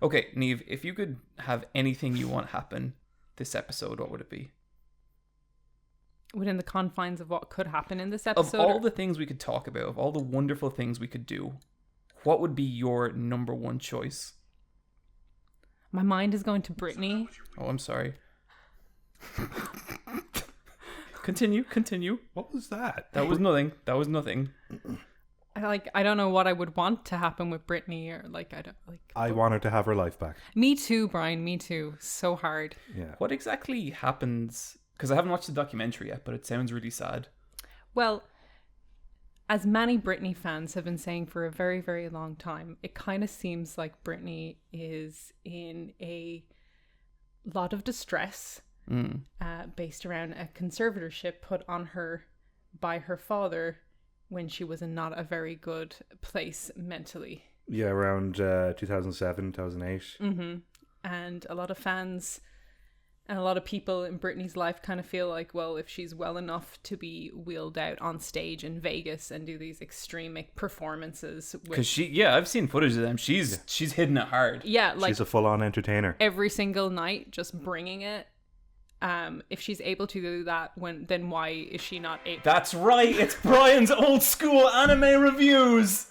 Okay, Niamh, if you could have anything you want happen this episode, what would it be? Within the confines of what could happen in this Of episode? all the things we could talk about, of all the wonderful things we could do, what would be your number one choice? My mind is going to Brittany. Oh, I'm sorry. Continue. What was that? That was nothing. I don't know what I would want to happen with Brittany, or I want her to have her life back. Me too, Brian. Me too. So hard. Yeah. What exactly happens? Because I haven't watched the documentary yet, but it sounds really sad. Well, as many Britney fans have been saying for a very, very long time, it kind of seems like Britney is in a lot of distress based around a conservatorship put on her by her father when she was in not a very good place mentally. Yeah, around 2007, 2008. Mm-hmm. And a lot of fans and a lot of people in Britney's life kind of feel like, well, if she's well enough to be wheeled out on stage in Vegas and do these extreme performances. Because I've seen footage of them. She's hitting it hard. Yeah, like she's a full-on entertainer. Every single night, just bringing it. If she's able to do that, then why is she not able? That's right. It's Brian's old school anime reviews.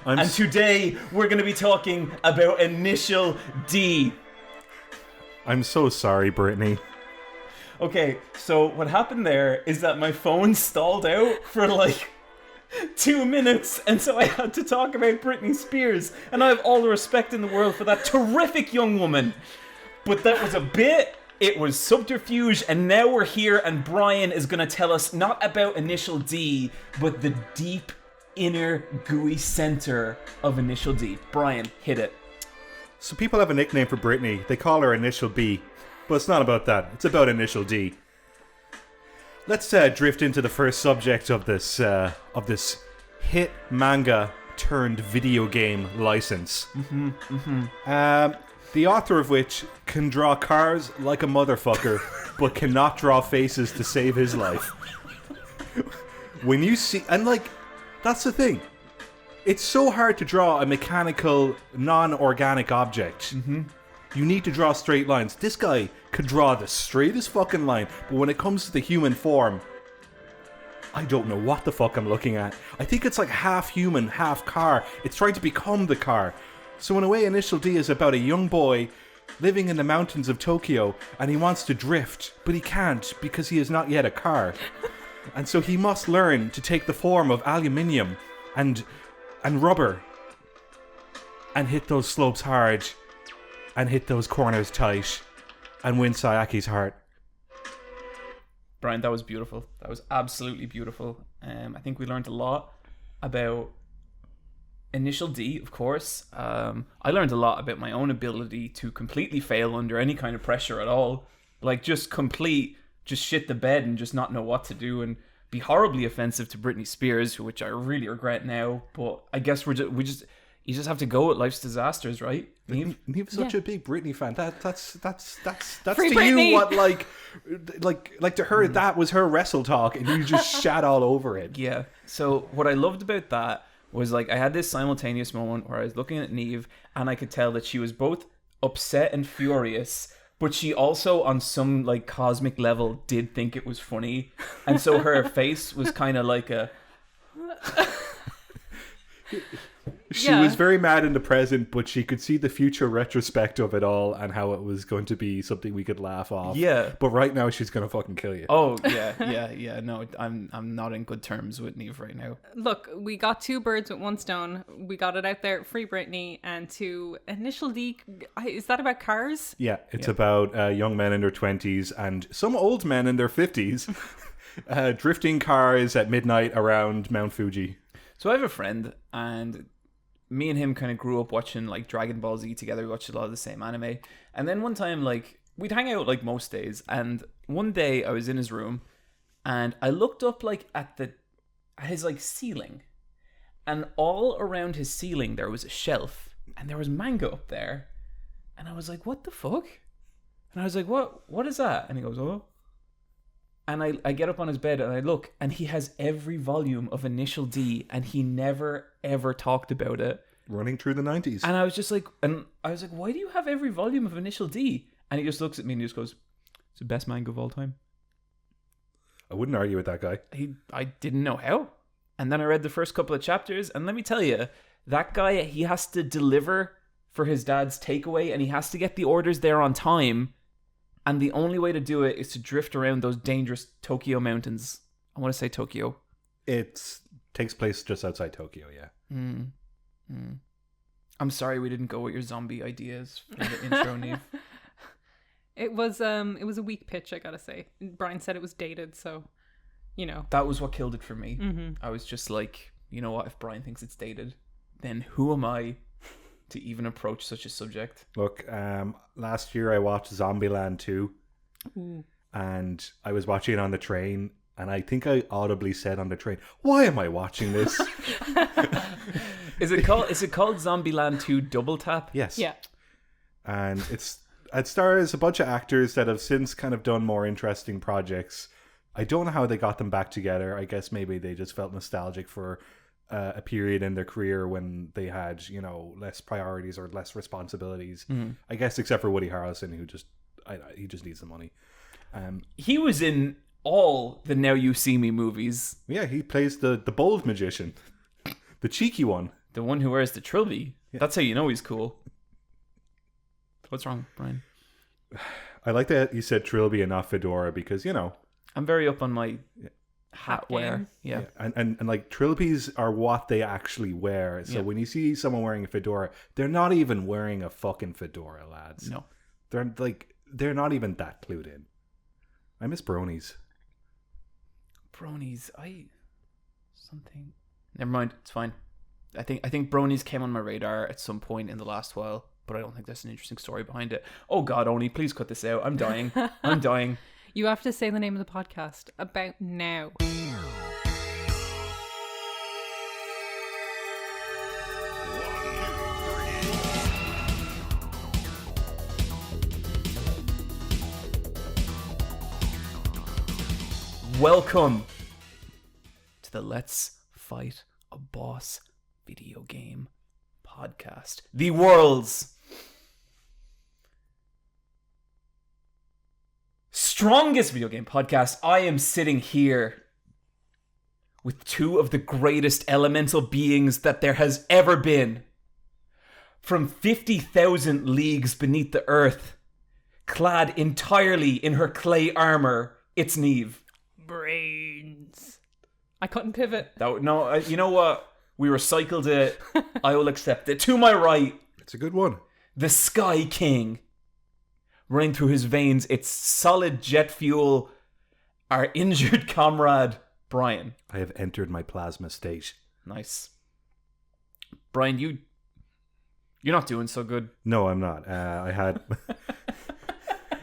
And today we're going to be talking about Initial D. I'm so sorry, Brittany. Okay, so what happened there is that my phone stalled out for like 2 minutes, and so I had to talk about Britney Spears, and I have all the respect in the world for that terrific young woman. But that was a bit, it was subterfuge, and now we're here, and Bryan is going to tell us not about Initial D, but the deep inner gooey center of Initial D. Bryan, hit it. So people have a nickname for Brittany. They call her Initial B. But it's not about that. It's about Initial D. Let's drift into the first subject of this hit manga turned video game license. The author of which can draw cars like a motherfucker, but cannot draw faces to save his life. When you see... And that's the thing. It's so hard to draw a mechanical, non-organic object. You need to draw straight lines. This guy could draw the straightest fucking line, but when it comes to the human form, I don't know what the fuck I'm looking at. I think it's like half human, half car. It's trying to become the car. So in a way, Initial D is about a young boy living in the mountains of Tokyo, and he wants to drift, but he can't because he is not yet a car. And so he must learn to take the form of aluminium and rubber, and hit those slopes hard, and hit those corners tight, and win Sayaki's heart. Bryan, that was beautiful. That was absolutely beautiful. I think we learned a lot about Initial D, of course. I learned a lot about my own ability to completely fail under any kind of pressure at all. Just shit the bed and just not know what to do, and be horribly offensive to Britney Spears, which I really regret now. But I guess you just have to go with life's disasters, right? Niamh's such a big Britney fan. That's Free to Britney! You what to her that was her wrestle talk, and you just shat all over it. Yeah. So what I loved about that was I had this simultaneous moment where I was looking at Niamh, and I could tell that she was both upset and furious. But she also, on some cosmic level, did think it was funny, and so her face was kind of like a. She was very mad in the present, but she could see the future retrospect of it all and how it was going to be something we could laugh off. Yeah. But right now, she's going to fucking kill you. Oh yeah. No, I'm not in good terms with Niamh right now. Look, we got 2 birds with 1 stone. We got it out there, Free Britney, and to Initial D. Is that about cars? Yeah, it's about young men in their 20s and some old men in their 50s drifting cars at midnight around Mount Fuji. So I have a friend, and me and him kind of grew up watching Dragon Ball Z together. We watched a lot of the same anime. And then one time, we'd hang out most days. And one day I was in his room, and I looked up at his ceiling. And all around his ceiling there was a shelf, and there was manga up there. And I was like, what the fuck? And I was like, what is that? And he goes, oh. And I get up on his bed and I look, and he has every volume of Initial D, and he never ever talked about it. running through the 90s. And I was like, why do you have every volume of Initial D? And he just looks at me and he just goes, it's the best manga of all time. I wouldn't argue with that guy. I didn't know how. And then I read the first couple of chapters, and let me tell you, that guy, he has to deliver for his dad's takeaway, and he has to get the orders there on time. And the only way to do it is to drift around those dangerous Tokyo mountains. I want to say Tokyo. It takes place just outside Tokyo, yeah. I'm sorry we didn't go with your zombie ideas for the intro, Niamh. It was a weak pitch, I gotta say. Bryan said it was dated, so, you know. That was what killed it for me. I was just like, you know what, if Bryan thinks it's dated, then who am I to even approach such a subject? Look, last year I watched Zombieland 2. Ooh. And I was watching it on the train, and I think I audibly said on the train, why am I watching this? Is it called Zombieland 2 Doubletap? Yes. Yeah. And it stars a bunch of actors that have since kind of done more interesting projects. I don't know how they got them back together. I guess maybe they just felt nostalgic for a period in their career when they had, you know, less priorities or less responsibilities. I guess except for Woody Harrelson, who he just needs the money. He was in all the Now You See Me movies. Yeah, he plays the bold magician, the cheeky one, the one who wears the trilby. Yeah. That's how you know he's cool. What's wrong, Bryan? I like that you said trilby and not fedora because, you know, I'm very up on my hat wear. Yeah. And like trilbies are what they actually wear. So when you see someone wearing a fedora, they're not even wearing a fucking fedora, lads. No. They're not even that clued in. I miss bronies. Bronies, never mind, it's fine. I think bronies came on my radar at some point in the last while, but I don't think there's an interesting story behind it. Oh God, Oni, please cut this out. I'm dying. I'm dying. You have to say the name of the podcast about now. Welcome to the Let's Fight a Boss video game podcast. The world's strongest video game podcast. I am sitting here with two of the greatest elemental beings that there has ever been. From 50,000 leagues beneath the earth, clad entirely in her clay armor, it's Niamh. Brains. I couldn't pivot. No, you know what? We recycled it. I will accept it. To my right, it's a good one. The Sky King. Running through his veins, it's solid jet fuel. Our injured comrade, Bryan. I have entered my plasma state. Nice. Bryan, you're not doing so good. No, I'm not. I had...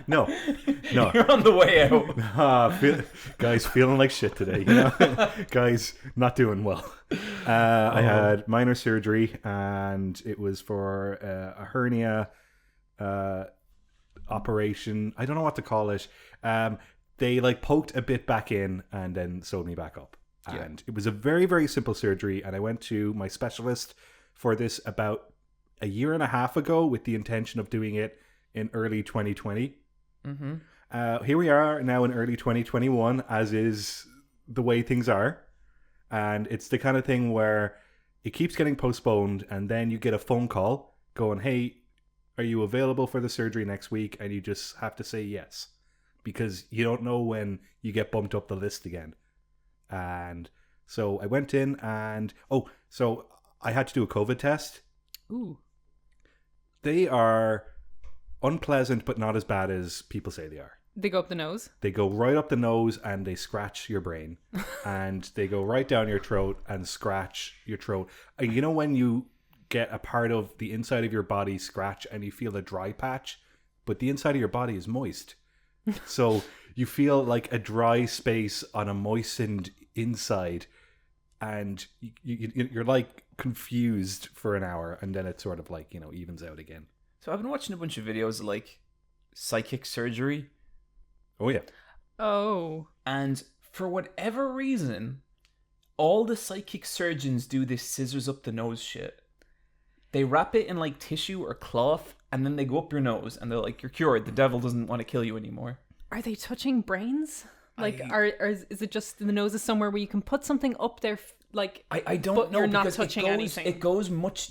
No. You're on the way out. Guys, feeling like shit today. You know? Guys, not doing well. I had minor surgery, and it was for a hernia operation. I don't know what to call it. They like poked a bit back in and then sewed me back up. And it was a very, very simple surgery. And I went to my specialist for this about a year and a half ago with the intention of doing it in early 2020. Here we are now in early 2021, as is the way things are. And it's the kind of thing where it keeps getting postponed, and then you get a phone call going, hey, are you available for the surgery next week? And you just have to say yes, because you don't know when you get bumped up the list again. And so I went in and so I had to do a COVID test. Ooh. They are unpleasant, but not as bad as people say they are. They go up the nose? They go right up the nose and they scratch your brain. And they go right down your throat and scratch your throat. And you know when you get a part of the inside of your body scratch and you feel a dry patch, but the inside of your body is moist. So you feel like a dry space on a moistened inside. And you're like confused for an hour, and then it sort of like, you know, evens out again. So I've been watching a bunch of videos of like psychic surgery. Oh yeah. Oh. And for whatever reason, all the psychic surgeons do this scissors up the nose shit. They wrap it in like tissue or cloth, and then they go up your nose, and they're like, "You're cured. The devil doesn't want to kill you anymore." Are they touching brains? Like, is it just the nose is somewhere where you can put something up there? Like, I don't but know. you're not because touching anything. It goes much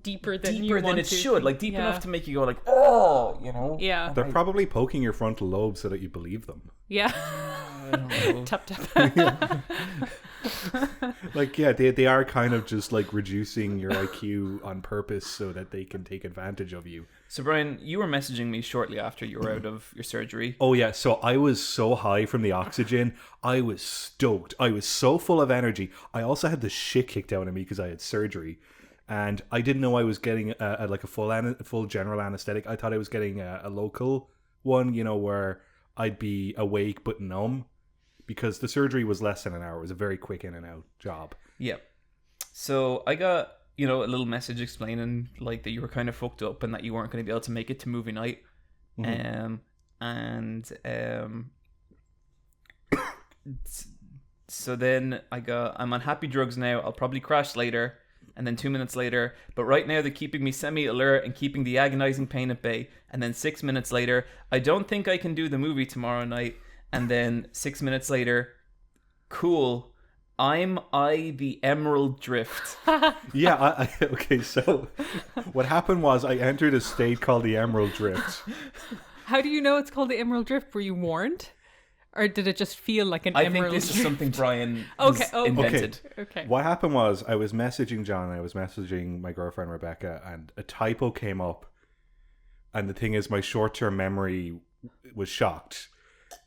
deeper than it should. Like deep Yeah. enough to make you go like, "Oh," you know. Yeah. They're probably poking your frontal lobe so that you believe them. Yeah. I don't know. Tap tap. Like, yeah, they are kind of just like reducing your IQ on purpose so that they can take advantage of you. So Brian, you were messaging me shortly after you were out of your surgery. Oh yeah, so I was so high from the oxygen. I was stoked. I was so full of energy. I also had the shit kicked out of me because I had surgery, and I didn't know I was getting like a full general anesthetic. I thought I was getting a local one, you know, where I'd be awake but numb, because the surgery was less than an hour. It was a very quick in and out job. Yeah. So I got, you know, a little message explaining like that you were kind of fucked up and that you weren't going to be able to make it to movie night. So then I'm on happy drugs now. I'll probably crash later. And then 2 minutes later, but right now they're keeping me semi-alert and keeping the agonizing pain at bay. And then 6 minutes later, I don't think I can do the movie tomorrow night. And then 6 minutes later, cool, I'm the Emerald Drift. Yeah, okay, so what happened was I entered a state called the Emerald Drift. How do you know it's called the Emerald Drift? Were you warned? Or did it just feel like an I emerald think this drift? is something Brian Okay. invented. Okay. What happened was I was messaging John and I was messaging my girlfriend Rebecca, and a typo came up. And the thing is, my short-term memory was shocked.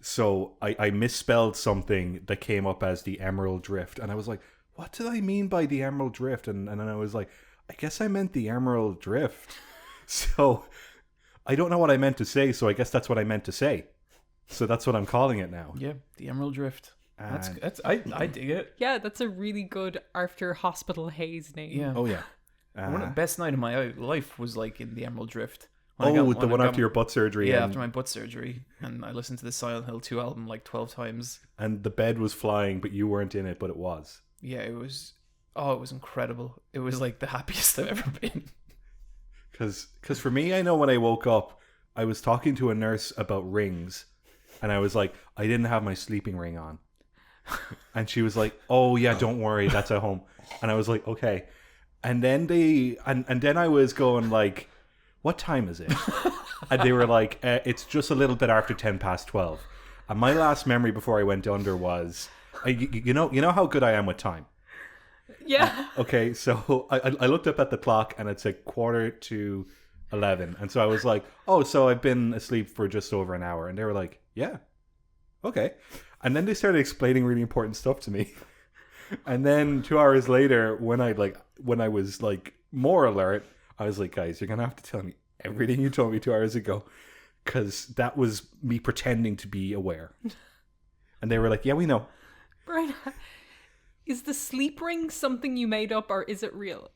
So I misspelled something that came up as the Emerald Drift. And I was like, what did I mean by the Emerald Drift? And then I was like, I guess I meant the Emerald Drift. So I don't know what I meant to say, so I guess that's what I meant to say. So that's what I'm calling it now. Yeah, the Emerald Drift. And I dig it. Yeah, that's a really good after hospital haze name. Yeah. oh yeah. One of the best night of my life was like in the Emerald Drift. The one after your butt surgery. Yeah, and, after my butt surgery. And I listened to the Silent Hill 2 album like 12 times. and the bed was flying, but you weren't in it, but it was. Yeah, it was incredible. It was like the happiest I've ever been. Because for me, I know when I woke up, I was talking to a nurse about rings. And I was like, I didn't have my sleeping ring on. And she was like, oh yeah, don't worry, that's at home. And I was like, okay. And then then I was going like, what time is it? And they were like, it's just a little bit after 12:10. And my last memory before I went under was, you know how good I am with time. Yeah. Okay, so I looked up at the clock and it said 11:15. And so I was like, oh, so I've been asleep for just over an hour. And they were like, yeah, okay. And then they started explaining really important stuff to me. And then 2 hours later, when I was like more alert, I was like, guys, you're going to have to tell me everything you told me 2 hours ago. Because that was me pretending to be aware. And they were like, yeah, we know. Brian, is the sleep ring something you made up or is it real?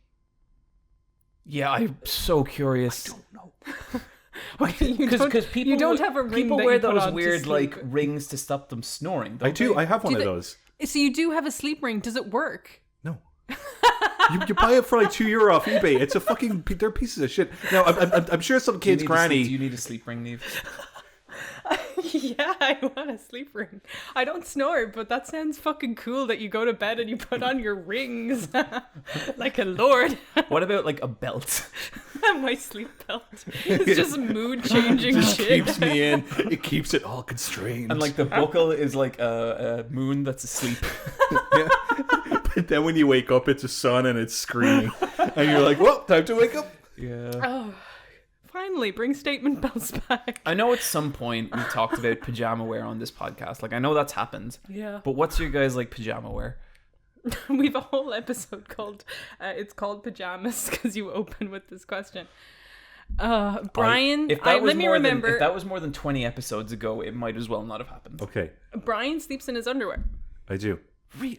Yeah, I'm so curious. I don't know. Okay, Because people you don't have a ring. People that wear you put those on to weird sleep. like rings to stop them snoring. Don't I do. they? I have one Do of they- those. So you do have a sleep ring. Does it work? No. You buy it for like €2 off eBay. It's a fucking... They're pieces of shit. Now, I'm sure some kid's granny... Do you need a sleep ring, Niamh? Yeah, I want a sleep ring. I don't snore, but that sounds fucking cool that you go to bed and you put on your rings like a lord. What about like a belt? My sleep belt. It's just mood changing just shit. keeps me in. It keeps it all constrained. And like the buckle is like a moon that's asleep. Yeah. But then when you wake up, it's a sun and it's screaming. And you're like, well, time to wake up. Yeah. Oh, finally, bring statement belts back. I know at some point we talked about pajama wear on this podcast. Like I know that's happened. Yeah. But what's your guys like pajama wear? We have a whole episode called it's called pajamas because you open with this question. Brian, If that let me remember. if that was more than 20 episodes ago, it might as well not have happened. Okay, Brian sleeps in his underwear. I do.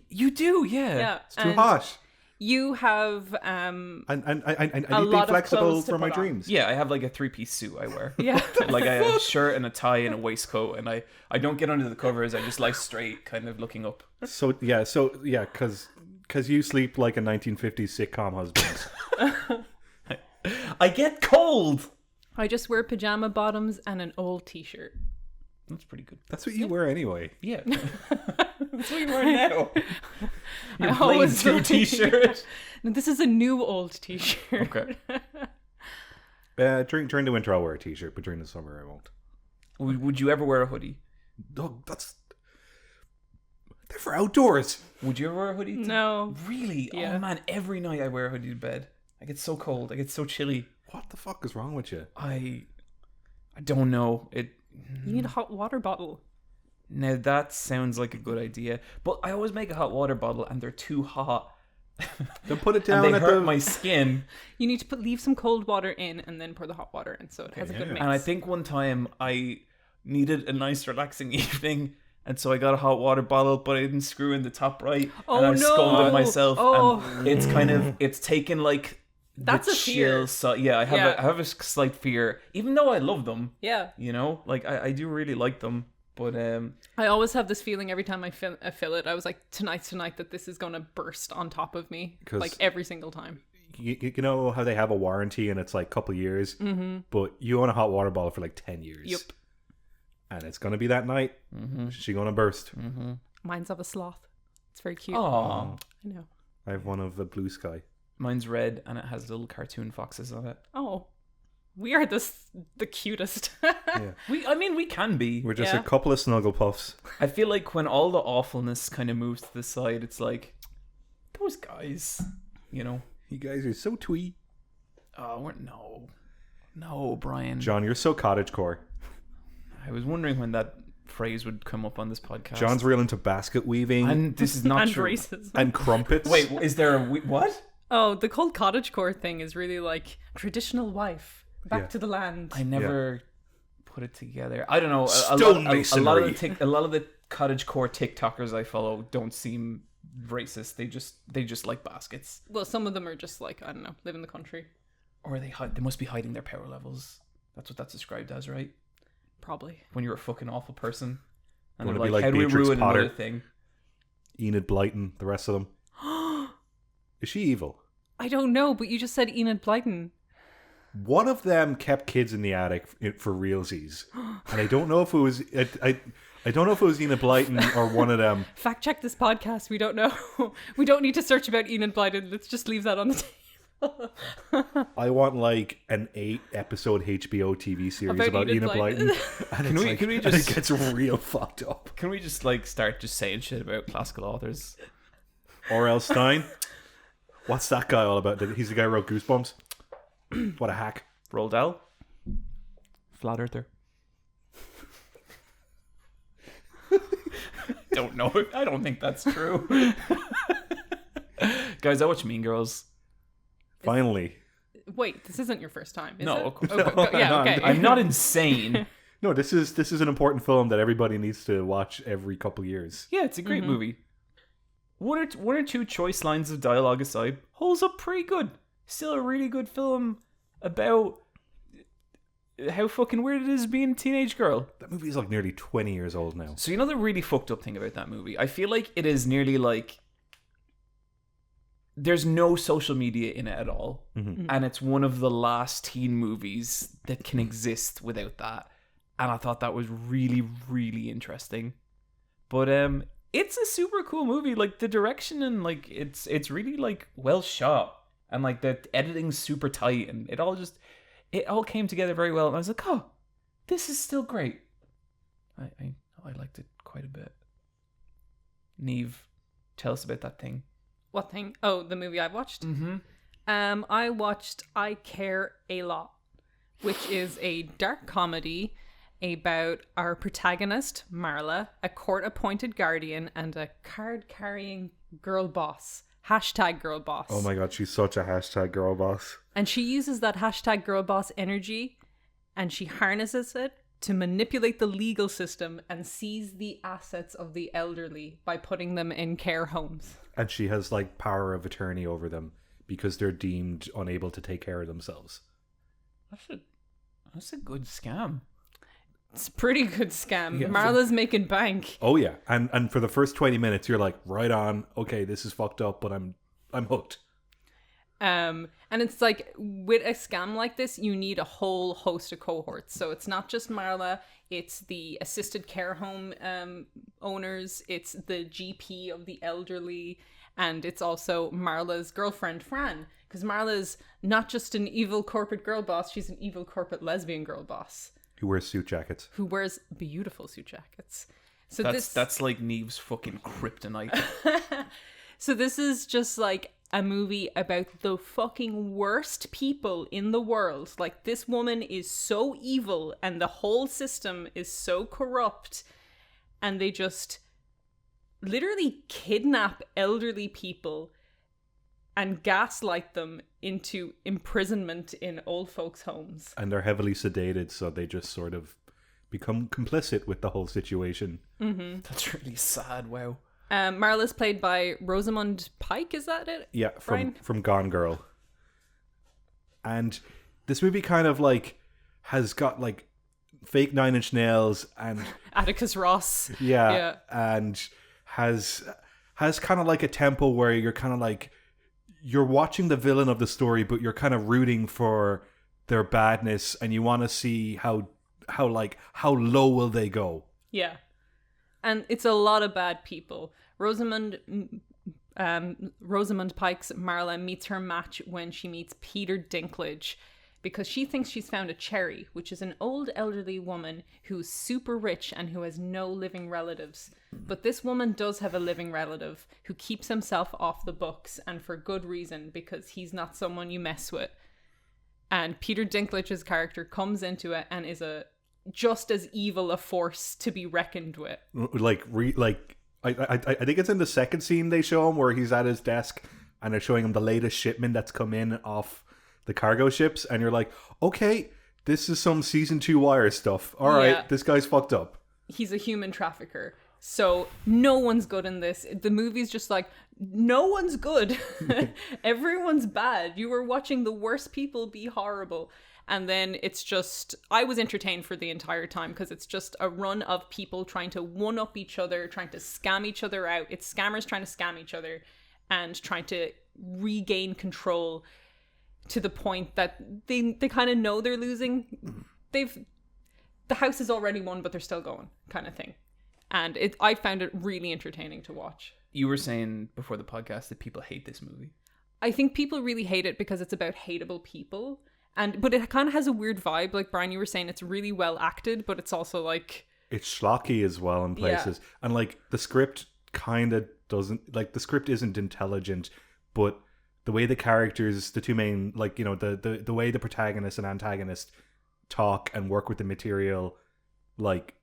You do, yeah. Yeah, It's too hot. You have And I need to lot be of flexible clothes to for my put on. dreams. Yeah, I have like a 3-piece suit I wear. yeah. Like I have a shirt and a tie and a waistcoat, and I don't get under the covers. I just lie straight, kind of looking up. So because you sleep like a 1950s sitcom husband. I get cold. I just wear pajama bottoms and an old t-shirt. That's pretty good. That's what you wear anyway. Yeah. That's what you wear now. Your I Blade always 2 like- t-shirt. No, this is a new old t-shirt. Okay. During the winter, I'll wear a t-shirt, but during the summer, I won't. Would you ever wear a hoodie? Oh, they're for outdoors. Would you ever wear a hoodie? No. Really? Yeah. Oh man, every night I wear a hoodie to bed. I get so cold. I get so chilly. What the fuck is wrong with you? I don't know. You need a hot water bottle. Now that sounds like a good idea, but I always make a hot water bottle and they're too hot. Then put it down And they at hurt the... my skin. You need to leave some cold water in and then pour the hot water in, so it has a good Yeah. mix. And I think one time I needed a nice relaxing evening, and so I got a hot water bottle, but I didn't screw in the top right, Oh, and I no. scolded myself. Oh. And it's taken like That's the a fear. chill. So yeah, I have a slight fear, even though I love them. Yeah. You know, like I do really like them, but I always have this feeling every time I fill it. I was like, tonight's tonight that this is going to burst on top of me. 'Cause- Like every single time. You know how they have a warranty and it's like a couple years, but you own a hot water bottle for like 10 years. Yep. And it's going to be that night. She's going to burst. Mine's of a sloth. It's very cute. oh, I know. I have one of a blue sky. mine's red and it has little cartoon foxes on it. Oh. We are the cutest. We can be. We're just Yeah. a couple of snuggle puffs. I feel like when all the awfulness kind of moves to the side, it's like those guys, you know. You guys are so twee. Oh, no, Brian. John, you're so cottagecore. I was wondering when that phrase would come up on this podcast. John's real into basket weaving and this is not And true. racism. and crumpets. Wait, is there what? Oh, the cold cottagecore thing is really like traditional wife. Back Yeah. to the land. I never put it together. I don't know. Stonemasonry. A lot of the cottagecore TikTokers I follow don't seem racist. They just like baskets, Well, some of them are just like, I don't know, live in the country. or they must be hiding their power levels. That's what that's described as, right? Probably. When you're a fucking awful person, and Wanna they're be like, like how do we Beatrix ruin Potter. another thing? Enid Blyton, the rest of them. Is she evil? I don't know, but you just said Enid Blyton. One of them kept kids in the attic for realsies, and I don't know if it was I don't know if it was Enid Blyton or one of them. Fact check this podcast. We don't know. We don't need to search about Enid Blyton. Let's just leave that on the table. I want like an 8-episode HBO TV series about Enid Blyton. And Can it's we and just- it gets real fucked up. Can we just like start just saying shit about classical authors? R.L. Stein. What's that guy all about? He's the guy who wrote Goosebumps. What a hack. Roald Dahl, Flat Earther. Don't know. I don't think that's true. Guys, I watch Mean Girls. Finally. Wait, this isn't your first time, is No, it? of course Okay, not. yeah, No, okay. I'm not insane. No, this is an important film that everybody needs to watch every couple years. Yeah, it's a great movie. One or two choice lines of dialogue aside, holds up pretty good. Still a really good film about how fucking weird it is being a teenage girl. That movie is like nearly 20 years old now. So you know the really fucked up thing about that movie? I feel like it is nearly like there's no social media in it at all. And it's one of the last teen movies that can exist without that. And I thought that was really, really interesting. But it's a super cool movie. Like the direction and like it's really like well shot. And like the editing's super tight and it all came together very well. And I was like, oh, this is still great. I liked it quite a bit. Niamh, tell us about that thing. What thing? Oh, the movie I watched? Mm-hmm. I watched I Care a Lot, which is a dark comedy about our protagonist, Marla, a court-appointed guardian, and a card-carrying girl boss. Hashtag girl boss. Oh my god, she's such a hashtag girl boss. And she uses that hashtag girl boss energy and she harnesses it to manipulate the legal system and seize the assets of the elderly by putting them in care homes. And she has like power of attorney over them because they're deemed unable to take care of themselves. That's a good scam. It's a pretty good scam. Yeah. Marla's making bank. Oh yeah. And for the first 20 minutes you're like, right on, okay, this is fucked up, but I'm hooked. And it's like, with a scam like this, you need a whole host of cohorts. So it's not just Marla, it's the assisted care home owners, it's the GP of the elderly, and it's also Marla's girlfriend, Fran. Because Marla's not just an evil corporate girl boss, she's an evil corporate lesbian girl boss. Who wears suit jackets. Who wears beautiful suit jackets. So that's like Niamh's fucking kryptonite. So this is just like a movie about the fucking worst people in the world. Like, this woman is so evil and the whole system is so corrupt, and they just literally kidnap elderly people and gaslight them into imprisonment in old folks' homes. And they're heavily sedated, so they just sort of become complicit with the whole situation. Mm-hmm. That's really sad. Wow. Marla's played by Rosamund Pike, is that it? Yeah, Bryan? from Gone Girl. And this movie kind of like has got like fake Nine Inch Nails and Atticus Ross. yeah, and has kind of like a tempo where you're kind of like, you're watching the villain of the story, but you're kind of rooting for their badness, and you want to see how low will they go. Yeah. And it's a lot of bad people. Rosamund Pike's Marla meets her match when she meets Peter Dinklage, because she thinks she's found a cherry, which is an old elderly woman who's super rich and who has no living relatives. But this woman does have a living relative who keeps himself off the books, and for good reason, because he's not someone you mess with. And Peter Dinklage's character comes into it and is just as evil a force to be reckoned with. I think it's in the second scene they show him where he's at his desk and they're showing him the latest shipment that's come in off the cargo ships, and you're like, okay, this is some season 2 Wire stuff. All right, this guy's fucked up. He's a human trafficker. So no one's good in this. The movie's just like, no one's good. Everyone's bad. You were watching the worst people be horrible. And then it's just, I was entertained for the entire time, because it's just a run of people trying to one-up each other, trying to scam each other out. It's scammers trying to scam each other and trying to regain control to the point that they kind of know they're losing. The house is already won, but they're still going, kind of thing. And I found it really entertaining to watch. You were saying before the podcast that people hate this movie. I think people really hate it because it's about hateable people. But it kind of has a weird vibe. Like, Bryan, you were saying, it's really well acted, but it's also like, it's schlocky as well in places. Yeah. And like the script kind of doesn't, like, the script isn't intelligent, but the way the characters, the two main, like, you know, the way the protagonist and antagonist talk and work with the material, like,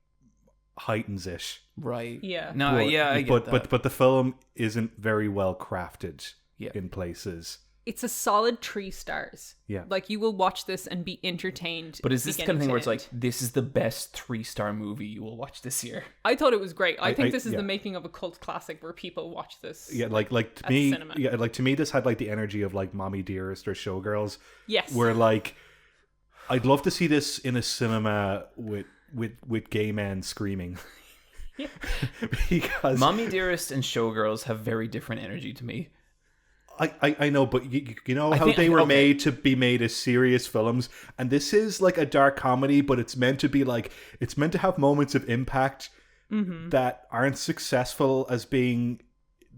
heightens it. Right. Yeah. No, I get that. But the film isn't very well crafted in places. It's a solid 3 stars. Yeah. Like, you will watch this and be entertained. But is this the kind of thing where it's like, this is the best 3-star movie you will watch this year? I thought it was great. I think this is the making of a cult classic where people watch this. Yeah, like to me, to me, this had like the energy of like Mommy Dearest or Showgirls. Yes. Where like, I'd love to see this in a cinema with gay men screaming. Yeah. Because Mommy Dearest and Showgirls have very different energy to me. I know, but you know how they were made to be made as serious films, and this is like a dark comedy, but it's meant to be like, it's meant to have moments of impact that aren't successful as being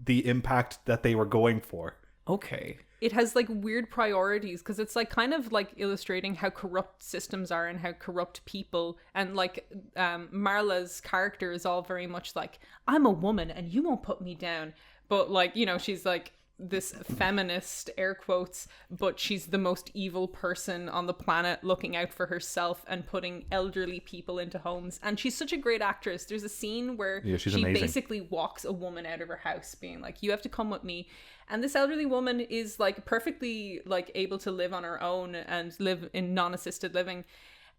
the impact that they were going for. Okay. It has like weird priorities, because it's like kind of like illustrating how corrupt systems are and how corrupt people, and like Marla's character is all very much like, I'm a woman and you won't put me down, but like, you know, she's like this feminist, air quotes, but she's the most evil person on the planet, looking out for herself and putting elderly people into homes. And she's such a great actress. There's a scene where she amazing. Basically walks a woman out of her house being like, you have to come with me. And this elderly woman is like perfectly like able to live on her own and live in non-assisted living,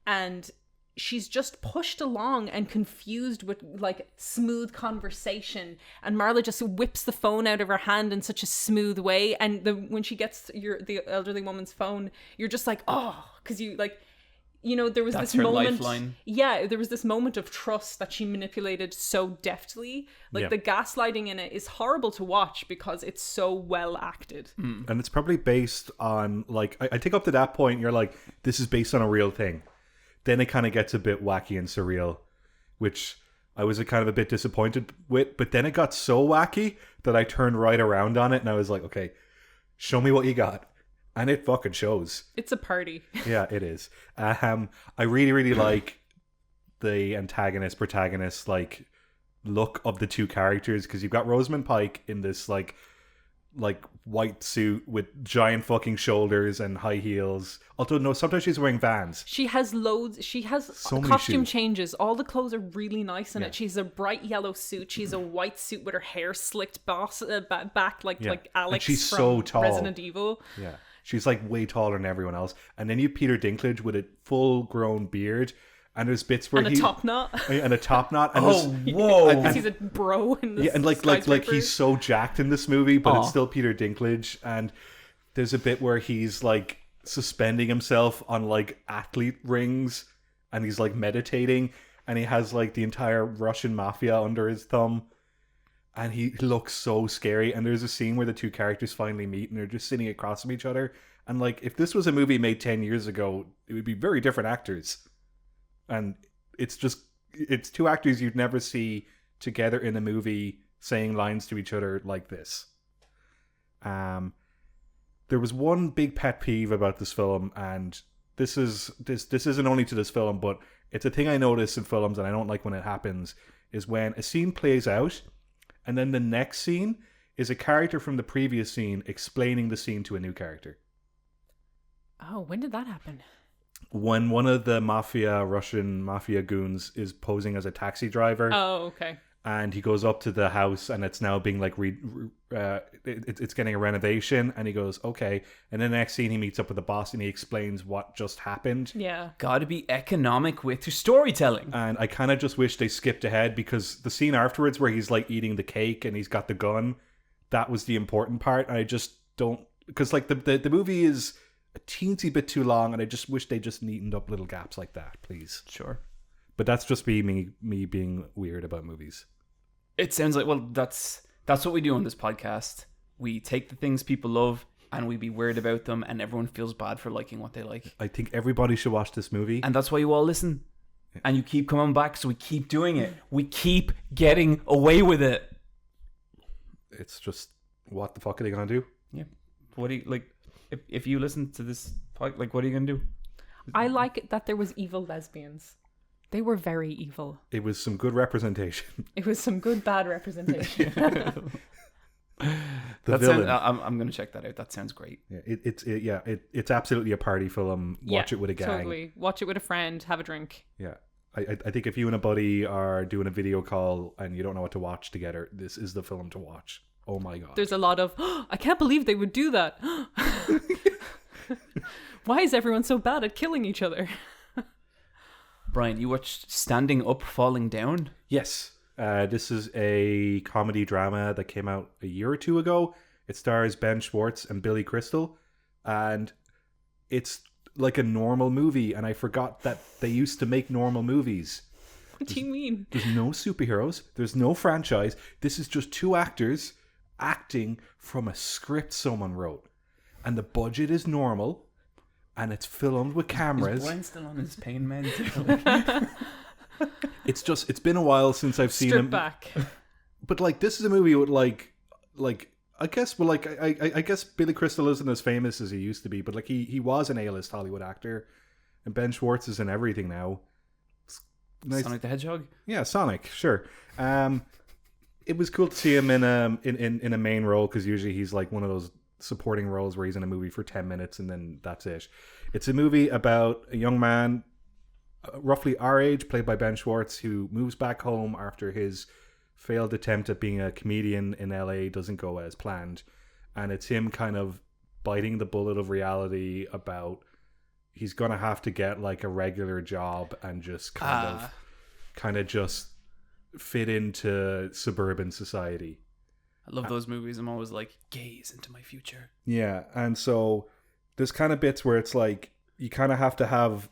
and she's just pushed along and confused with like smooth conversation, and Marla just whips the phone out of her hand in such a smooth way, and when she gets the elderly woman's phone, you're just like, oh, because there was That's this her moment. lifeline. Yeah, there was this moment of trust that she manipulated so deftly. Like, Yeah. the gaslighting in it is horrible to watch because it's so well acted. And it's probably based on, like, I think up to that point, you're like, this is based on a real thing. Then it kind of gets a bit wacky and surreal, which I was kind of a bit disappointed with. But then it got so wacky that I turned right around on it, and I was like, okay, show me what you got. And it fucking shows. It's a party. Yeah, it is. I really, really like the protagonist, like, look of the two characters, because you've got Rosamund Pike in this like white suit with giant fucking shoulders and high heels. Although no, sometimes she's wearing Vans. She has loads. She has So many costume shoes. changes. All the clothes are really nice in Yeah. it. She's a bright yellow suit. She's a white suit with her hair slicked back like Yeah. like And Alex she's from so tall. Resident Evil. Yeah, she's like way taller than everyone else. And then you have Peter Dinklage with a full-grown beard, and there's bits where And a top knot. and a top knot. And Oh, there's- whoa. Because he's a bro in this. Yeah, and like he's so jacked in this movie, but it's Aw. still Peter Dinklage. And there's a bit where he's like suspending himself on like athlete rings, and he's like meditating, and he has like the entire Russian mafia under his thumb, and he looks so scary. And there's a scene where the two characters finally meet, and they're just sitting across from each other. And like, if this was a movie made 10 years ago, it would be very different actors. And it's two actors you'd never see together in a movie saying lines to each other like this. There was one big pet peeve about this film, and this isn't only to this film, but it's a thing I notice in films, and I don't like when it happens, is when a scene plays out, and then the next scene is a character from the previous scene explaining the scene to a new character. Oh, when did that happen? When one of the Russian mafia goons is posing as a taxi driver, Oh, okay. and he goes up to the house, and it's now being like it's getting a renovation, and he goes, okay, and then the next scene he meets up with the boss, and he explains what just happened. Yeah. Gotta be economic with your storytelling. And I kind of just wish they skipped ahead, because the scene afterwards where he's like eating the cake and he's got the gun, that was the important part. And I just don't, because like the movie is a teensy bit too long, and I just wish they just neatened up little gaps like that, please. Sure. But that's just me being weird about movies. It sounds like, well, that's what we do on this podcast. We take the things people love and we be weird about them, and everyone feels bad for liking what they like. I think everybody should watch this movie. And that's why you all listen. And you keep coming back, so we keep doing it. We keep getting away with it. It's just, what the fuck are they gonna do? Yeah. What do you, like, if you listen to this, like, what are you gonna do? I like it that there was evil lesbians. They were very evil. It was some good representation. It was some good bad representation. The villain. I'm gonna check that out. That sounds great. Yeah, it's absolutely a party film. Watch it with a gang. Totally. Watch it with a friend. Have a drink. Yeah. I think if you and a buddy are doing a video call and you don't know what to watch together, this is the film to watch. Oh my god. There's a lot of, I can't believe they would do that. Why is everyone so bad at killing each other? Bryan, you watched Standing Up, Falling Down? Yes. This is a comedy drama that came out a year or two ago. It stars Ben Schwartz and Billy Crystal. And it's like a normal movie. And I forgot that they used to make normal movies. What do you mean? There's no superheroes. There's no franchise. This is just two actors acting from a script someone wrote. And the budget is normal. And it's filmed with cameras. Is Bryan still on his pain meds? It's been a while since I've seen him. Strip back. But like, this is a movie with like I guess, well, like I guess Billy Crystal isn't as famous as he used to be, but like he was an A-list Hollywood actor, and Ben Schwartz is in everything now. It's nice. Sonic the Hedgehog? Yeah, Sonic, sure. It was cool to see him in a main role, because usually he's like one of those supporting roles where he's in a movie for 10 minutes and then that's it. It's a movie about a young man, roughly our age, played by Ben Schwartz, who moves back home after his failed attempt at being a comedian in LA doesn't go as planned. And it's him kind of biting the bullet of reality about he's going to have to get like a regular job and just kind of just fit into suburban society. I love those movies. I'm always like, gaze into my future. Yeah, and so there's kind of bits where it's like you kind of have to have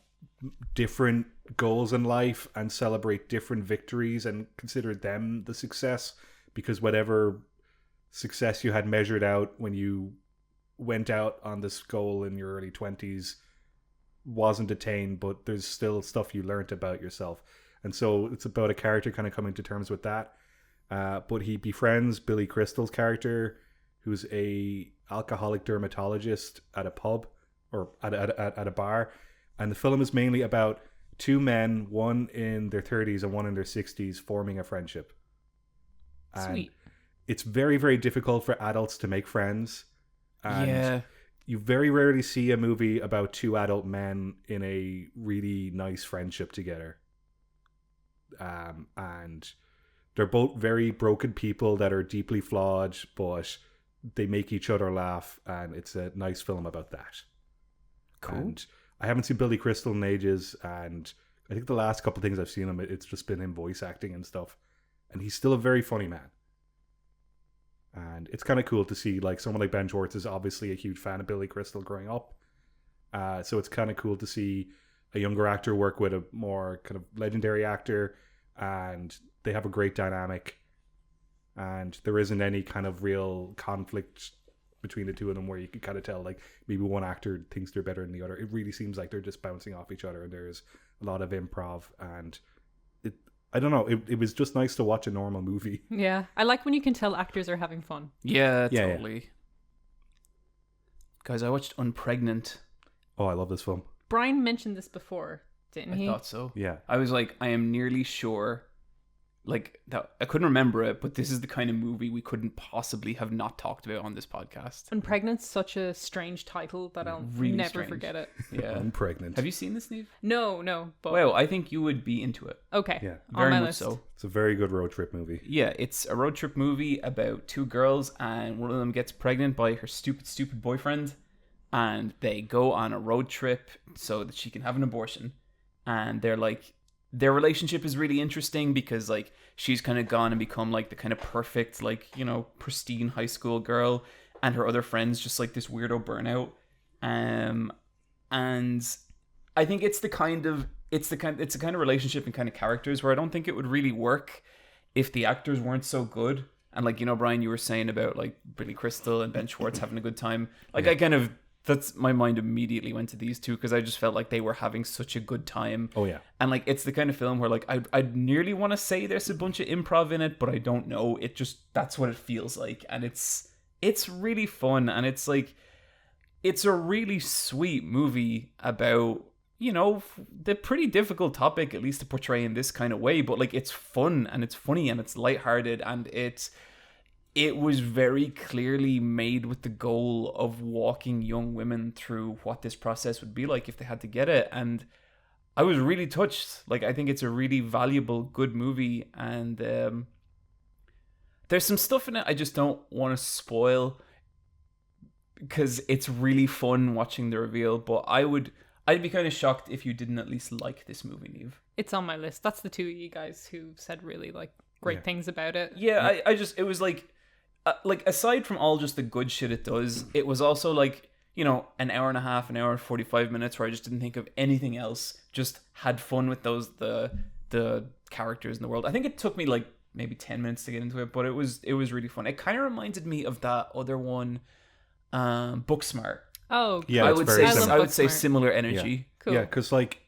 different goals in life and celebrate different victories and consider them the success, because whatever success you had measured out when you went out on this goal in your early 20s wasn't attained, but there's still stuff you learned about yourself. And so it's about a character kind of coming to terms with that. But he befriends Billy Crystal's character, who's a alcoholic dermatologist at a pub or at a bar. And the film is mainly about two men, one in their 30s and one in their 60s, forming a friendship. And Sweet. it's very, very difficult for adults to make friends. And Yeah. you very rarely see a movie about two adult men in a really nice friendship together. And they're both very broken people that are deeply flawed, but they make each other laugh, and it's a nice film about that. Cool. And I haven't seen Billy Crystal in ages, and I think the last couple of things I've seen him, it's just been him voice acting and stuff. And he's still a very funny man. And it's kind of cool to see, like, someone like Ben Schwartz is obviously a huge fan of Billy Crystal growing up. So it's kind of cool to see a younger actor work with a more kind of legendary actor, and they have a great dynamic. And there isn't any kind of real conflict between the two of them where you can kind of tell, like, maybe one actor thinks they're better than the other. It really seems like they're just bouncing off each other, and there's a lot of improv, and I don't know, it was just nice to watch a normal movie. Yeah. I like when you can tell actors are having fun. Yeah, Yeah, totally. Guys, I watched Unpregnant. Oh, I love this film. Bryan mentioned this before, didn't he? I thought so. Yeah. I was like, I am nearly sure, like, that I couldn't remember it, but this is the kind of movie we couldn't possibly have not talked about on this podcast. Unpregnant's such a strange title that I'll Really never strange. forget it. Yeah. I'm pregnant. Have you seen this, Niamh? No, but Well, I think you would be into it. okay. Yeah. On Very my much list. so. It's a very good road trip movie. Yeah, it's a road trip movie about two girls, and one of them gets pregnant by her stupid boyfriend, and they go on a road trip so that she can have an abortion. And they're like, their relationship is really interesting because, like, she's kind of gone and become, like, the kind of perfect, like, you know, pristine high school girl, and her other friend's just like this weirdo burnout. And I think it's a kind of relationship and kind of characters where I don't think it would really work if the actors weren't so good. And, like, you know, Bryan, you were saying about, like, Billy Crystal and Ben Schwartz having a good time. Like, Yeah. that's my mind immediately went to these two because I just felt like they were having such a good time. Oh, yeah. And, like, it's the kind of film where, like, I'd nearly want to say there's a bunch of improv in it, but I don't know. It just, that's what it feels like. And it's really fun. And it's, like, it's a really sweet movie about, you know, the pretty difficult topic, at least to portray in this kind of way. But, like, it's fun and it's funny and it's lighthearted, and it was very clearly made with the goal of walking young women through what this process would be like if they had to get it. And I was really touched. Like, I think it's a really valuable, good movie. And there's some stuff in it I just don't want to spoil because it's really fun watching the reveal. But I'd be kind of shocked if you didn't at least like this movie, Niamh. It's on my list. That's the two of you guys who said really like great things about it. Yeah, I just, it was like aside from all just the good shit it does, it was also like, you know, an hour and a half, an hour and 45 minutes where I just didn't think of anything else. Just had fun with the characters in the world. I think it took me like maybe 10 minutes to get into it, but it was really fun. It kind of reminded me of that other one, Booksmart. Oh, Yeah, I it's would very say similar. I would say Booksmart. similar energy. Cool. Yeah, because, like,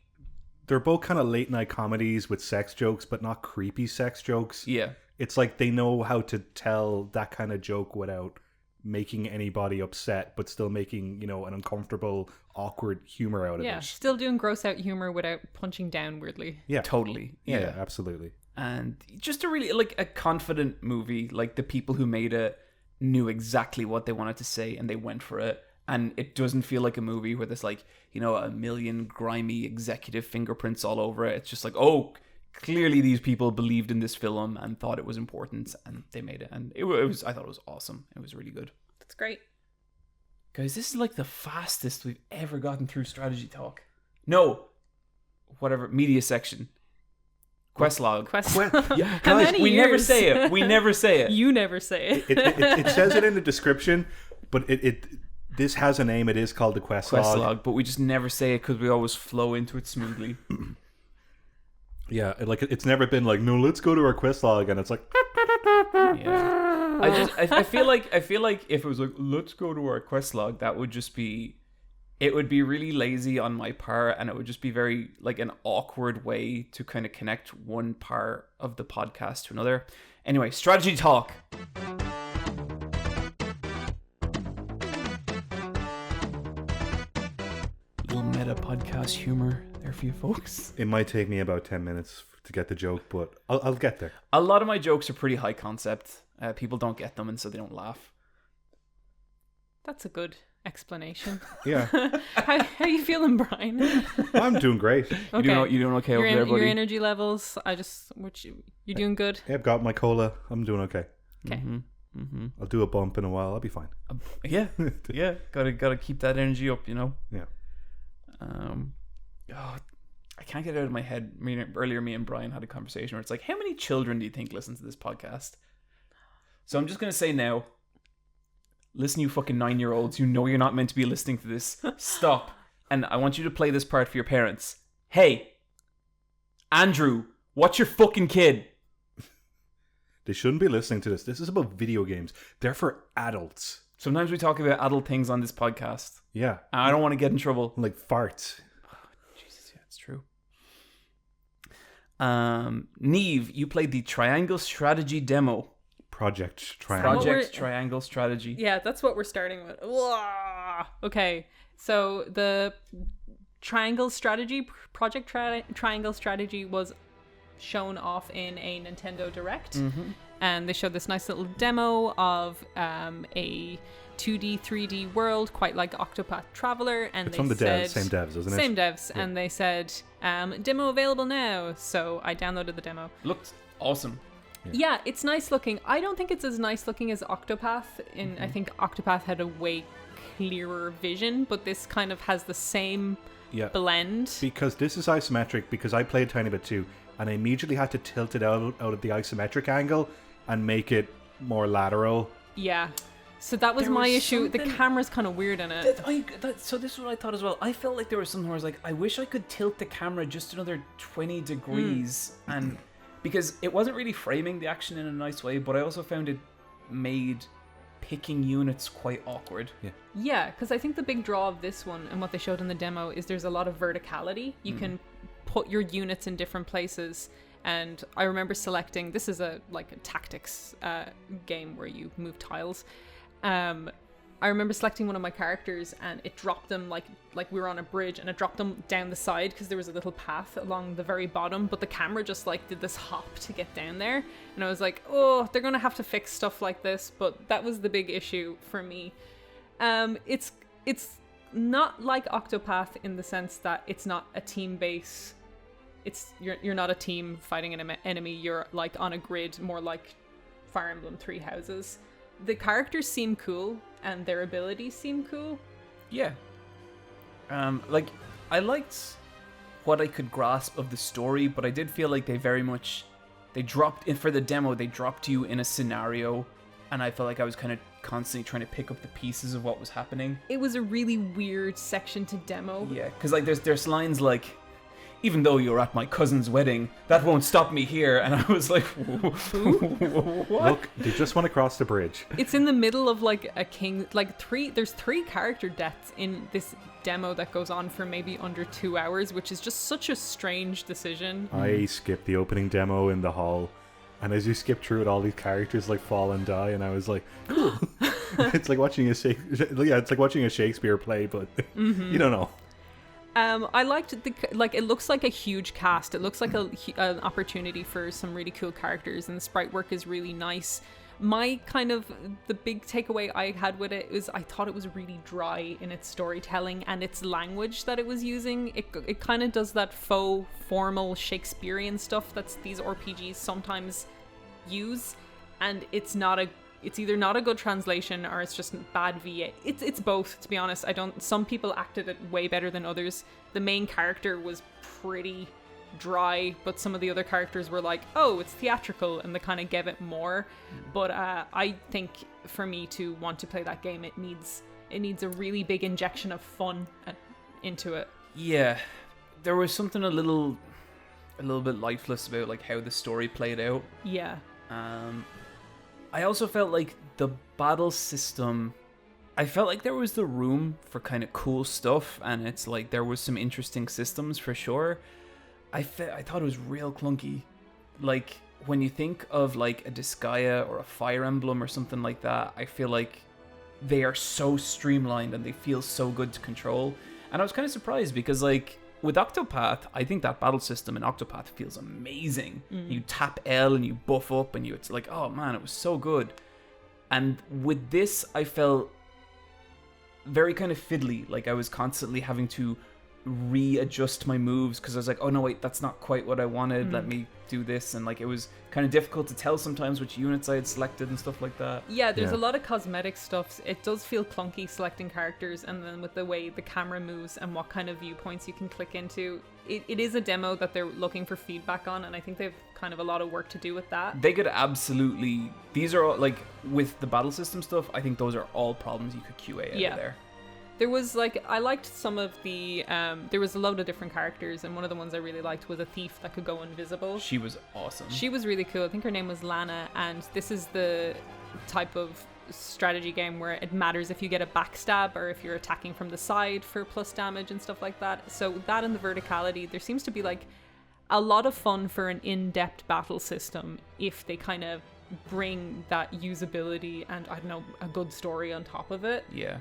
they're both kind of late night comedies with sex jokes, but not creepy sex jokes. Yeah. It's like they know how to tell that kind of joke without making anybody upset, but still making, you know, an uncomfortable, awkward humor out of Yeah, it. still doing gross out humor without punching down weirdly. Yeah, Totally. yeah, absolutely. And just a really, like, a confident movie. Like, the people who made it knew exactly what they wanted to say and they went for it. And it doesn't feel like a movie where there's, like, you know, a million grimy executive fingerprints all over it. It's just like, oh, clearly these people believed in this film and thought it was important and they made it. And it was, I thought it was awesome. It was really good. That's great. Guys, this is like the fastest we've ever gotten through strategy talk. No, whatever, media section. Questlog. Yeah, How guys, many We never years? say it. We never say it. You never say it. it says it in the description, but it This has a name. It is called the quest log. but we just never say it because we always flow into it smoothly. Yeah, like it's never been like, no, let's go to our quest log, and it's like, Yeah. I feel like if it was like, let's go to our quest log, that would just be, it would be really lazy on my part, and it would just be very like an awkward way to kind of connect one part of the podcast to another. Anyway, strategy talk. Little meta podcast humor there for you folks. it might take me about 10 minutes to get the joke, but I'll get there. A lot of my jokes are pretty high concept. People don't get them, and so they don't laugh. That's a good explanation. Yeah, How you feeling, Brian? I'm doing great. Okay. You're doing okay over there, buddy? Your energy levels, you're doing good? Yeah, I've got my cola. I'm doing okay. Okay. I'll do a bump in a while. I'll be fine. Yeah, yeah. Gotta keep that energy up, you know. Yeah. I can't get it out of my head. Earlier, me and Bryan had a conversation where it's like, how many children do you think listen to this podcast? So I'm just gonna say now, listen, you fucking 9-year-olds, you know you're not meant to be listening to this. Stop. And I want you to play this part for your parents. Hey, Andrew, watch your fucking kid. They shouldn't be listening to this. This is about video games. They're for adults. Sometimes we talk about adult things on this podcast. Yeah. I don't want to get in trouble. Like farts. Jesus, yeah, it's true. Niamh, you played the Triangle Strategy demo. Project Triangle. Project Triangle Strategy. Yeah, that's what we're starting with. Wah! Okay, so the Triangle Strategy, Triangle Strategy was shown off in a Nintendo Direct. And they showed this nice little demo of a 2D, 3D world, quite like Octopath Traveler. And It's they from the said, same devs, isn't it? Same devs. Yeah. And they said, demo available now. So I downloaded the demo. Looked awesome. Yeah, it's nice looking. I don't think it's as nice looking as Octopath. I think Octopath had a way clearer vision, but this kind of has the same blend. Because this is isometric, because I played a tiny bit too, and I immediately had to tilt it out of the isometric angle and make it more lateral. Yeah. So that was my issue. The camera's kind of weird in it. So this is what I thought as well. I felt like there was something where I was like, I wish I could tilt the camera just another 20 degrees. And because it wasn't really framing the action in a nice way, but I also found it made picking units quite awkward. Yeah, because I think the big draw of this one and what they showed in the demo is there's a lot of verticality. You can put your units in different places. And I remember selecting, this is a tactics game where you move tiles. I remember selecting one of my characters and it dropped them like we were on a bridge, and it dropped them down the side because there was a little path along the very bottom, but the camera just did this hop to get down there. And I was like, oh, they're gonna have to fix stuff like this. But that was the big issue for me. It's not like Octopath in the sense that it's not a team base. You're not a team fighting an enemy. You're on a grid, more like Fire Emblem Three Houses. The characters seem cool and their abilities seem cool. Yeah. I liked what I could grasp of the story, but I did feel like they dropped in for the demo. They dropped you in a scenario, and I felt like I was kind of constantly trying to pick up the pieces of what was happening. It was a really weird section to demo. Yeah, because there's lines like, even though you're at my cousin's wedding, that won't stop me here. And I was like, what? Look, they just want to cross the bridge. It's in the middle of a king, there's 3 character deaths in this demo that goes on for maybe under 2 hours, which is just such a strange decision. I skipped the opening demo in the hall, and as you skip through it, all these characters fall and die, and I was like, cool. It's like watching a Shakespeare play, but you don't know. I liked it looks like a huge cast. It looks like an opportunity for some really cool characters, and the sprite work is really nice. My the big takeaway I had with it is I thought it was really dry in its storytelling and its language that it was using. It kind of does that faux formal Shakespearean stuff that's these RPGs sometimes use, and it's either not a good translation or it's just bad VA. It's both, to be honest. Some people acted it way better than others. The main character was pretty dry, but some of the other characters were like, oh, it's theatrical, and they kind of gave it more. But I think for me to want to play that game, it needs it needs a really big injection of fun into it. Yeah, there was something a little bit lifeless about like how the story played out. Yeah. I also felt like the battle system, I felt like there was the room for kind of cool stuff, and it's like there was some interesting systems for sure. I thought it was real clunky. Like when you think of like a Disgaea or a Fire Emblem or something like that, I feel like they are so streamlined and they feel so good to control. And I was kind of surprised because like with Octopath, I think that battle system in Octopath feels amazing. You tap L and you buff up and it's like, oh man, it was so good. And with this, I felt very kind of fiddly. Like I was constantly having to readjust my moves because I was like, oh no, wait, that's not quite what I wanted. Let me do this. And like it was kind of difficult to tell sometimes which units I had selected and stuff like that. Yeah, there's a lot of cosmetic stuff. It does feel clunky selecting characters, and then with the way the camera moves and what kind of viewpoints you can click into, it is a demo that they're looking for feedback on, and I think they've kind of a lot of work to do with that. They could absolutely, these are all, like with the battle system stuff, I think those are all problems you could QA out of there. There was like, I liked some of the, there was a load of different characters, and one of the ones I really liked was a thief that could go invisible. She was awesome. She was really cool. I think her name was Lana, and this is the type of strategy game where it matters if you get a backstab or if you're attacking from the side for plus damage and stuff like that. So that and the verticality, there seems to be like a lot of fun for an in-depth battle system if they kind of bring that usability and, I don't know, a good story on top of it. Yeah.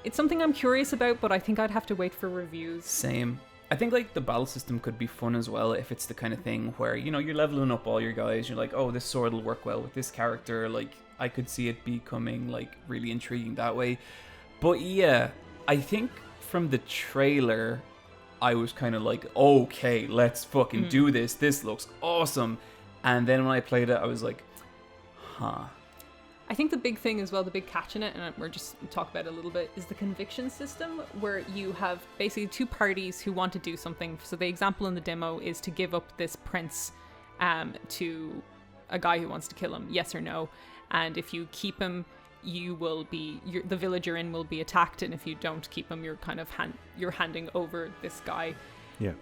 It's something I'm curious about, but I think I'd have to wait for reviews. Same. I think like the battle system could be fun as well if it's the kind of thing where, you know, you're leveling up all your guys. You're like, oh, this sword will work well with this character. Like, I could see it becoming like really intriguing that way. But yeah, I think from the trailer, I was kind of like, okay, let's fucking do this. This looks awesome. And then when I played it, I was like, huh. I think the big thing as well, the big catch in it, and we're just talk about it a little bit, is the conviction system, where you have basically two parties who want to do something. So the example in the demo is to give up this prince to a guy who wants to kill him, yes or no. And if you keep him, you will be, the village you're in will be attacked, and if you don't keep him, you're kind of you're handing over this guy. Yeah.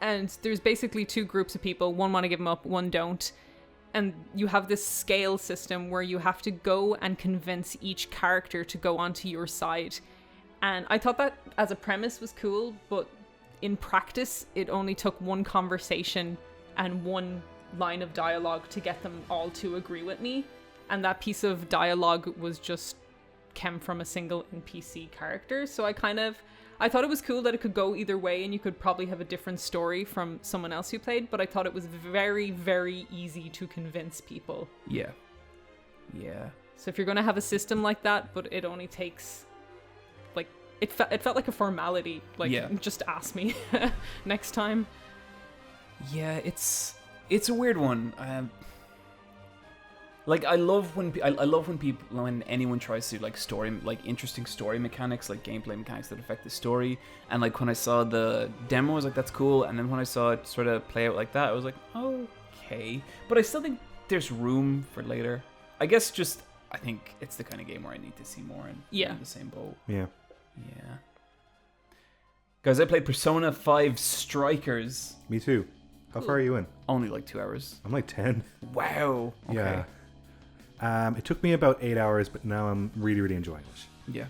And there's basically two groups of people. One want to give him up, one don't. And you have this scale system where you have to go and convince each character to go onto your side. And I thought that as a premise was cool, but in practice, it only took one conversation and one line of dialogue to get them all to agree with me. And that piece of dialogue was just came from a single NPC character. So I thought it was cool that it could go either way, and you could probably have a different story from someone else who played, but I thought it was very, very easy to convince people. Yeah. Yeah. So if you're going to have a system like that, but it only takes, like, it felt like a formality. Like, just ask me next time. Yeah, it's a weird one. Like I love when anyone tries to like interesting story mechanics, like gameplay mechanics that affect the story. And like when I saw the demo, I was like, that's cool. And then when I saw it sort of play out like that, I was like, okay. But I still think there's room for later. I guess I think it's the kind of game where I need to see more and be in the same boat. Yeah. Yeah. Guys, I played Persona 5 Strikers. Me too. How far are you in? Only like 2 hours. I'm like 10. Wow. Okay. Yeah. It took me about 8 hours, but now I'm really, really enjoying it. Yeah.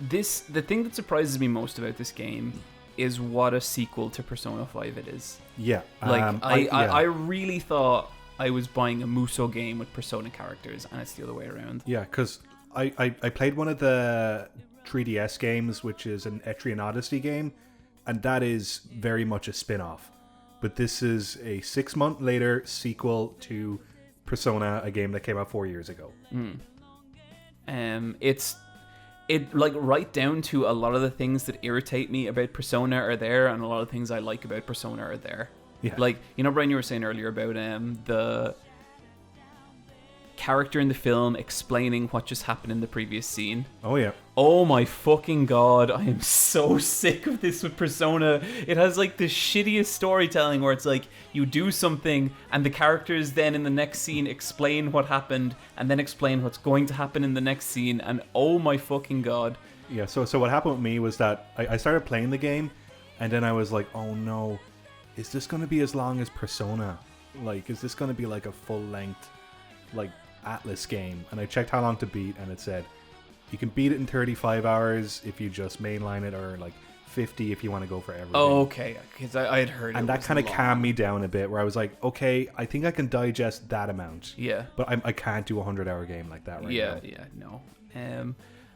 The thing that surprises me most about this game is what a sequel to Persona 5 it is. Yeah. Like, I really thought I was buying a Muso game with Persona characters, and it's the other way around. Yeah, because I played one of the 3DS games, which is an Etrian Odyssey game, and that is very much a spin-off. But this is a 6-month later sequel to Persona, a game that came out 4 years ago. It like right down to a lot of the things that irritate me about Persona are there, and a lot of things I like about Persona are there. Yeah. Like, you know, Bryan, you were saying earlier about the character in the film explaining what just happened in the previous scene. Oh yeah. Oh my fucking god, I am so sick of this with Persona. It has like the shittiest storytelling where it's like you do something and the characters then in the next scene explain what happened and then explain what's going to happen in the next scene, and oh my fucking god. Yeah, so what happened with me was that I started playing the game and then I was like, oh no, is this going to be as long as Persona? Like, is this going to be like a full-length, like, Atlas game? And I checked how long to beat and it said, you can beat it in 35 hours if you just mainline it, or like 50 if you want to go for everything. Oh, okay, because I had heard and it that was kind of long. calmed me down a bit, where I was like, okay, I think I can digest that amount. Yeah. But I can't do a 100-hour game like that right now. Yeah, no.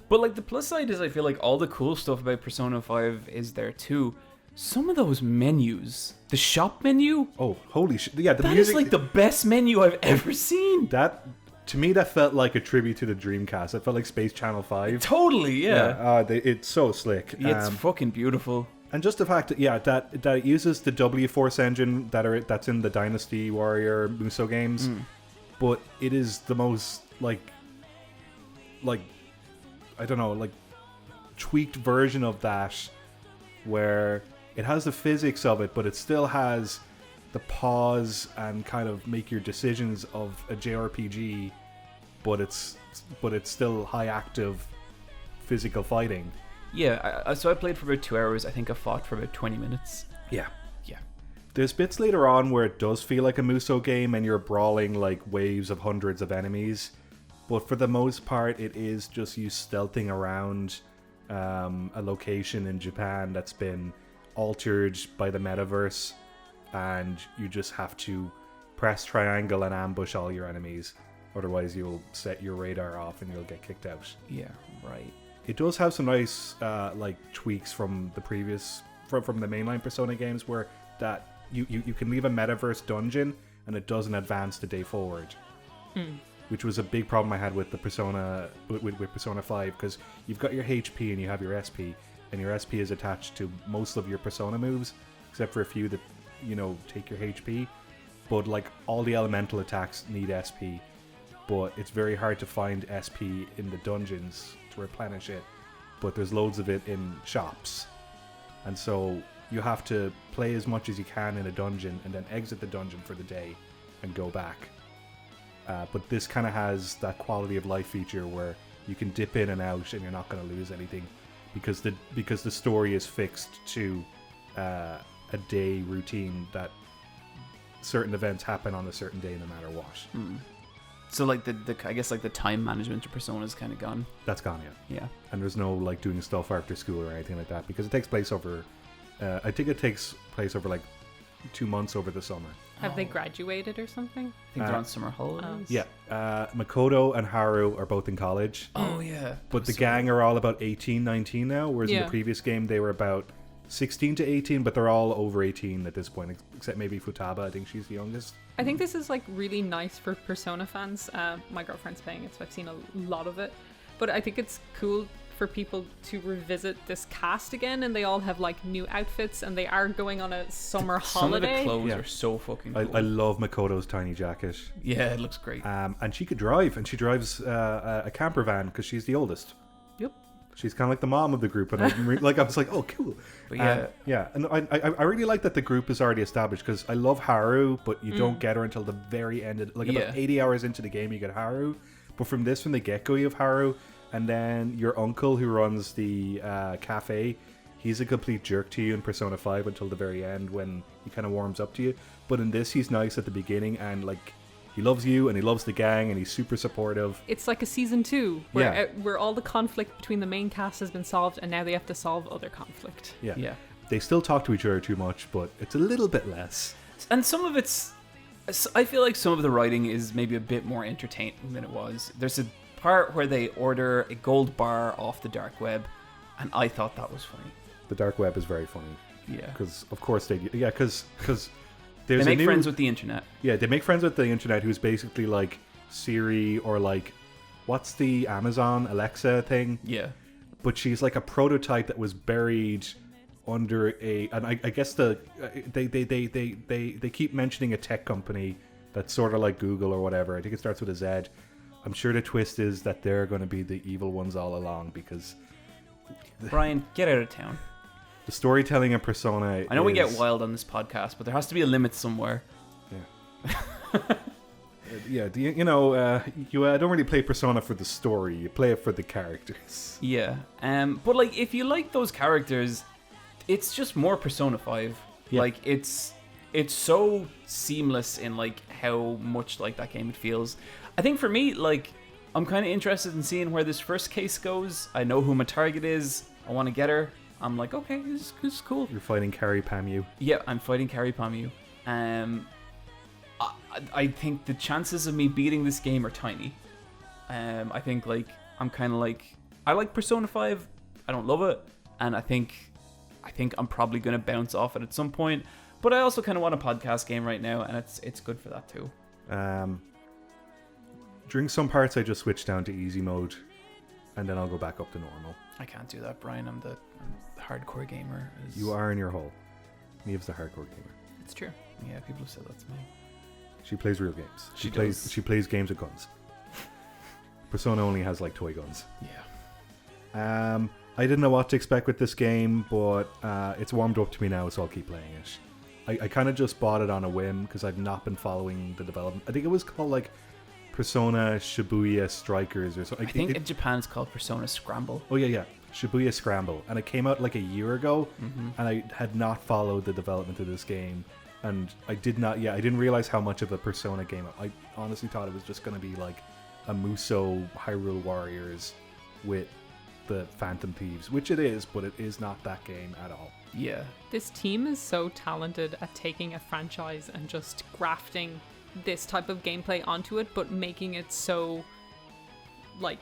But like the plus side is I feel like all the cool stuff about Persona 5 is there too. Some of those menus, the shop menu, Oh, holy shit. Yeah, the that music... is like the best menu I've ever seen. That, to me, that felt like a tribute to the Dreamcast. It felt like Space Channel 5. Totally, yeah. It's so slick. It's fucking beautiful. And just the fact that, that it uses the W-Force engine that's in the Dynasty Warrior Muso games, but it is the most, like, I don't know, like, tweaked version of that, where it has the physics of it, but it still has the pause and kind of make your decisions of a JRPG, but it's still high active physical fighting. Yeah, so I played for about 2 hours. I think I fought for about 20 minutes. Yeah. Yeah. There's bits later on where it does feel like a Muso game and you're brawling like waves of hundreds of enemies, but for the most part it is just you stealthing around a location in Japan that's been altered by the metaverse, and you just have to press triangle and ambush all your enemies, otherwise you'll set your radar off and you'll get kicked out. Yeah, right. It does have some nice like tweaks from the previous from the mainline Persona games, where that you can leave a metaverse dungeon and it doesn't advance the day forward. Which was a big problem I had with the Persona with Persona 5, because you've got your HP and you have your SP, and your SP is attached to most of your Persona moves, except for a few that, take your HP. But like all the elemental attacks need SP, but it's very hard to find SP in the dungeons to replenish it. But there's loads of it in shops, and so you have to play as much as you can in a dungeon and then exit the dungeon for the day and go back. But this kind of has that quality of life feature where you can dip in and out and you're not going to lose anything, because the story is fixed to a day routine, that certain events happen on a certain day no matter what. So like the I guess like the time management of Persona is kind of gone. That's gone, yeah. Yeah. And there's no like doing stuff after school or anything like that, because it takes place over I think it takes place over like 2 months over the summer. Have they graduated or something? I think they're on summer holidays. Yeah. Makoto and Haru are both in college. Oh yeah. But the gang are all about 18, 19 now, whereas in the previous game they were about 16 to 18, but they're all over 18 at this point, except maybe Futaba. I think she's the youngest. I think this is like really nice for Persona fans. My girlfriend's playing it, so I've seen a lot of it. But I think it's cool for people to revisit this cast again, and they all have like new outfits, and they are going on a summer holiday. Some of the clothes are so fucking cool. I love Makoto's tiny jacket. Yeah, it looks great. And she could drive, and she drives a camper van because she's the oldest. Yep. She's kind of like the mom of the group, and I was like, oh, cool. But yeah, yeah, and I really like that the group is already established, because I love Haru, but you don't get her until the very end. About 80 hours into the game, you get Haru. But from the get-go, you have Haru, and then your uncle who runs the cafe, he's a complete jerk to you in Persona 5 until the very end when he kind of warms up to you. But in this, he's nice at the beginning, and like he loves you and he loves the gang and he's super supportive. It's like a season 2 where all the conflict between the main cast has been solved, and now they have to solve other conflict. Yeah. They still talk to each other too much, but it's a little bit less. And some of it's, I feel like some of the writing is maybe a bit more entertaining than it was. There's a part where they order a gold bar off the dark web, and I thought that was funny. The dark web is very funny. Yeah. Because of course they do. Yeah, because they make friends with the internet. Yeah, they make friends with the internet, who's basically like Siri, or like, what's the Amazon Alexa thing? Yeah. But she's like a prototype that was buried under and I guess they keep mentioning a tech company that's sort of like Google or whatever. I think it starts with a Z. I'm sure the twist is that they're going to be the evil ones all along, because Bryan, get out of town. the storytelling in Persona I know we get wild on this podcast, but there has to be a limit somewhere. Yeah, you don't really play Persona for the story. You play it for the characters. Yeah. But like, if you like those characters, it's just more Persona 5. Yeah. Like, it's so seamless in like how much like that game it feels. I think for me, like, I'm kind of interested in seeing where this first case goes. I know who my target is. I want to get her. I'm like, okay, this is cool. You're fighting Carrie Pamu. Yeah, I'm fighting Carrie Pamu. I think the chances of me beating this game are tiny. I think like I'm kind of like, I like Persona 5. I don't love it, and I think I'm probably gonna bounce off it at some point. But I also kind of want a podcast game right now, and it's good for that too. During some parts, I just switch down to easy mode, and then I'll go back up to normal. I can't do that, Bryan. I'm the hardcore gamer. You are in your hole. Niamh's the hardcore gamer. It's true. Yeah, people have said that to me. She plays real games. She She plays games with guns. Persona only has like toy guns. Yeah. I didn't know what to expect with this game, but it's warmed up to me now, so I'll keep playing it. I kind of just bought it on a whim because I've not been following the development. I think it was called like Persona Shibuya Strikers or something. I think in Japan it's called Persona Scramble. Oh yeah, Shibuya Scramble, and it came out like a year ago, and I had not followed the development of this game, and I didn't realize how much of a Persona game. I honestly thought it was just going to be like a Musou Hyrule Warriors with the Phantom Thieves, which it is, but it is not that game at all. Yeah. This team is so talented at taking a franchise and just grafting this type of gameplay onto it, but making it so like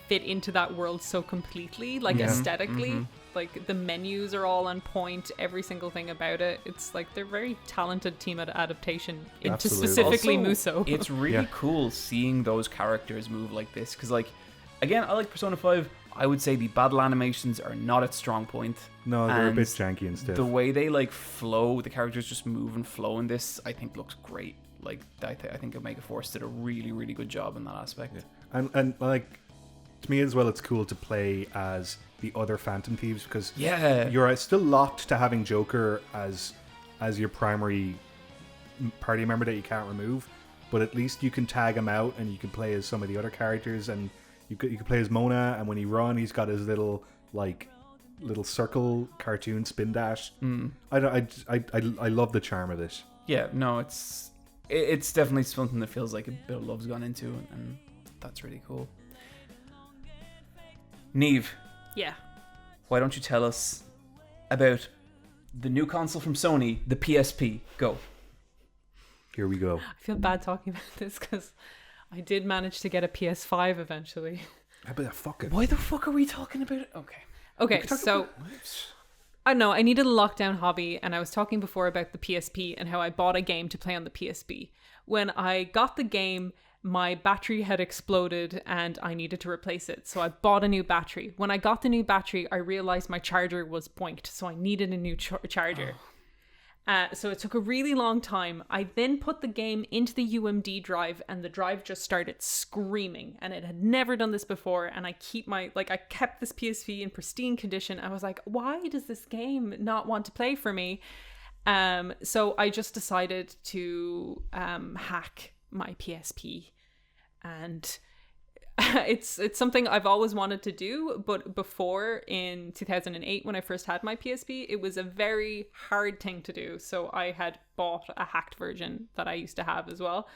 fit into that world so completely, like aesthetically. Like the menus are all on point, every single thing about it. It's like they're very talented team at adaptation into Absolutely. specifically Also, Musou. It's really cool seeing those characters move like this, because like, again, I like Persona 5. I would say the battle animations are not its strong point. No, they're a And bit janky and stiff. The way they like flow, the characters just move and flow in this, I think looks great. Like I think Omega Force did a really, really good job in that aspect. Yeah. And like, to me as well, it's cool to play as the other Phantom Thieves, because you're still locked to having Joker as your primary party member that you can't remove, but at least you can tag him out and you can play as some of the other characters, and you could play as Mona, and when he runs, he's got his little circle cartoon spin dash. I love the charm of this. Yeah, no, it's definitely something that feels like a bit of love's gone into, and that's really cool. Niamh, Yeah. why don't you tell us about the new console from Sony, the PSP? Go. Here we go. I feel bad talking about this because I did manage to get a PS5 eventually. Fuck it. Why the fuck are we talking about it? Okay, so I don't know, I needed a lockdown hobby, and I was talking before about the PSP and how I bought a game to play on the PSP. When I got the game, my battery had exploded and I needed to replace it. So I bought a new battery. When I got the new battery, I realized my charger was boinked, so I needed a new charger. So it took a really long time. I then put the game into the UMD drive, and the drive just started screaming, and it had never done this before. And I kept this PSP in pristine condition. I was like, why does this game not want to play for me? So I just decided to hack my PSP, and it's something I've always wanted to do, but before, in 2008 when I first had my PSP, it was a very hard thing to do, so I had bought a hacked version that I used to have as well.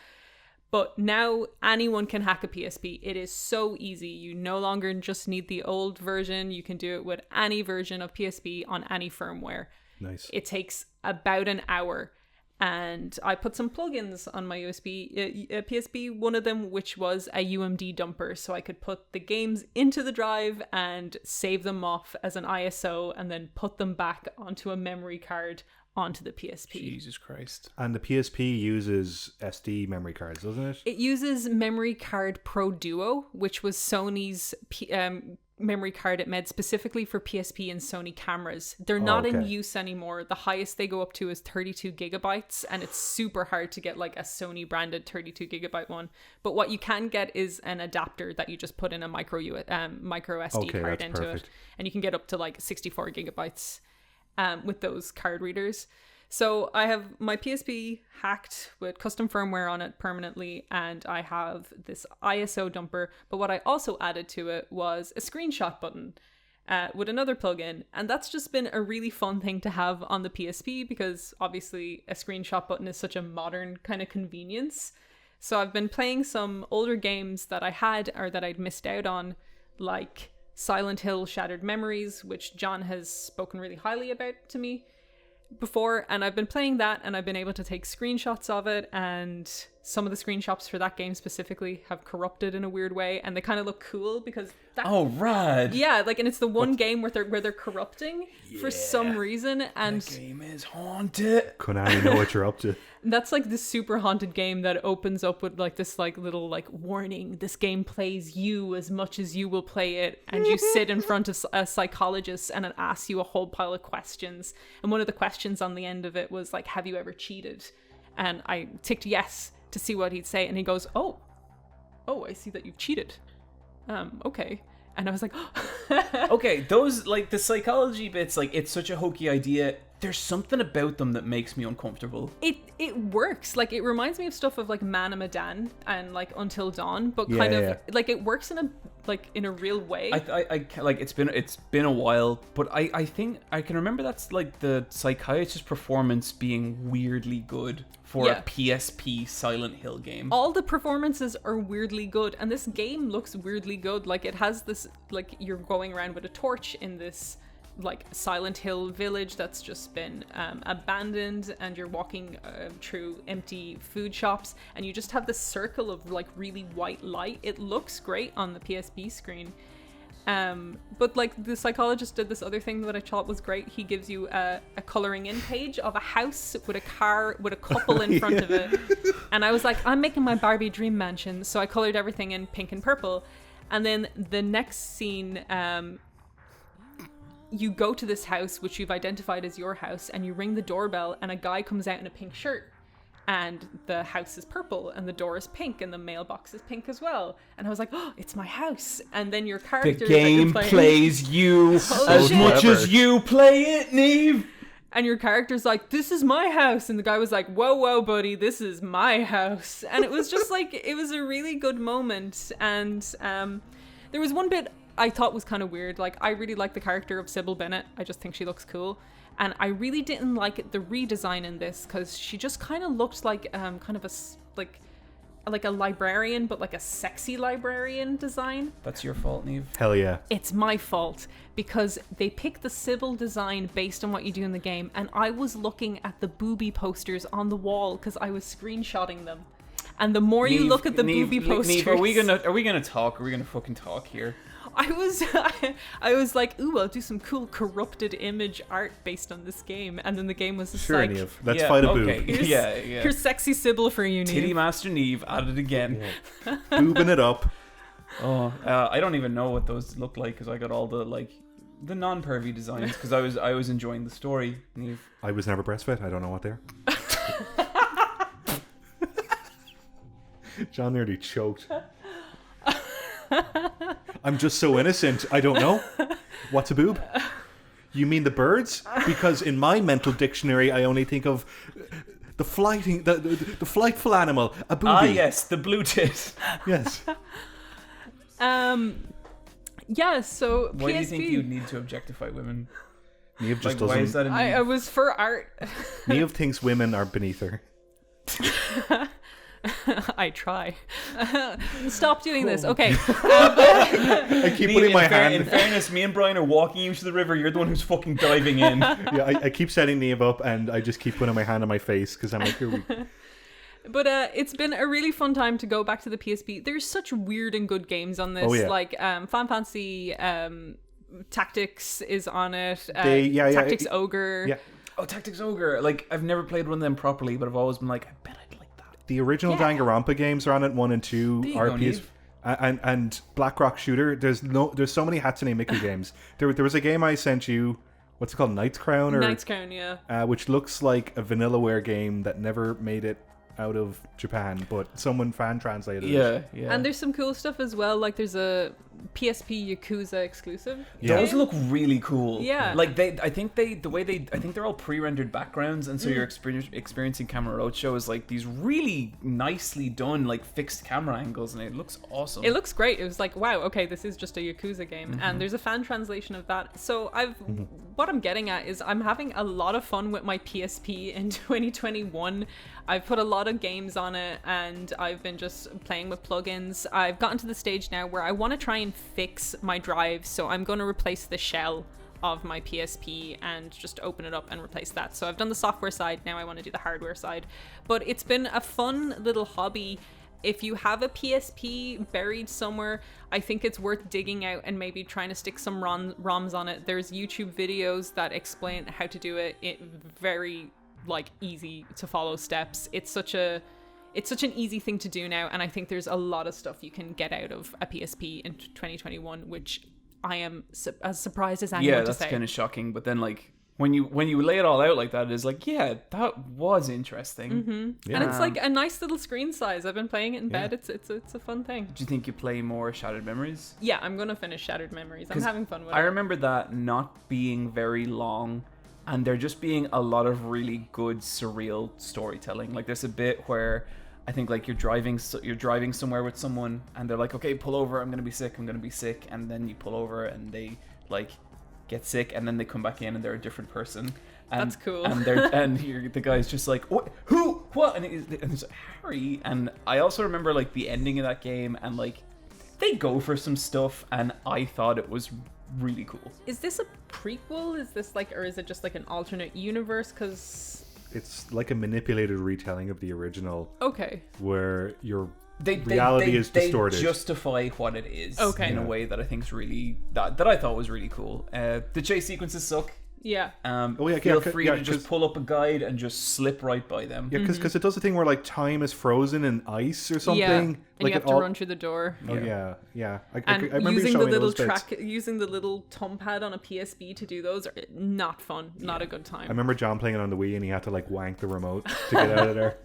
But now anyone can hack a PSP. It is so easy. You no longer just need the old version. You can do it with any version of PSP on any firmware. Nice. It takes about an hour. And I put some plugins on my PSP, one of them which was a UMD dumper, so I could put the games into the drive and save them off as an ISO and then put them back onto a memory card onto the PSP. Jesus Christ. And the PSP uses SD memory cards, doesn't it? It uses Memory Card Pro Duo, which was Sony's memory card it made specifically for PSP and Sony cameras. They're not in okay. use anymore. The highest they go up to is 32 gigabytes, and it's super hard to get like a Sony branded 32 gigabyte one. But what you can get is an adapter that you just put in a micro SD card into perfect. it, and you can get up to like 64 gigabytes with those card readers. So I have my PSP hacked with custom firmware on it permanently, and I have this ISO dumper. But what I also added to it was a screenshot button with another plugin. And that's just been a really fun thing to have on the PSP, because obviously a screenshot button is such a modern kind of convenience. So I've been playing some older games that I had or that I'd missed out on, like Silent Hill Shattered Memories, which John has spoken really highly about to me before, and I've been playing that, and I've been able to take screenshots of it, and some of the screenshots for that game specifically have corrupted in a weird way, and they kind of look cool because that, Oh, rad. yeah, like, and it's the one game where they're corrupting for some reason, and The game is haunted. Konami know what you're up to. that's like this super haunted game that opens up with like this like little like warning: this game plays you as much as you will play it, and you sit in front of a psychologist and it asks you a whole pile of questions, and one of the questions on the end of it was like, have you ever cheated? And I ticked yes to see what he'd say, and he goes, oh, I see that you've cheated. Okay. And I was like, Okay, those, like, the psychology bits, like, it's such a hokey idea. There's something about them that makes me uncomfortable. it works. Like, it reminds me of stuff of like Man of Medan and like Until Dawn, but kind of like it works in a real way. I like, it's been a while, but I think I can remember that's like the psychiatrist performance being weirdly good for a PSP Silent Hill game. All the performances are weirdly good, and this game looks weirdly good. Like, it has this, like, you're going around with a torch in this like Silent Hill village that's just been abandoned, and you're walking through empty food shops, and you just have this circle of like really white light. It looks great on the PSP screen. But like, the psychologist did this other thing that I thought was great. He gives you a coloring in page of a house with a car with a couple in front of it. And I was like, I'm making my Barbie dream mansion. So I colored everything in pink and purple. And then the next scene, you go to this house, which you've identified as your house, and you ring the doorbell, and a guy comes out in a pink shirt. And the house is purple, and the door is pink, and the mailbox is pink as well. And I was like, oh, it's my house. And then your character The game plays you as much as you play it, Niamh. And your character's like, this is my house. And the guy was like, whoa, buddy, this is my house. And it was just like, it was a really good moment. And there was one bit I thought was kind of weird. Like, I really like the character of Sybil Bennett. I just think she looks cool. And I really didn't like the redesign in this, because she just kind of looked like kind of like a librarian, but like a sexy librarian design. That's your fault, Niamh. Hell yeah. It's my fault, because they picked the Sybil design based on what you do in the game, and I was looking at the booby posters on the wall because I was screenshotting them. And the more you look at the booby posters, Niamh, are we gonna talk? Are we gonna fucking talk here? I was like, ooh, I'll do some cool corrupted image art based on this game. And then the game was just Sure, like, Niamh. Let's fight a boob. Here's sexy Sybil for you, Niamh. Titty Master Niamh at it again. Yeah. Boobing it up. Oh, I don't even know what those look like, because I got all the non-pervy designs, because I was enjoying the story, Niamh. I was never breastfed. I don't know what they are. John nearly choked. I'm just so innocent. I don't know. What's a boob? You mean the birds? Because in my mental dictionary, I only think of the flighting, the flightful animal, a booby. Ah, yes, the blue tit. Yes. Yeah, so Why PSP. do you think you'd need to objectify women? Niamh just Why is doesn't. that a I was for art. Niamh thinks women are beneath her. I try. Stop doing this. Okay. I keep putting my hand. In fairness, me and Bryan are walking you to the river. You're the one who's fucking diving in. Yeah, I keep setting Niamh up, and I just keep putting my hand on my face because I'm like, here we. But it's been a really fun time to go back to the PSP. There's such weird and good games on this. Oh, yeah. Like Final Fantasy Tactics is on it. Tactics Ogre. Yeah. Oh, Tactics Ogre. Like, I've never played one of them properly, but I've always been like, I bet I'd like that. The original Danganronpa games are on it, 1 and 2. There you go, RPs. Niamh. And Black Rock Shooter. There's so many Hatsune Miku games. There was a game I sent you. What's it called? Knight's Crown? Knight's Crown, yeah. Which looks like a Vanillaware game that never made it out of Japan, but someone fan translated it. Yeah. And there's some cool stuff as well. Like there's a PSP Yakuza exclusive. Yeah. Those look really cool. Yeah. Like I think they're all pre-rendered backgrounds, and so you're experiencing Camera Roadshow is like these really nicely done, like fixed camera angles, and it looks awesome. It looks great. It was like, wow, okay, this is just a Yakuza game. And there's a fan translation of that. So what I'm getting at is I'm having a lot of fun with my PSP in 2021. I've put a lot of games on it, and I've been just playing with plugins. I've gotten to the stage now where I want to try and fix my drive, so I'm going to replace the shell of my PSP and just open it up and replace that. So I've done the software side, now I want to do the hardware side. But it's been a fun little hobby. If you have a PSP buried somewhere, I think it's worth digging out and maybe trying to stick some ROMs on it. There's YouTube videos that explain how to do it. Very like easy to follow steps. It's such an easy thing to do now, and I think there's a lot of stuff you can get out of a PSP in 2021, which I am as surprised as anyone to say. Yeah, that's kind of shocking. But then like when you lay it all out like that, it is like, yeah, that was interesting. And it's like a nice little screen size. I've been playing it in bed. It's a fun thing. Do you think you play more Shattered Memories? Yeah, I'm gonna finish Shattered Memories. I'm having fun with it. I remember that not being very long, and there just being a lot of really good surreal storytelling. Like there's a bit where I think like you're driving somewhere with someone, and they're like, okay, pull over, I'm gonna be sick, and then you pull over and they like get sick, and then they come back in and they're a different person. And, That's cool. And the guy's just like, what, who, what, and it's like, Harry. And I also remember like the ending of that game, and like they go for some stuff, and I thought it was really cool. Is this a prequel? Is this like, or is it just like an alternate universe? Because it's like a manipulated retelling of the original. Okay. Where your reality is distorted. They justify what it is in a way that I think is really that I thought was really cool. The chase sequences suck. Yeah. Feel free to just pull up a guide and just slip right by them. Yeah, because it does the thing where like time is frozen in ice or something. Yeah, and like you have to run through the door. Oh yeah. I remember using the little bits. using the little thumb pad on a PSP to do those are not fun. Not a good time. I remember John playing it on the Wii, and he had to like wank the remote to get out of there.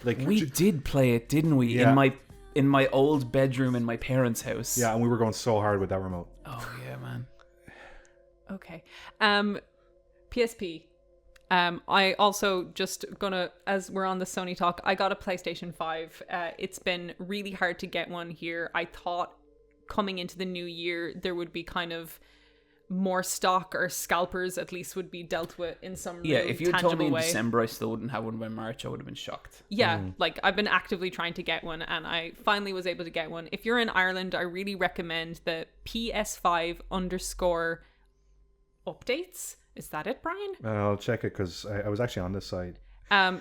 Like we did play it, didn't we? Yeah. In my old bedroom in my parents' house. Yeah, and we were going so hard with that remote. Oh yeah, man. Okay. PSP. I also just gonna, as we're on the Sony talk, I got a PlayStation 5. It's been really hard to get one here. I thought coming into the new year there would be kind of more stock, or scalpers at least would be dealt with in some really if you had told me in way. December I still wouldn't have one by March, I would have been shocked. Yeah, like I've been actively trying to get one, and I finally was able to get one. If you're in Ireland, I really recommend the PS5 _ updates. Is that it, Brian? I'll check it because I was actually on this site.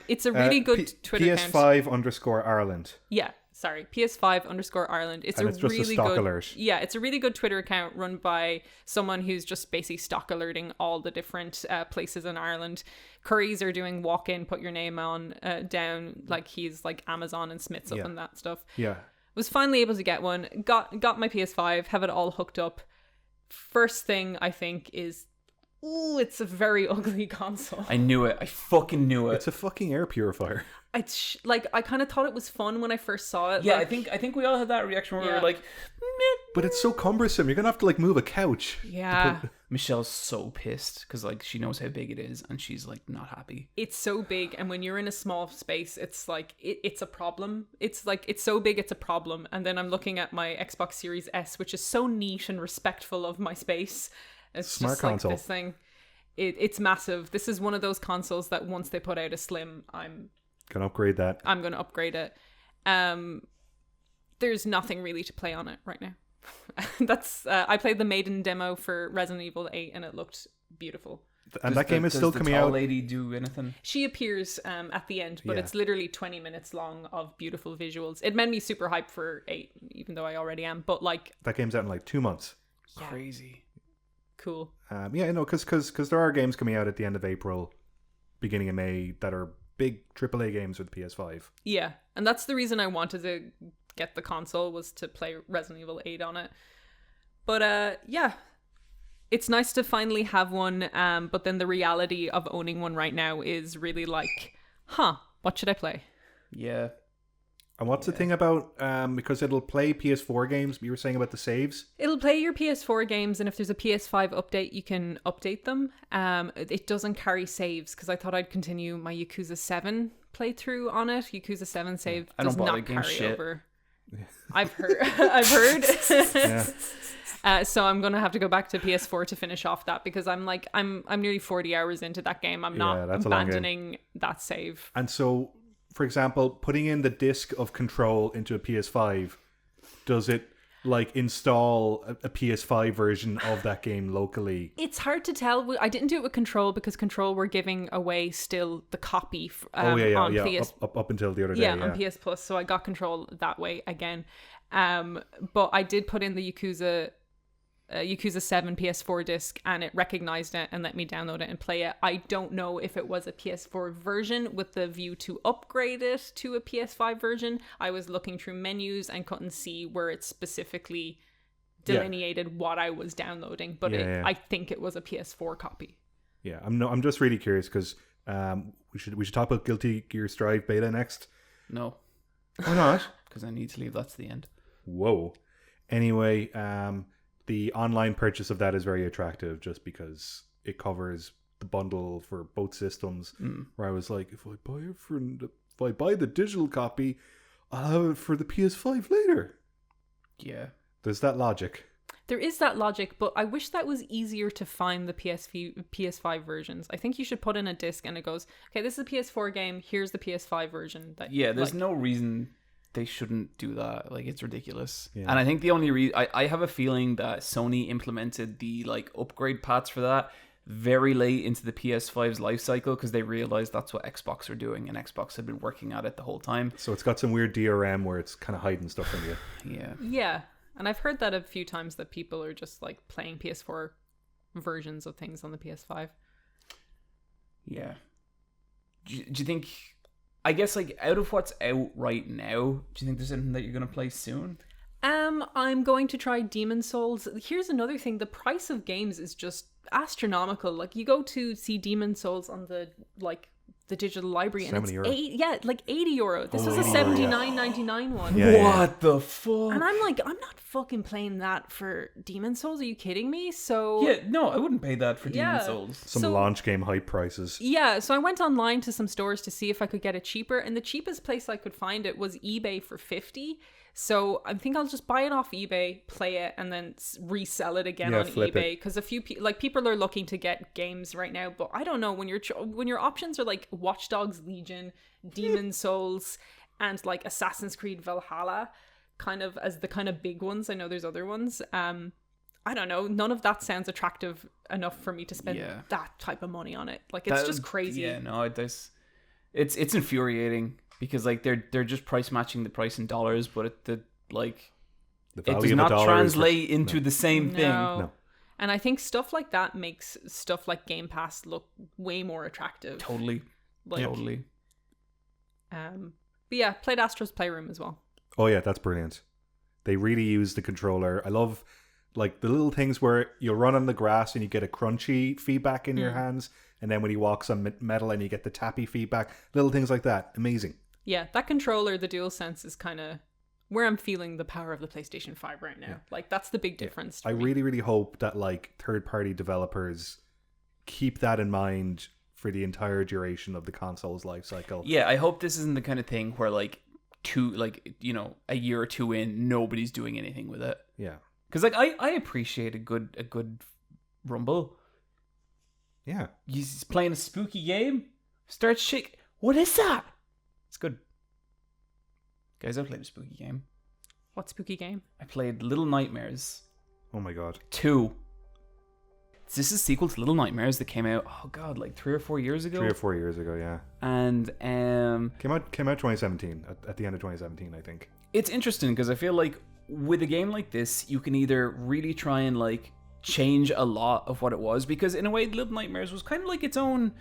It's a really good Twitter PS5 account. _ Ireland. Yeah, sorry, PS5 _ Ireland. It's and a it's just really a stock good alert. Yeah, it's a really good Twitter account run by someone who's just basically stock alerting all the different places in Ireland. Currys are doing walk in, put your name on down, like he's like Amazon and Smiths up and that stuff. Yeah. Was finally able to get one. Got my PS5, have it all hooked up. First thing I think is, ooh, it's a very ugly console. I knew it. I fucking knew it. It's a fucking air purifier. It's like, I kind of thought it was fun when I first saw it. Yeah, like, I think we all had that reaction where we were like, meh. But it's so cumbersome. You're gonna have to like move a couch. Yeah. Michelle's so pissed because like she knows how big it is, and she's like not happy. It's so big, and when you're in a small space, it's like it's a problem. It's like it's so big, it's a problem. And then I'm looking at my Xbox Series S, which is so neat and respectful of my space. It's Smart just console. like this thing. It's massive. This is one of those consoles that once they put out a Slim, I'm Gonna upgrade that. I'm gonna upgrade it. There's nothing really to play on it right now. That's I played the maiden demo for Resident Evil 8, and it looked beautiful. And that game is still coming out. Does the tall out. lady do anything? She appears at the end, but Yeah. it's literally 20 minutes long of beautiful visuals. It made me super hyped for 8, even though I already am. But like, That game's out in like 2 months. yeah, Crazy. cool. Yeah, no, because there are games coming out at the end of April, beginning of May that are big AAA games with PS5. Yeah, and that's the reason I wanted to get the console was to play Resident Evil 8 on it. But yeah, it's nice to finally have one. But then the reality of owning one right now is really like, what should I play? Yeah. And what's the thing about, because it'll play PS4 games, you were saying about the saves? It'll play your PS4 games, and if there's a PS5 update, you can update them. It doesn't carry saves, because I thought I'd continue my Yakuza 7 playthrough on it. Yakuza 7 save does not carry over. I've heard. So I'm gonna have to go back to PS4 to finish off that, because I'm nearly 40 hours into that game. I'm not abandoning that save. And so, for example, putting in the disc of Control into a PS5, does it like install a PS5 version of that game locally? It's hard to tell. I didn't do it with Control, because Control were giving away still the copy on PS up until the other day. Yeah, on PS Plus. So I got Control that way again. But I did put in the Yakuza 7 PS4 disc, and it recognized it and let me download it and play it. I don't know if it was a PS4 version with the view to upgrade it to a PS5 version. I was looking through menus and couldn't see where it specifically delineated what I was downloading, but I think it was a PS4 copy. Yeah, I'm just really curious, because we should talk about Guilty Gear Strive beta next. No. Why not? Because I need to leave that to the end. Whoa. Anyway, the online purchase of that is very attractive, just because it covers the bundle for both systems. Where I was like, if I buy the digital copy, I'll have it for the PS5 later. Yeah, there's that logic. There is that logic, but I wish that was easier to find the PS5 versions. I think you should put in a disc and it goes, okay, this is a PS4 game, here's the PS5 version. There's no reason they shouldn't do that. Like, it's ridiculous. Yeah. And I think the only reason I have a feeling that Sony implemented the like upgrade paths for that very late into the PS5's life cycle, because they realized that's what Xbox are doing, and Xbox had been working at it the whole time. So it's got some weird DRM where it's kind of hiding stuff from you. Yeah. And I've heard that a few times, that people are just like playing PS4 versions of things on the PS5. Yeah. Do you think, I guess, like, out of what's out right now, do you think there's anything that you're going to play soon? I'm going to try Demon's Souls. Here's another thing. The price of games is just astronomical. Like, you go to see Demon's Souls on the digital library, and it's €80. This was a $79.99 one. What the fuck? And I'm like, I'm not fucking playing that for Demon's Souls. Are you kidding me? So no, I wouldn't pay that for Demon's Souls. Some launch game hype prices. Yeah, so I went online to some stores to see if I could get it cheaper, and the cheapest place I could find it was eBay for $50. So I think I'll just buy it off eBay, play it, and then resell it again on eBay. Because a few people are looking to get games right now, but I don't know, when your options are like Watch Dogs Legion, Demon's Souls, and like Assassin's Creed Valhalla, kind of as the kind of big ones. I know there's other ones. I don't know. None of that sounds attractive enough for me to spend that type of money on it. Like, it's just crazy. Yeah, no, it's infuriating. Because like they're just price matching the price in dollars, but it does not translate into the same thing. No. And I think stuff like that makes stuff like Game Pass look way more attractive. Totally. Totally. But yeah, played Astro's Playroom as well. Oh yeah, that's brilliant. They really use the controller. I love like the little things where you run on the grass and you get a crunchy feedback in your hands, and then when he walks on metal and you get the tappy feedback. Little things like that. Amazing. Yeah, that controller, the DualSense, is kind of where I'm feeling the power of the PlayStation 5 right now. Yeah. Like, that's the big difference. I really, really hope that like third-party developers keep that in mind for the entire duration of the console's life cycle. Yeah, I hope this isn't the kind of thing where like a year or two in, nobody's doing anything with it. Yeah, because like I appreciate a good Rumble. Yeah, he's playing a spooky game. Starts shake. What is that? It's good. Guys, I played a spooky game. What spooky game? I played Little Nightmares. Oh my god. 2. This is a sequel to Little Nightmares that came out, like 3 or 4 years ago. 3 or 4 years ago, yeah. And came out 2017, at the end of 2017, I think. It's interesting because I feel like with a game like this, you can either really try and like change a lot of what it was, because in a way Little Nightmares was kind of like its own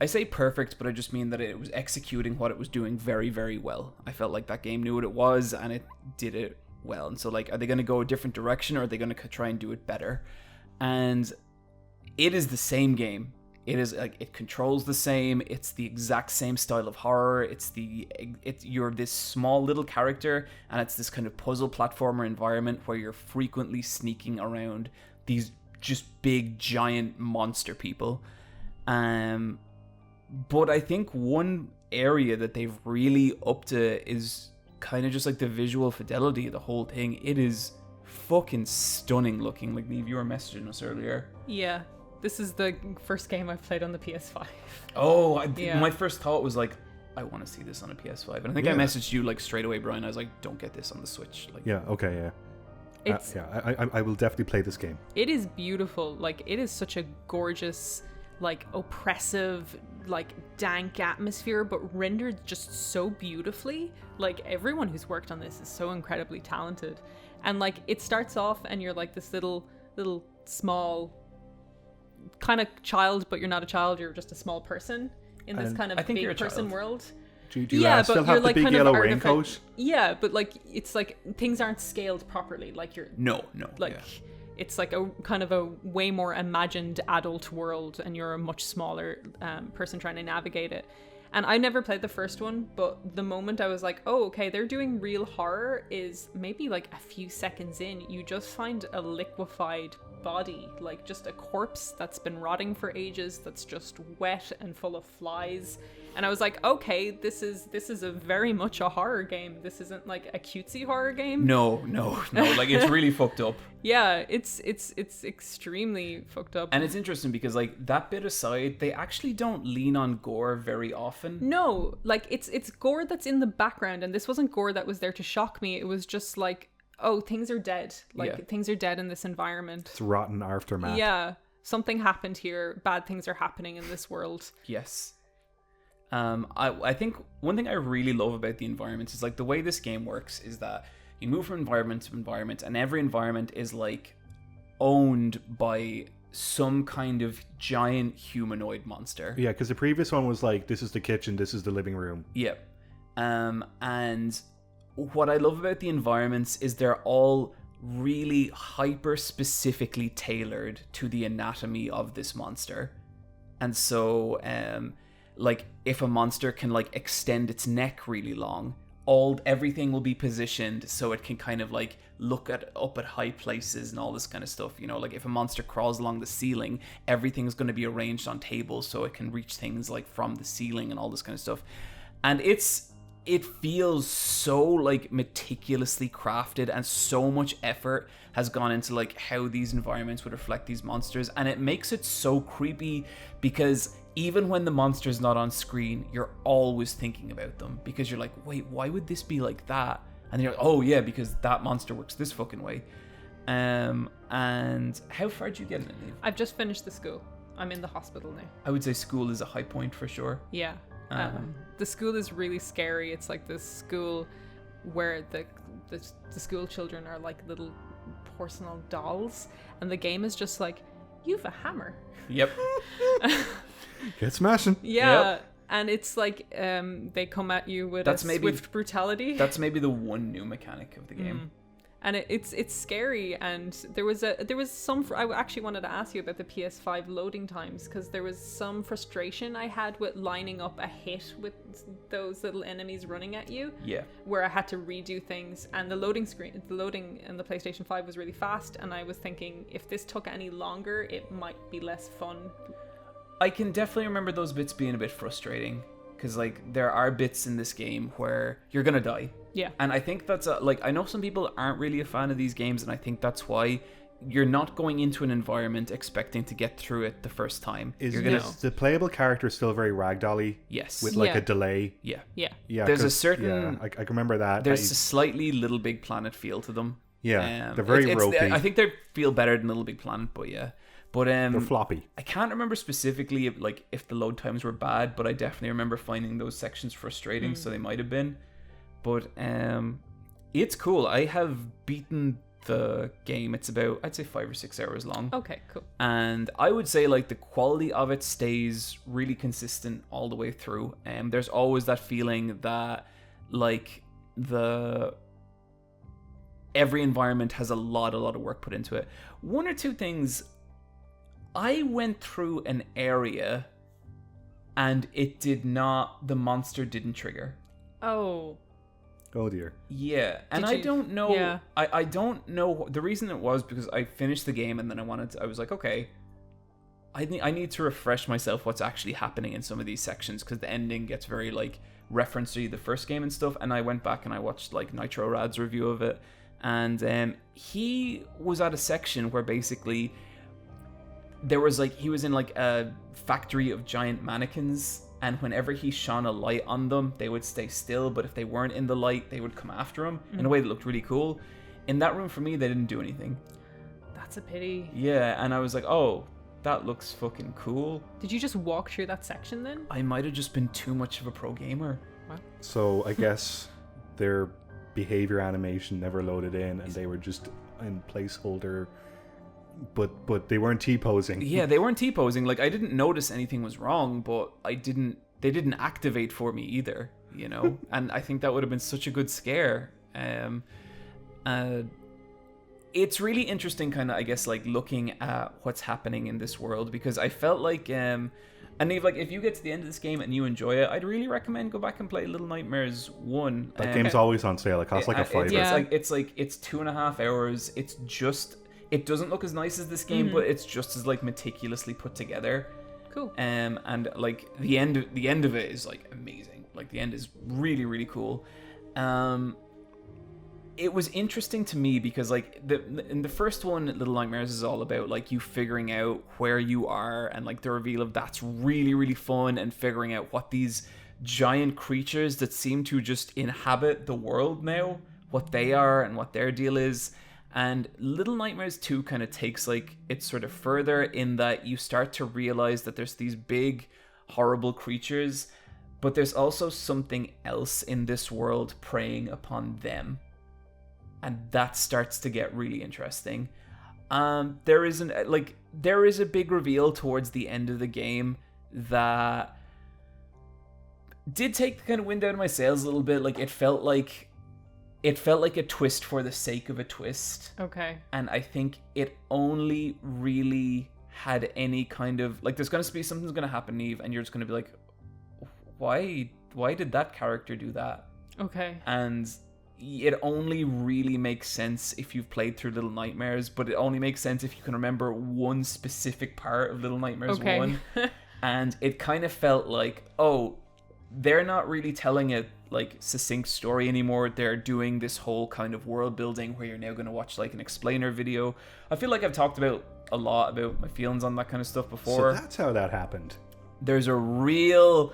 I say perfect, but I just mean that it was executing what it was doing very, very well. I felt like that game knew what it was, and it did it well. And so, like, are they going to go a different direction, or are they going to try and do it better? And it is the same game. It is like, it controls the same. It's the exact same style of horror. You're this small little character, and it's this kind of puzzle platformer environment where you're frequently sneaking around these just big giant monster people. But I think one area that they've really upped to is kind of just like the visual fidelity of the whole thing. It is fucking stunning looking. Like, Niamh, you were messaging us earlier. Yeah. This is the first game I've played on the PS5. Oh, my first thought was like, I want to see this on a PS5. And I think I Yeah. messaged you like straight away, Bryan. I was like, don't get this on the Switch. Like, Yeah. Okay. Yeah. It's I will definitely play this game. It is beautiful. Like, it is such a gorgeous, like, oppressive, like, dank atmosphere, but rendered just so beautifully. Like, everyone who's worked on this is so incredibly talented. And, like, it starts off and you're like this little small kind of child, but you're not a child, you're just a small person in this And kind of I think you're a big person child. world. Do you still have the big kind of yellow artifact- raincoat? Yeah, but like, it's like things aren't scaled properly. Like, you're no. like, it's like a kind of a way more imagined adult world, and you're a much smaller person trying to navigate it. And I never played the first one, but the moment I was like, oh, okay, they're doing real horror is maybe like a few seconds in, you just find a liquefied body, like just a corpse that's been rotting for ages, that's just wet and full of flies. And I was like, okay, this is a very much a horror game. This isn't like a cutesy horror game. No. Like, it's really fucked up. Yeah, it's extremely fucked up. And it's interesting because, like, that bit aside, they actually don't lean on gore very often. No, like, it's gore that's in the background, and this wasn't gore that was there to shock me. It was just like, oh, things are dead. Like, things are dead in this environment. It's rotten aftermath. Yeah, something happened here. Bad things are happening in this world. Yes. I think one thing I really love about the environments is, like, the way this game works is that you move from environment to environment, and every environment is, like, owned by some kind of giant humanoid monster. Yeah, because the previous one was like, this is the kitchen, this is the living room. Yep. And what I love about the environments is they're all really hyper specifically tailored to the anatomy of this monster. And so, like, if a monster can, like, extend its neck really long, everything will be positioned so it can kind of, like, look up at high places and all this kind of stuff. You know, like, if a monster crawls along the ceiling, everything's going to be arranged on tables so it can reach things, like, from the ceiling and all this kind of stuff. And it feels so, like, meticulously crafted, and so much effort has gone into, like, how these environments would reflect these monsters, and it makes it so creepy because even when the monster's not on screen, you're always thinking about them, because you're like, wait, why would this be like that? And you're like, oh yeah, because that monster works this fucking way. And how far did you get in it, Niamh? I've just finished the school. I'm in the hospital now. I would say school is a high point for sure. Yeah. The school is really scary. It's like this school where the school children are like little porcelain dolls, and the game is just like, you've a hammer. Yep. Get smashing. Yeah. Yep. And it's like, they come at you with swift brutality. That's maybe the one new mechanic of the game. And it's scary. And there was some, I actually wanted to ask you about the Ps5 loading times, because there was some frustration I had with lining up a hit with those little enemies running at you. Yeah. Where I had to redo things, and the loading in the PlayStation 5 was really fast, and I was thinking, if this took any longer, it might be less fun. I can definitely remember those bits being a bit frustrating, because, like, there are bits in this game where you're gonna die. Yeah. And I think that's like, I know some people aren't really a fan of these games, and I think that's why you're not going into an environment expecting to get through it the first time. Is you're gonna the playable character still very ragdolly? Yes. With, like, Yeah. a delay? Yeah. Yeah. There's a 'cause, certain- Yeah, I can remember that. There's a slightly Little Big Planet feel to them. Yeah, they're very ropey. I think they feel better than Little Big Planet, but yeah. But They're floppy. I can't remember specifically if the load times were bad, but I definitely remember finding those sections frustrating, so they might have been. But it's cool. I have beaten the game. It's about, I'd say, 5 or 6 hours long. Okay, cool. And I would say like the quality of it stays really consistent all the way through. And there's always that feeling that like every environment has a lot of work put into it. One or two things, I went through an area and the monster didn't trigger. Oh dear. Yeah, and I don't know. I don't know the reason it was because I finished the game and then I was like, okay, I need to refresh myself what's actually happening in some of these sections because the ending gets very like reference to the first game and stuff. And I went back and I watched like Nitro Rad's review of it, and he was at a section where basically there was like he was in like a factory of giant mannequins. And whenever he shone a light on them, they would stay still. But if they weren't in the light, they would come after him in a way that looked really cool. In that room, for me, they didn't do anything. That's a pity. Yeah, and I was like, oh, that looks fucking cool. Did you just walk through that section then? I might have just been too much of a pro gamer. Wow. So I guess their behavior animation never loaded in, and they were just in placeholder. But they weren't T-posing. Yeah, they weren't T-posing. Like, I didn't notice anything was wrong, but they didn't activate for me either, you know? And I think that would have been such a good scare. It's really interesting kind of, I guess, like, looking at what's happening in this world, because I felt like, and Niamh, like, if you get to the end of this game and you enjoy it, I'd really recommend go back and play Little Nightmares 1. That game's always on sale. It costs like a $5. It's 2.5 hours. It's just... It doesn't look as nice as this game, but it's just as like meticulously put together. Cool. And like the end of it is like amazing. Like the end is really, really cool. It was interesting to me because like in the first one, Little Nightmares is all about like you figuring out where you are, and like the reveal of that's really, really fun, and figuring out what these giant creatures that seem to just inhabit the world now, what they are and what their deal is. And Little Nightmares 2 kind of takes like it sort of further in that you start to realize that there's these big, horrible creatures, but there's also something else in this world preying upon them. And that starts to get really interesting. There is a big reveal towards the end of the game that did take the kind of wind out of my sails a little bit. Like it felt like a twist for the sake of a twist. Okay. And I think it only really had any kind of... Like, there's going to be something's going to happen, Niamh, and you're just going to be like, why did that character do that? Okay. And it only really makes sense if you've played through Little Nightmares, but it only makes sense if you can remember one specific part of Little Nightmares 1. And it kind of felt like, oh, they're not really telling a like succinct story anymore. They're doing this whole kind of world building where you're now going to watch like an explainer video. I feel like I've talked about a lot about my feelings on that kind of stuff before. So that's how that happened. There's a real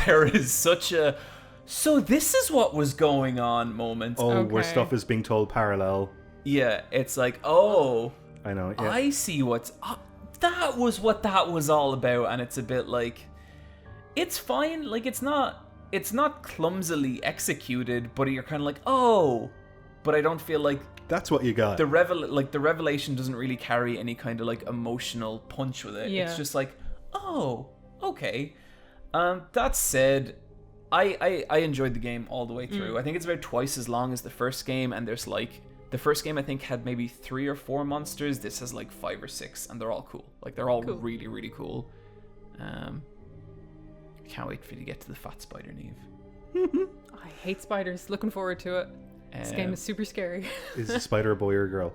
there is such a so this is what was going on moment. Where stuff is being told parallel. Yeah, it's like, oh, I know. Yeah. I see that was what that was all about. And it's a bit like, it's fine, like it's not clumsily executed, but you're kind of like, oh, but I don't feel like that's what you got. The revelation doesn't really carry any kind of like emotional punch with it. Yeah. It's just like, oh, okay. That said, I enjoyed the game all the way through. I think it's about twice as long as the first game, and there's like the first game I think had maybe 3 or 4 monsters. This has like 5 or 6, and they're all cool. Like they're all really, really cool. Can't wait for you to get to the fat spider, Niamh. I hate spiders. Looking forward to it. This game is super scary. Is the spider a boy or a girl?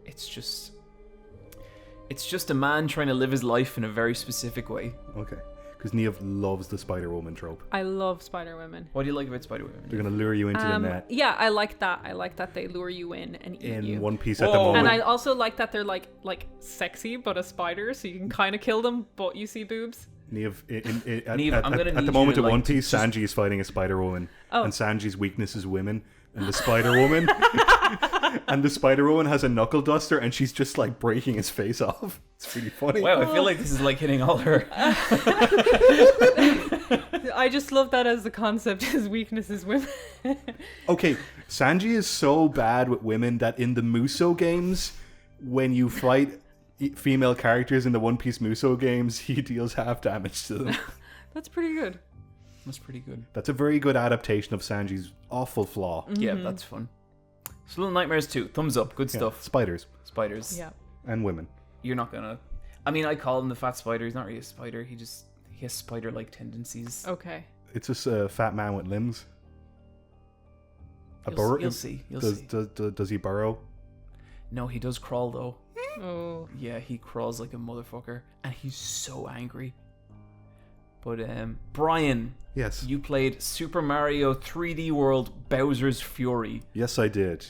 It's just a man trying to live his life in a very specific way. Okay. Because Niamh loves the Spider-Woman trope. I love Spider-Women. What do you like about Spider-Women? They're going to lure you into the net. Yeah, I like that. I like that they lure you in and eat you. In One Piece at the moment. And I also like that they're like sexy, but a spider, so you can kind of kill them, but you see boobs. Niamh, Niamh, at the moment in One Piece, Sanji is fighting a Spider-Woman. Oh. And Sanji's weakness is women. And the Spider-Woman... and the Spider-Woman has a knuckle duster, and she's just like breaking his face off. It's really funny. Wow, I feel like this is like hitting all her. I just love that as the concept. His weakness is women. Okay, Sanji is so bad with women that in the Muso games, when you fight female characters in the One Piece Muso games, he deals half damage to them. That's pretty good. That's pretty good. That's a very good adaptation of Sanji's awful flaw. Yeah, that's fun. So Little Nightmares 2, thumbs up, good stuff. Spiders. Spiders. Yeah. And women. You're not gonna... I mean, I call him the fat spider. He's not really a spider. He has spider-like tendencies. Okay. It's just a fat man with limbs. You'll see. Does he burrow? No, he does crawl, though. Oh. Yeah, he crawls like a motherfucker. And he's so angry. But, Bryan, Yes. you played Super Mario 3D World Bowser's Fury. Yes, I did.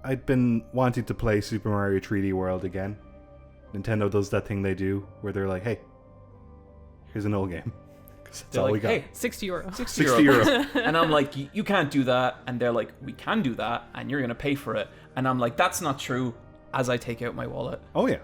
I'd been wanting to play Super Mario 3D World again. Nintendo does that thing they do where they're like, hey, here's an old game. 'Cause that's They're all like, we got. hey, €60. 60 €60. And I'm like, you can't do that. And they're like, we can do that, and you're going to pay for it. And I'm like, that's not true, as I take out my wallet. Oh, yeah.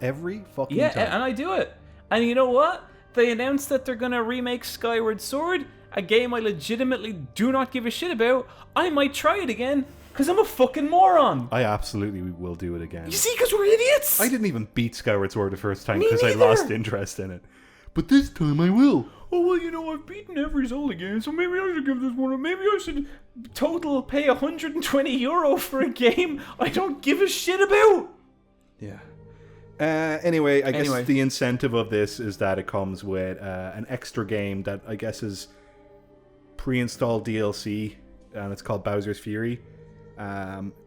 Every fucking Yeah, time. and I do it. And you know what? They announced that they're going to remake Skyward Sword, a game I legitimately do not give a shit about. I might try it again, because I'm a fucking moron. I absolutely will do it again. You see, because we're idiots. I didn't even beat Skyward Sword the first time Me because I neither. lost interest in it. But this time I will. Oh, well, you know, I've beaten every Zelda game, so maybe I should give this one. Maybe I should total pay €120 for a game I don't give a shit about. Yeah. Anyway, I guess the incentive of this is that it comes with an extra game that I guess is pre-installed DLC, and it's called Bowser's Fury.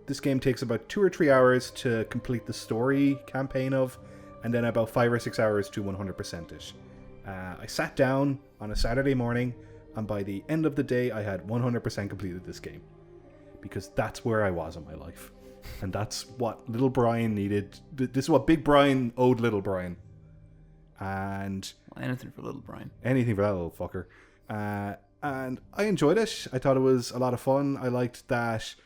This game takes about 2 or 3 hours to complete the story campaign of, and then about 5 or 6 hours to 100% it. I sat down on a Saturday morning, and by the end of the day, I had 100% completed this game. Because that's where I was in my life. And that's what little Bryan needed. This is what Big Bryan owed little Bryan. And... anything for little Bryan. Anything for that little fucker. And I enjoyed it. I thought it was a lot of fun. I liked that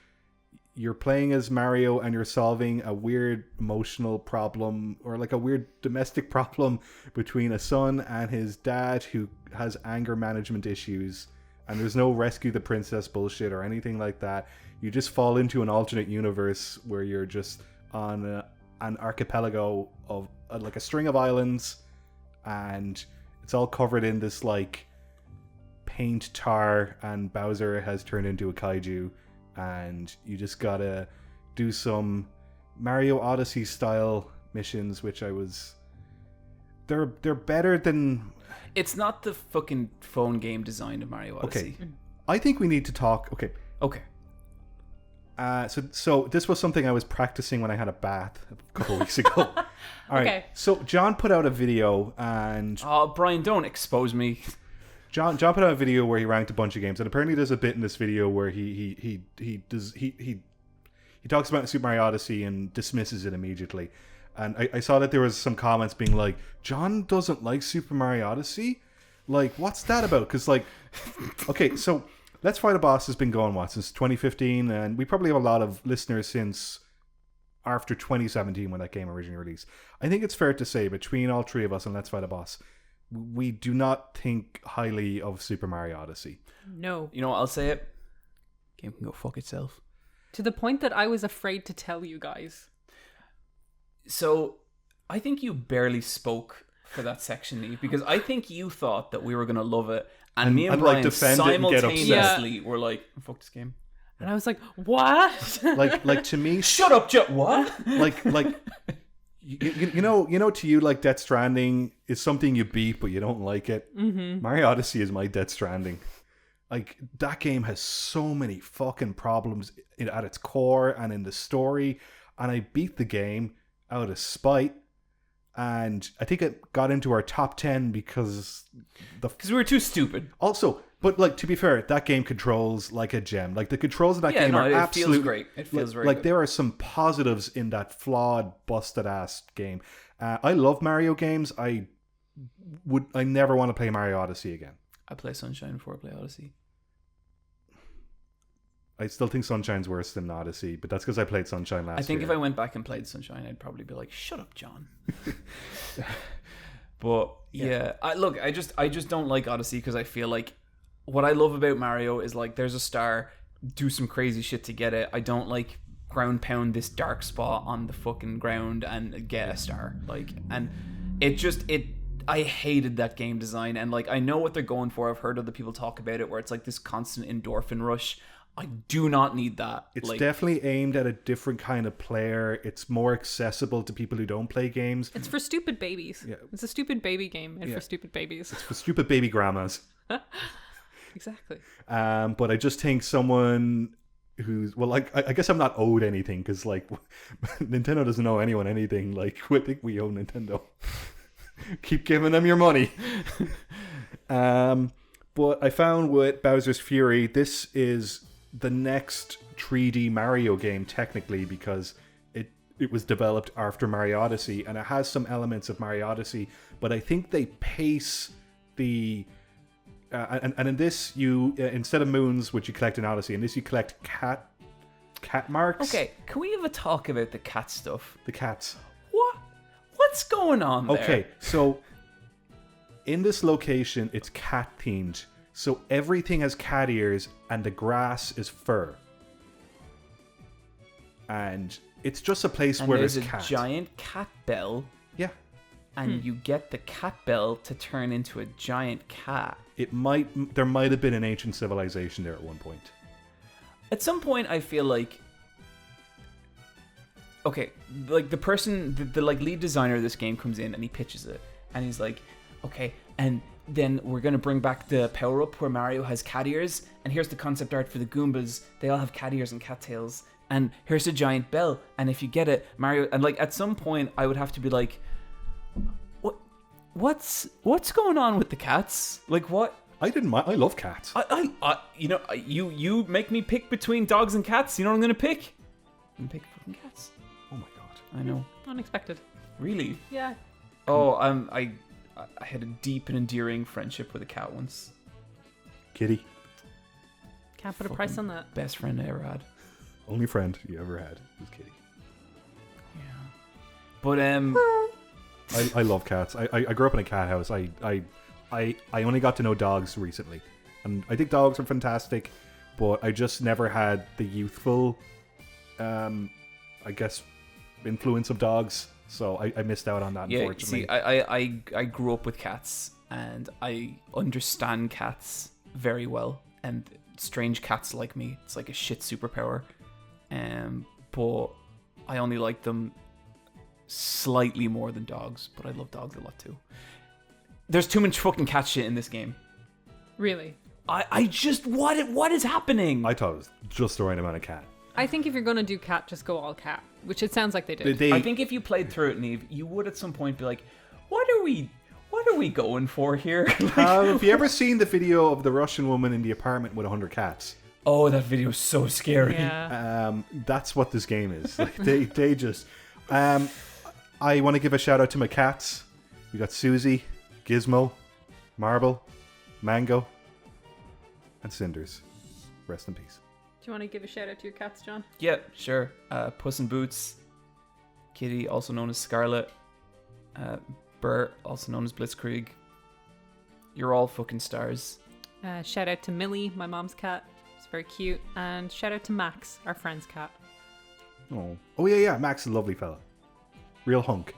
you're playing as Mario and you're solving a weird emotional problem, or like a weird domestic problem between a son and his dad who has anger management issues. And there's no rescue the princess bullshit or anything like that. You just fall into an alternate universe where you're just on an archipelago of like a string of islands, and it's all covered in this like paint tar, and Bowser has turned into a kaiju, and you just gotta do some Mario Odyssey style missions, which they're better than... It's not the fucking phone game design of Mario Odyssey. Okay, I think we need to talk... Okay. So this was something I was practicing when I had a bath a couple of weeks ago. All right. Okay. So John put out a video, and Oh, Bryan, don't expose me. John put out a video where he ranked a bunch of games, and apparently there's a bit in this video where he talks about Super Mario Odyssey and dismisses it immediately. And I saw that there was some comments being like, John doesn't like Super Mario Odyssey? Like, what's that about? Because, like, okay, so Let's Fight a Boss has been going, since 2015, and we probably have a lot of listeners since after 2017 when that game originally released. I think it's fair to say, between all three of us and Let's Fight a Boss, we do not think highly of Super Mario Odyssey. No. You know what, I'll say it. Game can go fuck itself. To the point that I was afraid to tell you guys. So, I think you barely spoke for that section, Niamh, because I think you thought that we were going to love it, and me and I'd Bryan like defend it and get upset. simultaneously were like, fuck this game. And I was like, what? Like to me, Shut up, what? like you know, to you, like, Death Stranding is something you beat, but you don't like it. Mm-hmm. Mario Odyssey is my Death Stranding. Like, that game has so many fucking problems at its core and in the story, and I beat the game out of spite, and I think it got into our top 10 because we were too stupid. Also, but, like, to be fair, that game controls like a gem. Like, the controls of that game are it absolutely... feels great. It feels very like good. there are some positives in that flawed, busted-ass game. I love Mario games. I never want to play Mario Odyssey again. I play Sunshine before I play Odyssey. I still think Sunshine's worse than Odyssey, but that's because I played Sunshine last year. I think if I went back and played Sunshine, I'd probably be like, shut up, John. But yeah, I just don't like Odyssey because I feel like what I love about Mario is like there's a star, do some crazy shit to get it. I don't like ground pound this dark spot on the fucking ground and get a star. Like, and I hated that game design, and like I know what they're going for. I've heard other people talk about it where it's like this constant endorphin rush. I do not need that. It's like, definitely aimed at a different kind of player. It's more accessible to people who don't play games. It's for stupid babies. Yeah. It's a stupid baby game and for stupid babies. It's for stupid baby grandmas. Exactly. But I just think someone who's, well, like, I guess I'm not owed anything because, like, Nintendo doesn't owe anyone anything. Like, I think we owe Nintendo. Keep giving them your money. But I found with Bowser's Fury, this is the next 3D Mario game, technically, because it was developed after Mario Odyssey, and it has some elements of Mario Odyssey, but I think they pace the... and in this, you instead of moons, which you collect in Odyssey, in this you collect cat marks. Okay, can we have a talk about the cat stuff? The cats. What's going on there? Okay, so in this location, it's cat themed. So everything has cat ears, and the grass is fur. And it's just a place where there's a cats. giant cat bell. Yeah. And you get the cat bell to turn into a giant cat. There might have been an ancient civilization there at one point. At some point, I feel like, okay, like the person, the like lead designer of this game comes in and he pitches it, and he's like, okay, and then we're gonna bring back the power up where Mario has cat ears, and here's the concept art for the Goombas. They all have cat ears and cat tails, and here's a giant bell, and if you get it, Mario, and like at some point, I would have to be like, what's going on with the cats? Like what? I didn't mind. I love cats. You make me pick between dogs and cats. You know what I'm gonna pick? I'm gonna pick fucking cats. Oh my god. I know. Unexpected. Really? Yeah. Oh, I had a deep and endearing friendship with a cat once. Kitty. Can't put a price on that. Best friend I ever had. Only friend you ever had was Kitty. Yeah. But I love cats. I grew up in a cat house. I only got to know dogs recently, and I think dogs are fantastic, but I just never had the youthful, I guess, influence of dogs. So I missed out on that. Yeah, unfortunately. see, I grew up with cats, and I understand cats very well, and strange cats like me. It's like a shit superpower, but I only like them slightly more than dogs, but I love dogs a lot too. There's too much fucking cat shit in this game. Really? I just, what is happening? I thought it was just the right amount of cat. I think if you're going to do cat, just go all cat, which it sounds like they did. I think if you played through it, Niamh, you would at some point be like, what are we going for here? Have you ever seen the video of the Russian woman in the apartment with 100 cats? Oh, that video is so scary. Yeah. That's what this game is. Like they just... I want to give a shout out to my cats. We got Susie, Gizmo, Marble, Mango, and Cinders. Rest in peace. Do you want to give a shout out to your cats, John? Yeah, sure. Puss in Boots, Kitty, also known as Scarlet, Bert, also known as Blitzkrieg. You're all fucking stars. Shout out to Millie, my mom's cat. It's very cute. And shout out to Max, our friend's cat. Oh yeah. Max is a lovely fella. Real hunk.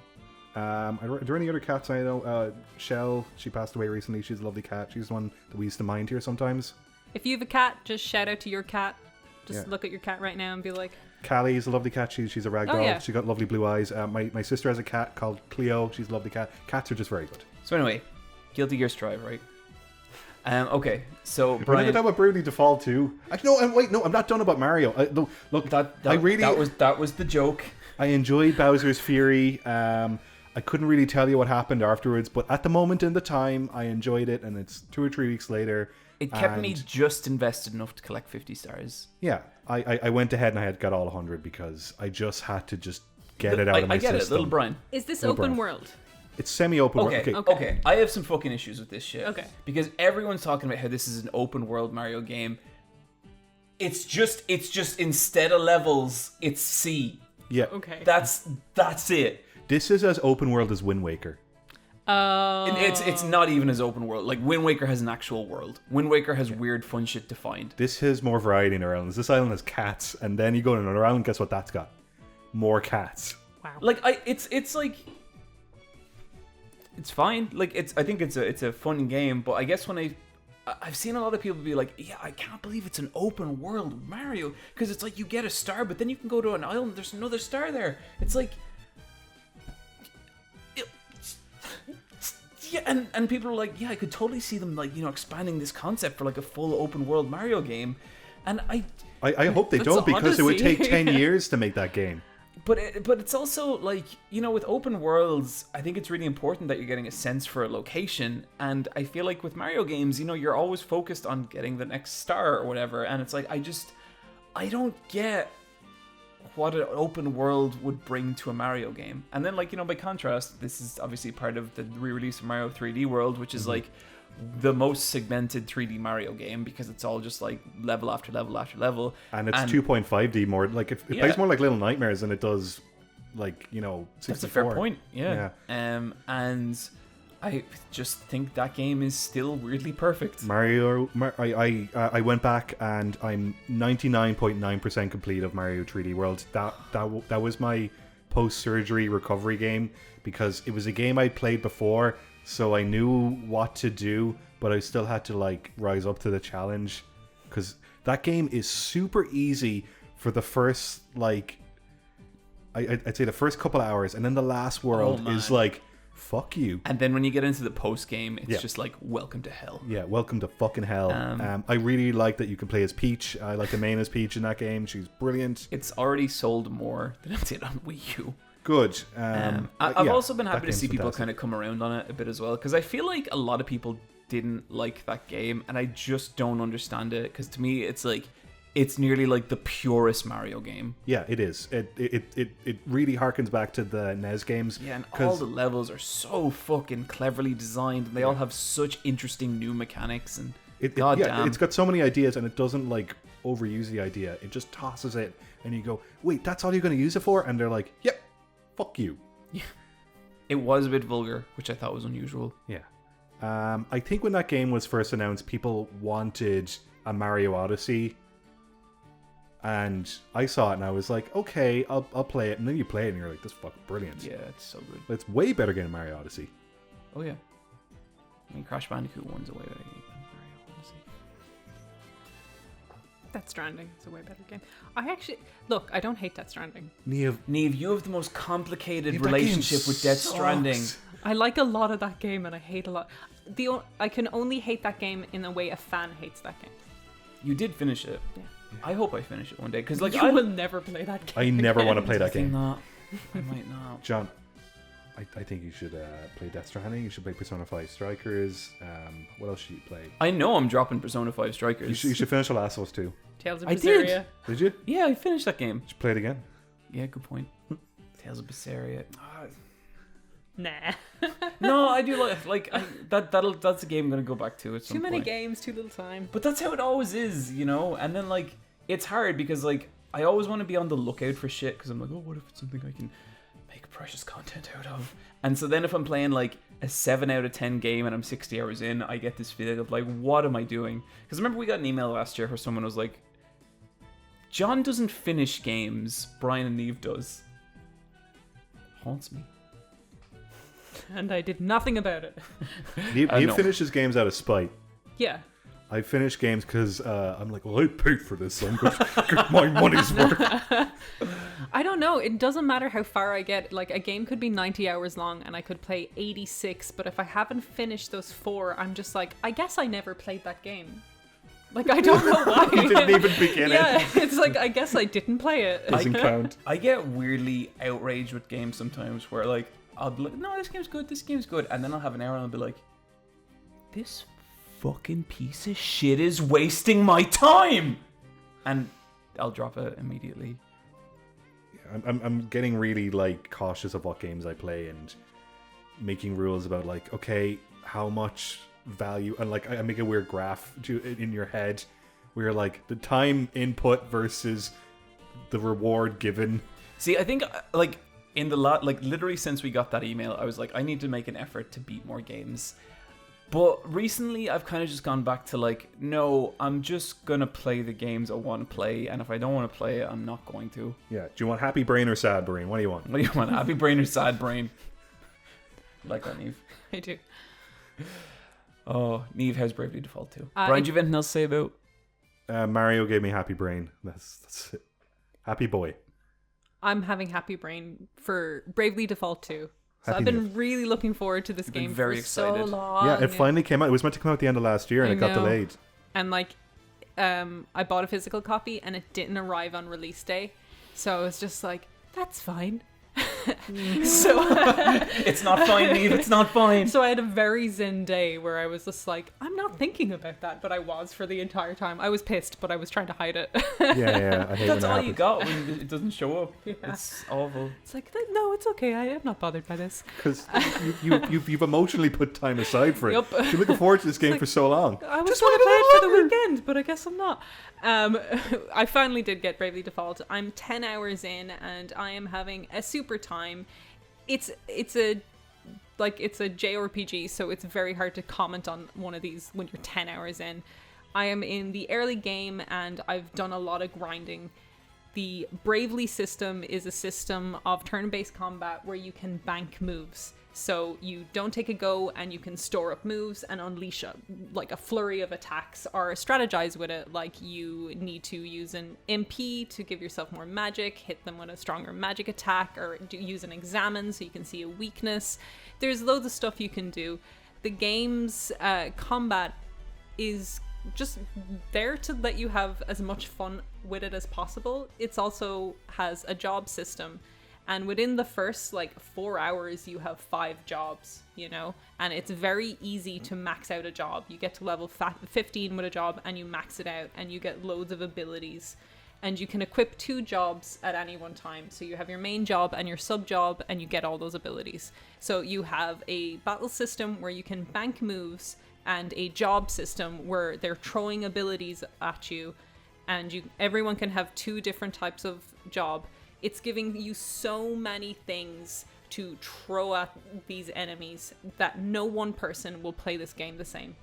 Are there any other cats I know? Shell, she passed away recently. She's a lovely cat. She's the one that we used to mind here sometimes. If you have a cat, just shout out to your cat. Just look at your cat right now and be like... Callie is a lovely cat. She's a ragdoll. Oh, yeah. She got lovely blue eyes. My sister has a cat called Cleo. She's a lovely cat. Cats are just very good. So anyway, Guilty Gear Strive, right? Okay, so We're Bryan... going to talk about Bravely Default 2. Actually, no, I'm not done about Mario. Look, that was the joke. I enjoyed Bowser's Fury. I couldn't really tell you what happened afterwards, but at the moment in the time, I enjoyed it, and it's 2 or 3 weeks later. It kept me just invested enough to collect 50 stars. Yeah, I went ahead and I had got all 100 because I just had to just get it out of my system. I get it, little Bryan. Is this Little open Bryan. world? It's semi-open world. Okay. I have some fucking issues with this shit. Okay. Because everyone's talking about how this is an open world Mario game. It's just instead of levels, it's sea. Yeah. Okay. That's it. This is as open world as Wind Waker. Oh. It's not even as open world. Like Wind Waker has an actual world. Wind Waker has weird fun shit to find. This has more variety in their islands. This island has cats, and then you go to another island. Guess what? That's got more cats. Wow. Like it's like it's fine. Like I think it's a fun game. But I guess when I've seen a lot of people be like, yeah, I can't believe it's an open world Mario, because it's like you get a star, but then you can go to an island. There's another star there. It's like. Yeah, and people are like, yeah, I could totally see them like, expanding this concept for like a full open world Mario game, and I hope they don't, because it would take 10 years to make that game. But it's also like, with open worlds, I think it's really important that you're getting a sense for a location, and I feel like with Mario games, you're always focused on getting the next star or whatever, and it's like I don't get what an open world would bring to a Mario game. And then, like, by contrast, this is obviously part of the re-release of Mario 3D World, which is like the most segmented 3D Mario game, because it's all just like level after level after level. And it's 2.5D more. Like, it plays more like Little Nightmares than it does like, 64. That's a fair point. Yeah. And I just think that game is still weirdly perfect. I went back and I'm 99.9% complete of Mario 3D World. That was my post-surgery recovery game, because it was a game I played before, so I knew what to do, but I still had to like rise up to the challenge, because that game is super easy for the first like I'd say the first couple of hours, and then the last world is like, fuck you. And then when you get into the post game, it's just like, welcome to hell. Yeah, welcome to fucking hell. I really like that you can play as Peach. I like the main as Peach in that game. She's brilliant. It's already sold more than it did on Wii U. Good. I've also been happy to see people kind of come around on it a bit as well, because I feel like a lot of people didn't like that game, and I just don't understand it, because to me it's like, it's nearly like the purest Mario game. Yeah, it is. It really harkens back to the NES games. Yeah, and all the levels are so fucking cleverly designed, and they all have such interesting new mechanics, and goddamn. It's got so many ideas, and it doesn't like overuse the idea. It just tosses it, and you go, wait, that's all you're going to use it for? And they're like, yep, fuck you. Yeah. It was a bit vulgar, which I thought was unusual. Yeah. I think when that game was first announced, people wanted a Mario Odyssey. And I saw it and I was like, okay, I'll play it. And then you play it and you're like, this is fucking brilliant. Yeah, it's so good. It's way better than Mario Odyssey. Oh, yeah. I mean, Crash Bandicoot 1's a way better game than Mario Odyssey. Death Stranding is a way better game. Look, I don't hate Death Stranding. Niamh, you have the most complicated relationship with Death Stranding. I like a lot of that game and I hate a lot. I can only hate that game in the way a fan hates that game. You did finish it. Yeah. I hope I finish it one day, because like I will never play that game. I never want to play that game. Not. I might not. John, I think you should play Death Stranding. You should play Persona 5 Strikers. What else should you play? I know I'm dropping Persona 5 Strikers. You should finish The Last of Us 2. Tales of I Berseria. Did you? Yeah, I finished that game. You should play it again. Yeah, good point. Tales of Berseria. Nah. No, I do that's a game I'm gonna go back to at some Too many point. games, too little time. But that's how it always is, And then like it's hard, because like I always want to be on the lookout for shit, because I'm like, oh, what if it's something I can make precious content out of? And so then if I'm playing like a 7 out of 10 game and I'm 60 hours in, I get this feeling of like, what am I doing? Because remember we got an email last year where someone was like, John doesn't finish games, Bryan and Niamh does. Haunts me. And I did nothing about it. Niamh finishes games out of spite. Yeah. I finish games because I'm like, well, I paid for this, so I'm going to get my money's worth. I don't know. It doesn't matter how far I get. Like, a game could be 90 hours long and I could play 86, but if I haven't finished those 4, I'm just like, I guess I never played that game. Like, I don't know why. You didn't even begin it. Yeah, it's like, I guess I didn't play it. Doesn't count. I get weirdly outraged with games sometimes where, like, I'll be like, no, this game's good. And then I'll have an hour and I'll be like, this fucking piece of shit is wasting my time. And I'll drop it immediately. I'm getting really, like, cautious of what games I play and making rules about, like, okay, how much value, and like I make a weird graph in your head where you're like the time input versus the reward given. See, I think like in the lot, like literally since we got that email, I was like, I need to make an effort to beat more games. But recently, I've kind of just gone back to like, no, I'm just gonna play the games I want to play, and if I don't want to play it, I'm not going to. Yeah. Do you want happy brain or sad brain? What do you want? What do you want? Happy brain or sad brain? Like that, Niamh. I do. Oh, Niamh has Bravely Default too. Bryan, do you have anything else to say about? Mario gave me happy brain. That's it. Happy boy. I'm having happy brain for Bravely Default 2. So Happy I've been Niamh. really looking forward to this You've been game very for excited. so long. Yeah, it finally came out. It was meant to come out at the end of last year, and I it got know. delayed. And like, I bought a physical copy and it didn't arrive on release day. So I was just like, that's fine. So It's not fine, Niamh. It's not fine. So I had a very zen day where I was just like, I'm not thinking about that, but I was for the entire time. I was pissed, but I was trying to hide it. Yeah. I hate That's when all it you happens. got when it doesn't show up. Yeah. It's awful. It's like, no, it's okay. I am not bothered by this. Because you've emotionally put time aside for it. Yup. You're looking forward to this game like, for so long. I was Just going to wait a play it for the little longer. weekend, but I guess I'm not. I finally did get Bravely Default. I'm 10 hours in and I am having a super time. It's a JRPG, so it's very hard to comment on one of these when you're 10 hours in. I am in the early game and I've done a lot of grinding. The Bravely system is a system of turn-based combat where you can bank moves. So you don't take a go and you can store up moves and unleash a flurry of attacks or strategize with it. Like you need to use an MP to give yourself more magic, hit them with a stronger magic attack, or use an examine so you can see a weakness. There's loads of stuff you can do. The game's combat is just there to let you have as much fun with it as possible. It's also has a job system. And within the first 4 hours, you have 5 jobs, and it's very easy to max out a job. You get to level 15 with a job and you max it out and you get loads of abilities. And you can equip 2 jobs at any one time. So you have your main job and your sub job and you get all those abilities. So you have a battle system where you can bank moves and a job system where they're throwing abilities at you. And everyone can have 2 different types of job. It's giving you so many things to throw at these enemies that no one person will play this game the same.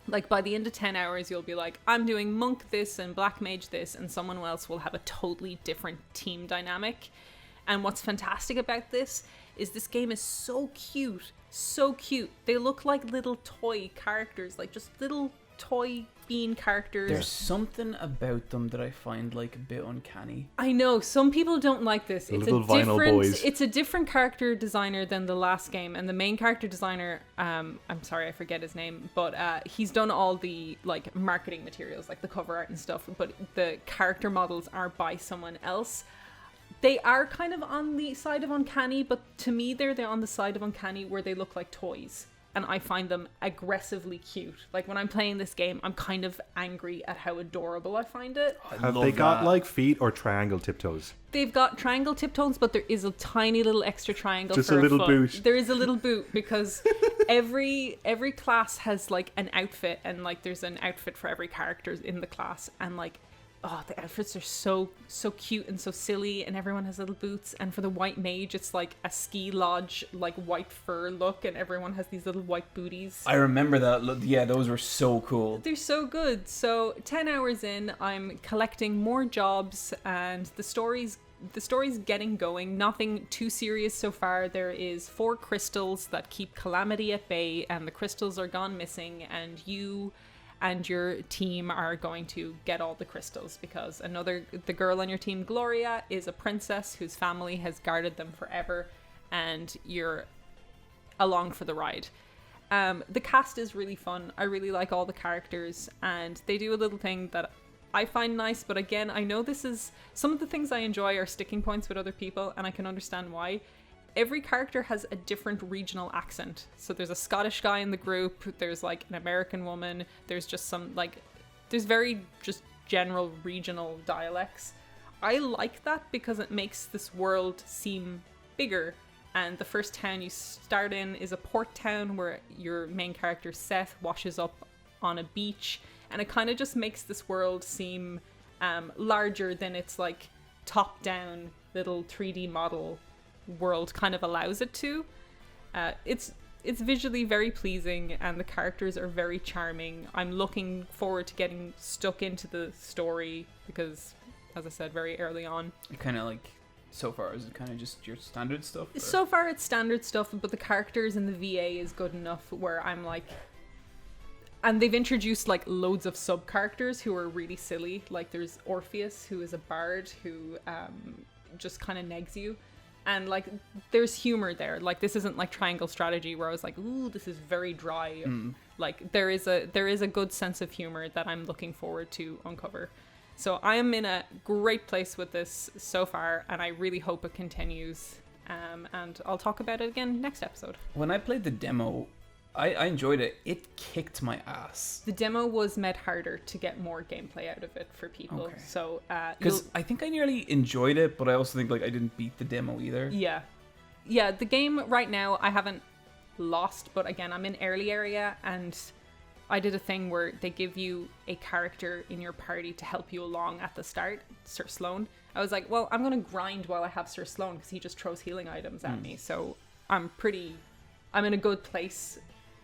Like by the end of 10 hours, you'll be like, I'm doing monk this and black mage this, and someone else will have a totally different team dynamic. And what's fantastic about this is this game is so cute, so cute. They look like little toy characters, like just little toy bean characters. There's something about them that I find a bit uncanny. I know some people don't like this. It's Little vinyl boys. It's a different character designer than the last game, and the main character designer, I'm sorry, I forget his name, but he's done all the marketing materials, like the cover art and stuff. But the character models are by someone else. They are kind of on the side of uncanny, but to me, they're on the side of uncanny where they look like toys. And I find them aggressively cute. Like when I'm playing this game, I'm kind of angry at how adorable I find it. Have they got feet or triangle tiptoes? They've got triangle tiptoes, but there is a tiny little extra triangle. Just for a little foot. boot. There is a little boot because every class has an outfit, and there's an outfit for every character in the class, and the outfits are so cute and so silly, and everyone has little boots. And for the white mage, it's like a ski lodge, white fur look, and everyone has these little white booties. I remember that. Yeah, those were so cool. They're so good. So 10 hours in, I'm collecting more jobs, and the story's getting going. Nothing too serious so far. There is 4 crystals that keep calamity at bay, and the crystals are gone missing, and you and your team are going to get all the crystals because the girl on your team, Gloria, is a princess whose family has guarded them forever, and you're along for the ride. The cast is really fun. I really like all the characters, and they do a little thing that I find nice, but again, I know this is some of the things I enjoy are sticking points with other people, and I can understand why. Every character has a different regional accent. So there's a Scottish guy in the group, there's an American woman, there's just some there's very just general regional dialects. I like that because it makes this world seem bigger. And the first town you start in is a port town where your main character Seth washes up on a beach, and it kind of just makes this world seem larger than its top down little 3D model world kind of allows it to. It's visually very pleasing, and the characters are very charming. I'm looking forward to getting stuck into the story because, as I said, very early on. Kind of like, so far, is it kind of just your standard stuff? Or? So far, it's standard stuff, but the characters in the VA is good enough where I'm like... And they've introduced like loads of sub-characters who are really silly. Like there's Orpheus, who is a bard who just kind of negs you. And like there's humor there. Like this isn't like Triangle Strategy where I was like, ooh, this is very dry. Like there is a good sense of humor that I'm looking forward to uncover. So I am in a great place with this so far, and I really hope it continues. And I'll talk about it again next episode. When I played the demo, I enjoyed it. It kicked my ass. The demo was made harder to get more gameplay out of it for people. Okay. So, because I think I nearly enjoyed it, but I also think like I didn't beat the demo either. Yeah. The game right now I haven't lost, but again I'm in early area, and I did a thing where they give you a character in your party to help you along at the start, Sir Sloan. I was like, well, I'm gonna grind while I have Sir Sloan because he just throws healing items at me. So I'm in a good place.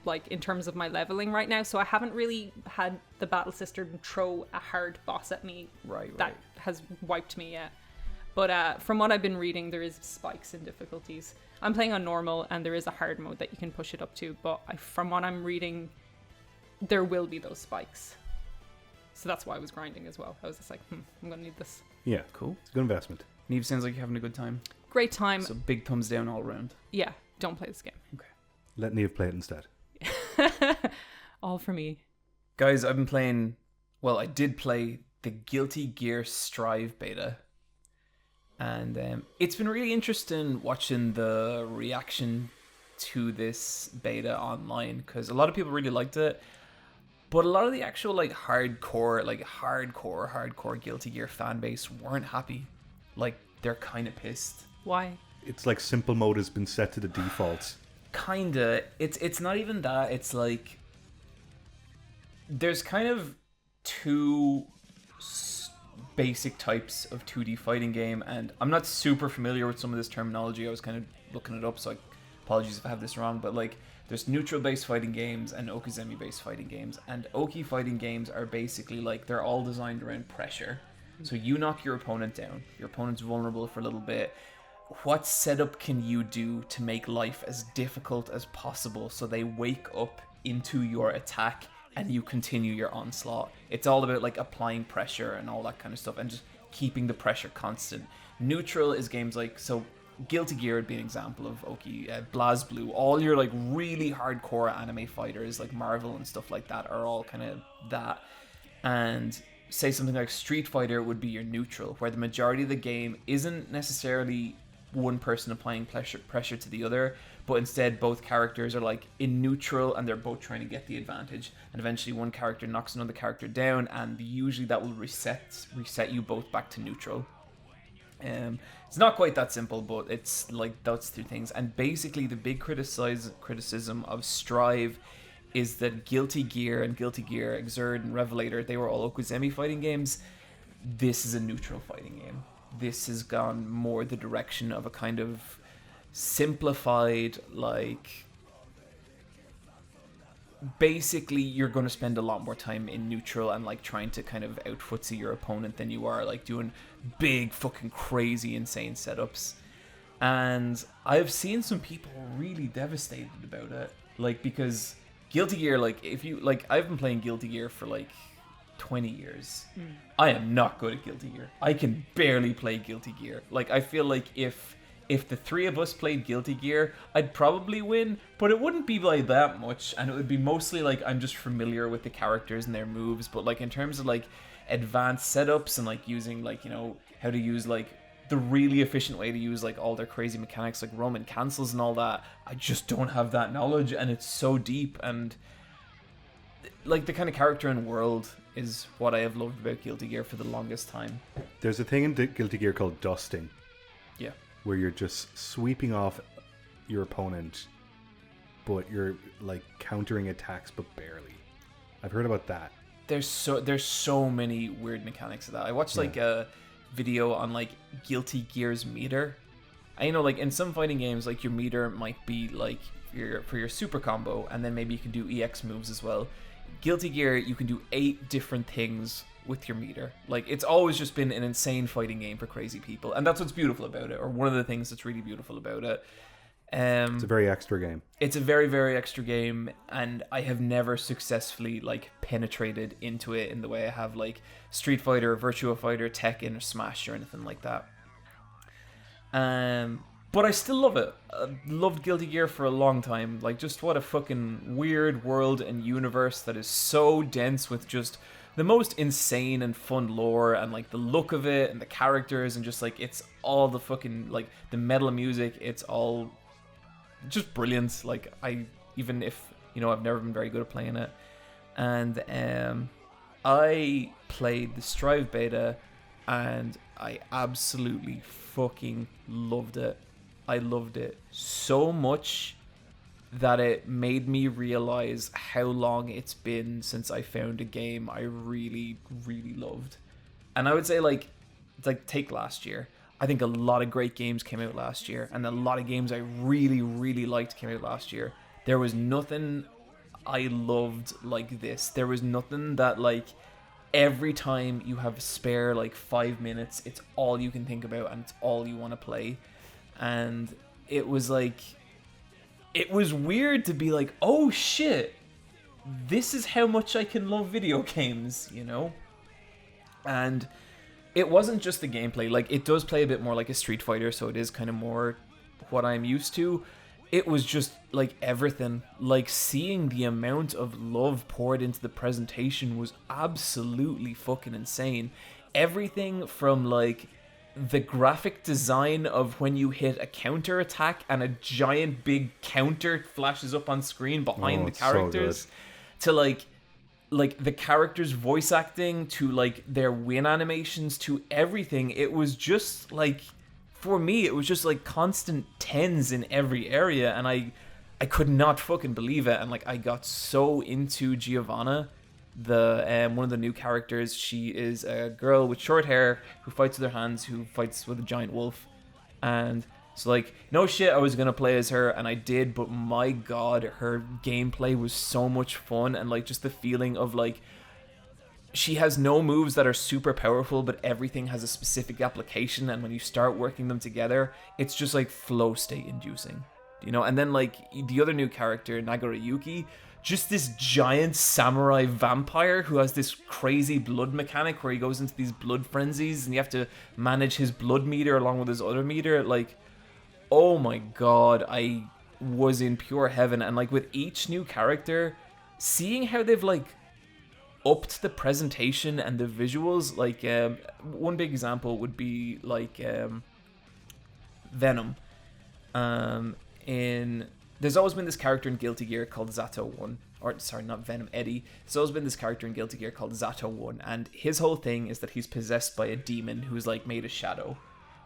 Like in terms of my leveling right now, so I haven't really had the battle system throw a hard boss at me that has wiped me yet. But from what I've been reading, there is spikes in difficulties. I'm playing on normal, and there is a hard mode that you can push it up to, but from what I'm reading, there will be those spikes. So that's why I was grinding as well. I was just like, I'm gonna need this. Yeah, Cool. it's a good investment. Niamh, sounds like you're having a good time. Great time. So big thumbs down all around. Yeah, don't play this game. Okay. Let Niamh play it instead. All for me. Guys, I've been playing... Well, I did play the Guilty Gear Strive beta. And it's been really interesting watching the reaction to this beta online, because a lot of people really liked it. But a lot of the actual like hardcore Guilty Gear fan base weren't happy. Like, they're kind of pissed. Why? It's like simple mode has been set to the defaults. Kinda. It's not even that. It's like there's kind of two basic types of 2D fighting game, and I'm not super familiar with some of this terminology. I was kind of looking it up, so apologies if I have this wrong, but like there's neutral based fighting games and Okizeme based fighting games, and Oki fighting games are basically like they're all designed around pressure. So you knock your opponent down, your opponent's vulnerable for a little bit. What setup can you do to make life as difficult as possible so they wake up into your attack and you continue your onslaught? It's all about like applying pressure and all that kind of stuff and just keeping the pressure constant. Neutral is games like, so Guilty Gear would be an example of Oki, BlazBlue, all your like really hardcore anime fighters like Marvel and stuff like that are all kind of that. And say something like Street Fighter would be your neutral, where the majority of the game isn't necessarily one person applying pressure to the other, but instead both characters are like in neutral and they're both trying to get the advantage, and eventually one character knocks another character down, and usually that will reset you both back to neutral. It's not quite that simple, but it's like those two things. And basically the big criticism of Strive is that Guilty Gear and Guilty Gear Xrd and Revelator, they were all Okizeme fighting games. This is a neutral fighting game. This has gone more the direction of a kind of simplified, like, basically you're going to spend a lot more time in neutral and like trying to kind of outfootsie your opponent than you are like doing big fucking crazy insane setups. And I've seen some people really devastated about it, like, because Guilty Gear, like, if you like, I've been playing Guilty Gear for like 20 years. I am not good at Guilty Gear. I can barely play Guilty Gear. Like, I feel like if the three of us played Guilty Gear, I'd probably win, but it wouldn't be by that much, and it would be mostly like I'm just familiar with the characters and their moves. But like in terms of like advanced setups and like using like, you know, how to use like the really efficient way to use like all their crazy mechanics like Roman cancels and all that, I just don't have that knowledge, and it's so deep. And like the kind of character and world is what I have loved about Guilty Gear for the longest time. There's a thing in Guilty Gear called dusting. Yeah. Where you're just sweeping off your opponent, but you're like countering attacks, but barely. I've heard about that. There's so many weird mechanics of that. I watched like a video on like Guilty Gear's meter, And, you know, like in some fighting games, like your meter might be like for your super combo, and then maybe you can do EX moves as well. Guilty Gear, you can do 8 different things with your meter. Like, it's always just been an insane fighting game for crazy people, and that's what's beautiful about it, or one of the things that's really beautiful about it. It's a very extra game. It's a very, very extra game, and I have never successfully like penetrated into it in the way I have like Street Fighter, Virtua Fighter, Tekken, or Smash, or anything like that. But I still love it. Loved Guilty Gear for a long time. Like, just what a fucking weird world and universe that is so dense with just the most insane and fun lore, and like the look of it and the characters, and just like it's all the fucking like the metal music. It's all just brilliant. Like, even if, you know, I've never been very good at playing it, and I played the Strive beta, and I absolutely fucking loved it. I loved it so much that it made me realize how long it's been since I found a game I really, really loved. And I would say, like take last year. I think a lot of great games came out last year, and a lot of games I really, really liked came out last year. There was nothing I loved like this. There was nothing that, like, every time you have a spare, like, 5 minutes, it's all you can think about, and it's all you want to play. And it was like, it was weird to be like, oh shit, this is how much I can love video games, you know? And it wasn't just the gameplay. Like, it does play a bit more like a Street Fighter, so it is kind of more what I'm used to. It was just, like, everything. Like, seeing the amount of love poured into the presentation was absolutely fucking insane. Everything from, like, the graphic design of when you hit a counter attack and a giant big counter flashes up on screen behind the characters, so to like the characters' voice acting, to like their win animations, to everything. It was just like, for me, it was just like constant tens in every area, and I could not fucking believe it. And like, I got so into Giovanna, the one of the new characters. She is a girl with short hair who fights with her hands, who fights with a giant wolf. And so, like, no shit, I was gonna play as her, and I did, but my god, her gameplay was so much fun. And like, just the feeling of like, she has no moves that are super powerful, but everything has a specific application, and when you start working them together, it's just like flow state inducing, you know? And then like the other new character, Nagoriyuki, just this giant samurai vampire who has this crazy blood mechanic where he goes into these blood frenzies, and you have to manage his blood meter along with his other meter. Like, oh my god, I was in pure heaven. And like, with each new character, seeing how they've like upped the presentation and the visuals. Like, one big example would be like Venom. There's always been this character in Guilty Gear called Zato-1. Or, sorry, not Venom, Eddie. There's always been this character in Guilty Gear called Zato-1. And his whole thing is that he's possessed by a demon who's, like, made of shadow.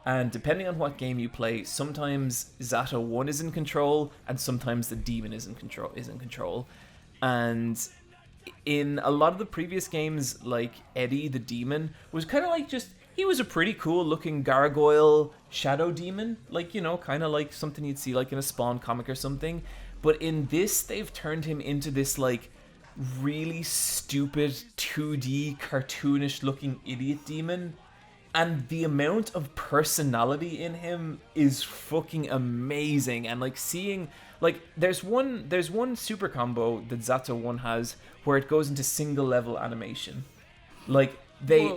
And depending on what game you play, sometimes Zato-1 is in control, and sometimes the demon is in control. And in a lot of the previous games, like, Eddie, the demon, was kind of like just... He was a pretty cool looking gargoyle shadow demon, like, you know, kind of like something you'd see like in a Spawn comic or something. But in this, they've turned him into this like really stupid 2D cartoonish looking idiot demon, and the amount of personality in him is fucking amazing. And like, seeing like there's one super combo that Zato-1 has where it goes into single level animation. Like, they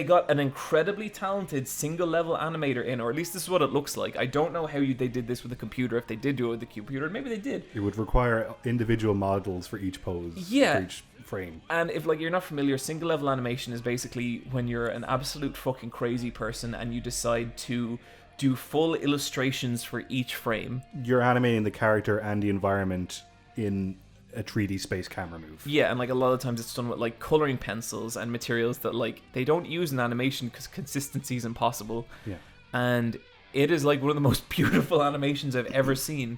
got an incredibly talented single level animator in, or at least this is what it looks like. I don't know how they did this with a computer, if they did do it with the computer. Maybe they did. It would require individual models for each pose, for each frame. And if like you're not familiar, single level animation is basically when you're an absolute fucking crazy person and you decide to do full illustrations for each frame. You're animating the character and the environment in a 3D space camera move. Yeah, and like a lot of times it's done with like coloring pencils and materials that like they don't use in animation because consistency is impossible. Yeah. And it is like one of the most beautiful animations I've ever seen.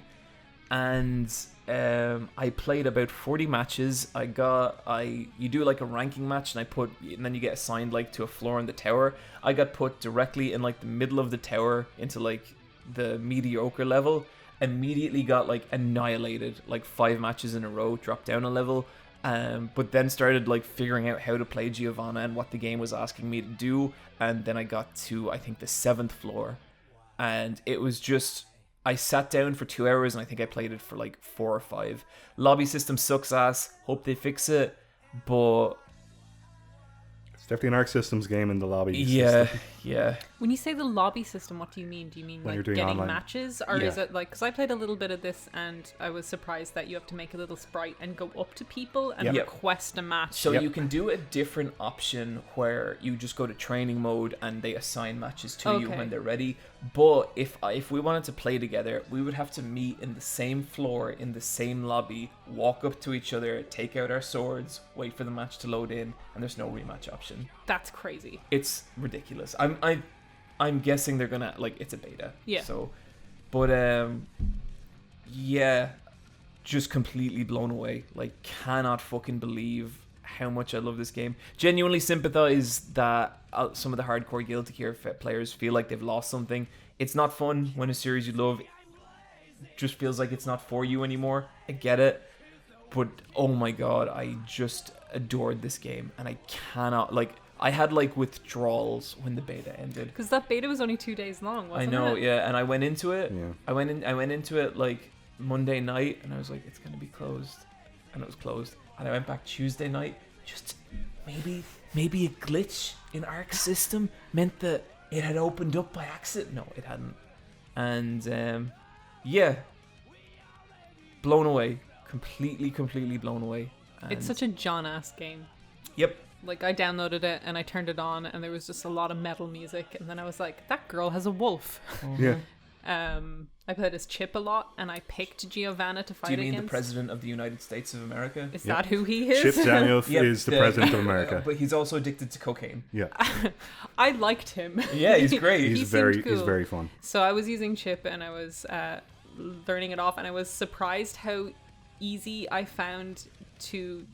And I played about 40 matches. You do like a ranking match, and then you get assigned like to a floor in the tower. I got put directly in like the middle of the tower into like the mediocre level. Immediately got like annihilated, like 5 matches in a row, dropped down a level. But then started like figuring out how to play Giovanna and what the game was asking me to do. And then I got to, I think, the 7th floor. And it was just, I sat down for 2 hours and I think I played it for like 4 or 5. Lobby system sucks ass. Hope they fix it. But It's definitely an Arc Systems game in the lobby yeah, system. yeah. When you say the lobby system, what do you mean? Do you mean When you're like doing getting online. matches? Or Yeah. is it like, because I played a little bit of this and I was surprised that you have to make a little sprite and go up to people and Yep. request a match. So Yep. you can do a different option where you just go to training mode and they assign matches to you Okay. when they're ready. But if we wanted to play together, we would have to meet in the same floor, in the same lobby, walk up to each other, take out our swords, wait for the match to load in, and there's no rematch option. That's crazy. It's ridiculous. I'm guessing they're gonna, like, it's a beta. Yeah. So, but yeah, just completely blown away. Like, cannot fucking believe how much I love this game. Genuinely sympathize that some of the hardcore Guilty Gear players feel like they've lost something. It's not fun when a series you love just feels like it's not for you anymore. I get it. But, oh my god, I just adored this game. And I cannot, like, I had, like, withdrawals when the beta ended. Because that beta was only 2 days long, wasn't I know, it? yeah, and I went into it. Yeah. I went into it like Monday night, and I was like, it's gonna be closed, and it was closed. And I went back Tuesday night. Just maybe a glitch in Arc system meant that it had opened up by accident. No, it hadn't. And yeah, blown away, completely blown away. And It's such a John-ass game. yep. Like, I downloaded it and I turned it on and there was just a lot of metal music. And then I was like, that girl has a wolf. Yeah. I played as Chip a lot and I picked Giovanna to fight Do you mean against. the president of the United States of America? Is Yep. that who he is? Chip Daniel Yep, is the president of America. But he's also addicted to cocaine. Yeah. I liked him. Yeah, he's great. He He's seemed he's cool. very fun. So I was using Chip and I was learning it off and I was surprised how easy I found to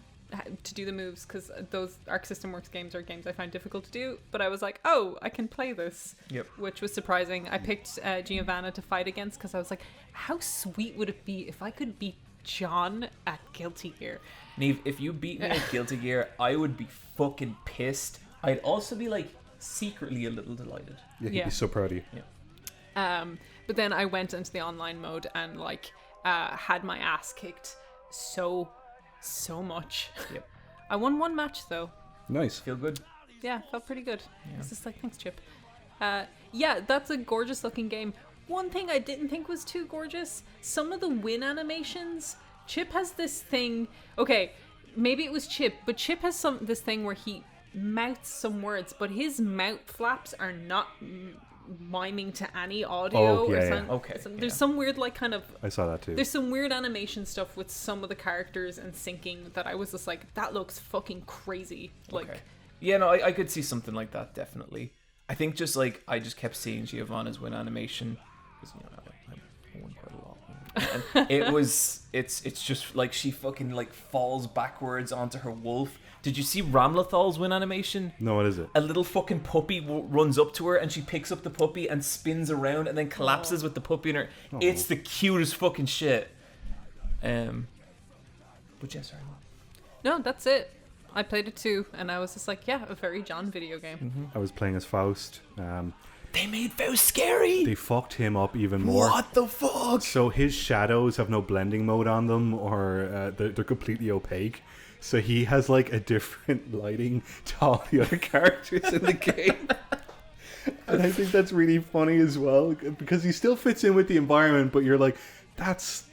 do the moves, because those Arc System Works games are games I find difficult to do, but I was like, oh, I can play this. Yep. Which was surprising. I picked Giovanna to fight against because I was like, how sweet would it be if I could beat John at Guilty Gear? Niamh, if you beat me at Guilty Gear, I would be fucking pissed. I'd also be like secretly a little delighted. Yeah, he'd Yeah. be so proud of you. But then I went into the online mode and like had my ass kicked so much. Yep. I won one match though. Nice. Feel good? Yeah, felt pretty good. It's just like, thanks, Chip. Yeah, that's a gorgeous looking game. One thing I didn't think was too gorgeous, some of the win animations. Chip has this thing. Okay, maybe it was Chip, but Chip has this thing where he mouths some words, but his mouth flaps are not miming to any audio. Oh, yeah, or yeah. something. Okay, There's yeah. some weird like kind of. I saw that too. There's some weird animation stuff with some of the characters and syncing that I was just like, that looks fucking crazy. Like, Okay. Yeah, no, I could see something like that, definitely. I think just like, I just kept seeing Giovanna's win animation. Because, you know, I won quite a lot. And it's just like she fucking like falls backwards onto her wolf. Did you see Ramlethal's win animation? No, what is it? A little fucking puppy runs up to her and she picks up the puppy and spins around and then collapses with the puppy in her. It's the cutest fucking shit. But yeah, sorry. no, that's it. I played it too, and I was just like, yeah, a very John video game. I was playing as Faust. They made Faust scary. They fucked him up even more. What the fuck? So his shadows have no blending mode on them, or they're completely opaque. So he has like a different lighting to all the other characters in the game. And I think that's really funny as well, because he still fits in with the environment, but you're like, that's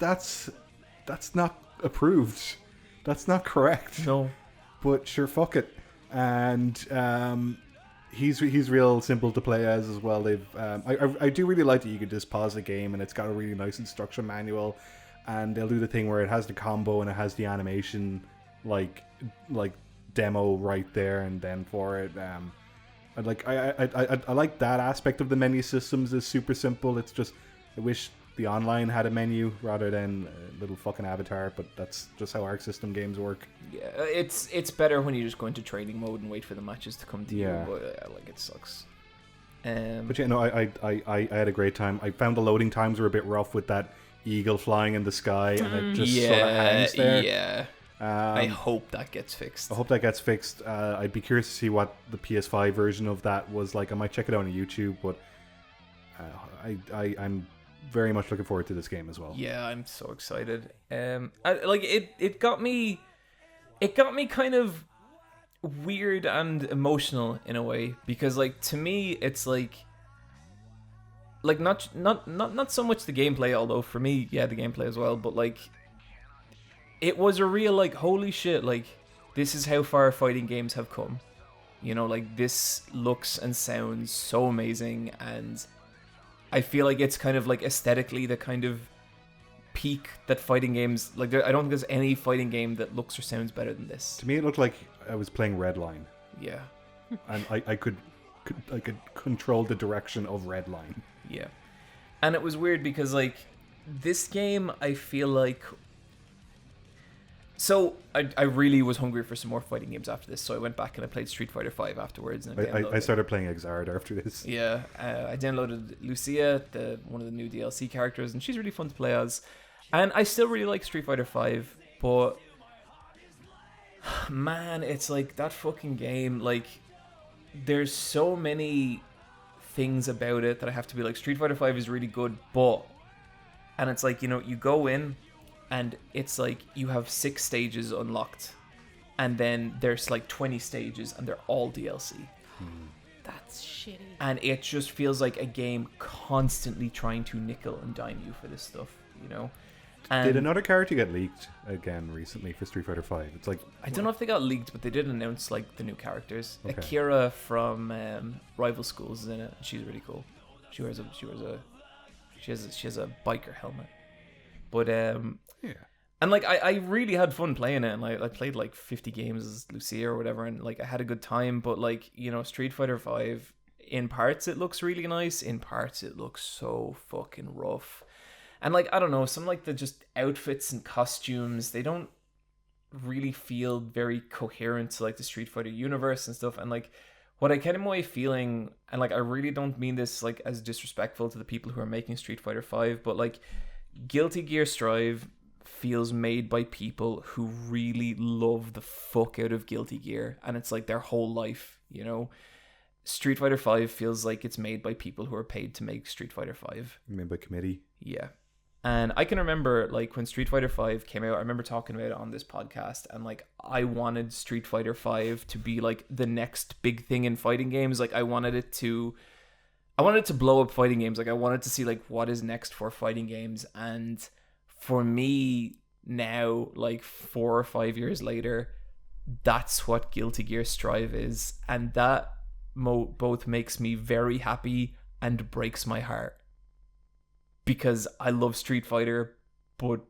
not approved. That's not correct. No. But sure, fuck it. And he's real simple to play as well. They've I do really like that you could just pause the game and it's got a really nice instruction manual, and they'll do the thing where it has the combo and it has the animation like demo right there and then for it. I like that aspect of the menu systems is super simple. It's just I wish the online had a menu rather than a little fucking avatar, but that's just how Arc System games work. Yeah, it's better when you just go into training mode and wait for the matches to come to Yeah. you. But like, it sucks. But yeah, no, I had a great time. I found the loading times were a bit rough with that eagle flying in the sky, and it just sort of hangs there. Yeah. I hope that gets fixed. I hope that gets fixed. I'd be curious to see what the PS5 version of that was like. I might check it out on YouTube, but I'm very much looking forward to this game as well. Yeah, I'm so excited. It got me kind of weird and emotional in a way, because like, to me it's like not so much the gameplay, although for me, yeah, the gameplay as well, but like, it was a real like, holy shit, like, this is how far fighting games have come. You know, like, this looks and sounds so amazing, and I feel like it's kind of like aesthetically the kind of peak that fighting games, like, I don't think there's any fighting game that looks or sounds better than this. To me, it looked like I was playing Redline, Yeah. and I could control the direction of Redline. Yeah. And it was weird because, like, this game, I feel like... So, I really was hungry for some more fighting games after this, so I went back and I played Street Fighter 5 afterwards. And I started playing Exard after this. Yeah, I downloaded Lucia, one of the new DLC characters, and she's really fun to play as. And I still really like Street Fighter 5, but... Man, it's like, that fucking game, like... There's so many things about it that I have to be like, Street Fighter 5 is really good, but... And it's like, you know, you go in, and it's like, you have 6 stages unlocked, and then there's like 20 stages, and they're all DLC. That's shitty. And it just feels like a game constantly trying to nickel and dime you for this stuff, you know? And Did another character get leaked again recently for Street Fighter 5? It's like, I don't know if they got leaked, but they did announce like the new characters. Okay. Akira from Rival Schools is in it. She's really cool. She has a biker helmet. But yeah. and like, I really had fun playing it, and I played like 50 games as Lucia or whatever, and like, I had a good time. But like, you know, Street Fighter 5, in parts it looks really nice, in parts it looks so fucking rough. And like, I don't know, some like the just outfits and costumes, they don't really feel very coherent to like the Street Fighter universe and stuff. And like, what I came away feeling, and like, I really don't mean this like as disrespectful to the people who are making Street Fighter 5, but like, Guilty Gear Strive feels made by people who really love the fuck out of Guilty Gear, and it's like their whole life, you know? Street Fighter 5 feels like it's made by people who are paid to make Street Fighter 5. Made by committee. Yeah. And I can remember, like, when Street Fighter 5 came out, I remember talking about it on this podcast, and like, I wanted Street Fighter 5 to be like the next big thing in fighting games. Like, I wanted it to blow up fighting games. Like, I wanted to see like, what is next for fighting games. And for me now, like 4 or 5 years later, that's what Guilty Gear Strive is, and that both makes me very happy and breaks my heart, because I love Street Fighter, but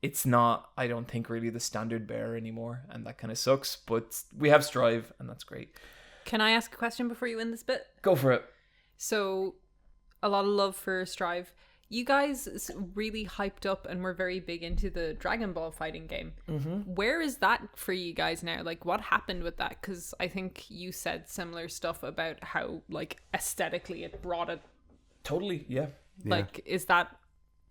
it's not, I don't think, really the standard bearer anymore, and that kind of sucks. But we have Strive, and that's great. Can I ask a question before you end this bit? Go for it. So, a lot of love for Strive. You guys really hyped up and were very big into the Dragon Ball fighting game. Mm-hmm. Where is that for you guys now? Like, what happened with that? Because I think you said similar stuff about how, like, aesthetically it brought it. Totally, yeah. Like, is that...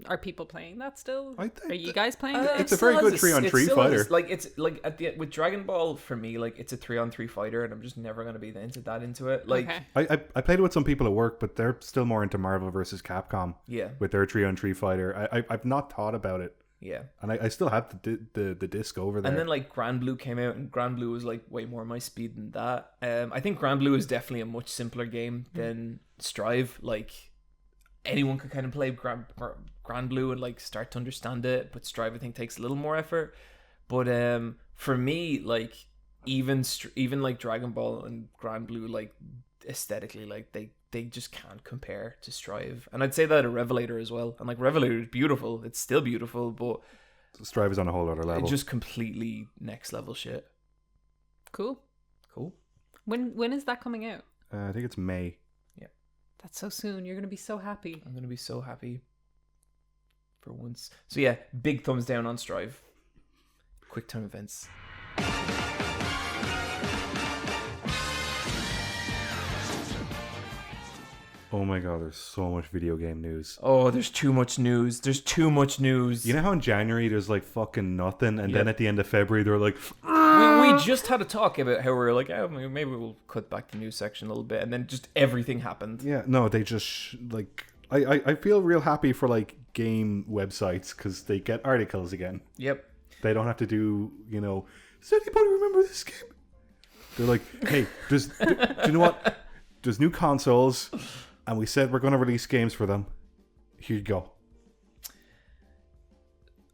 Are people playing that still? Are you guys playing it? It's a very good 3-on-3 fighter. Like, it's like with Dragon Ball, for me, like, it's a 3-on-3 fighter, and I'm just never gonna be into it. Like, okay. I played it with some people at work, but they're still more into Marvel versus Capcom. Yeah. With their 3-on-3 fighter, I've not thought about it. Yeah. And I still have the disc over there. And then like Grand Blue came out, and Grand Blue was like way more my speed than that. I think Grand Blue is definitely a much simpler game than Strive. Like, anyone could kind of play Grand Blue and like start to understand it, but Strive I think takes a little more effort. But for me, like, even like Dragon Ball and Grand Blue, like, aesthetically, like, they just can't compare to Strive. And I'd say that at Revelator as well. And like, Revelator is beautiful, it's still beautiful, but Strive is on a whole other level. Just completely next level shit. Cool. When When is that coming out? I think it's May. That's so soon. You're going to be so happy. I'm going to be so happy for once. So yeah, big thumbs down on Strive. Quicktime Events. Oh my god, there's so much video game news. Oh, there's too much news. There's too much news. You know how in January there's like fucking nothing, and then at the end of February they're like, we just had a talk about how we were like, oh, maybe we'll cut back the news section a little bit, and then just everything happened. yeah, no, they just like, I feel real happy for like game websites because they get articles again. Yep. They don't have to do, you know, does anybody remember this game? They're like, hey, do you know what? There's new consoles, and we said we're going to release games for them. Here you go.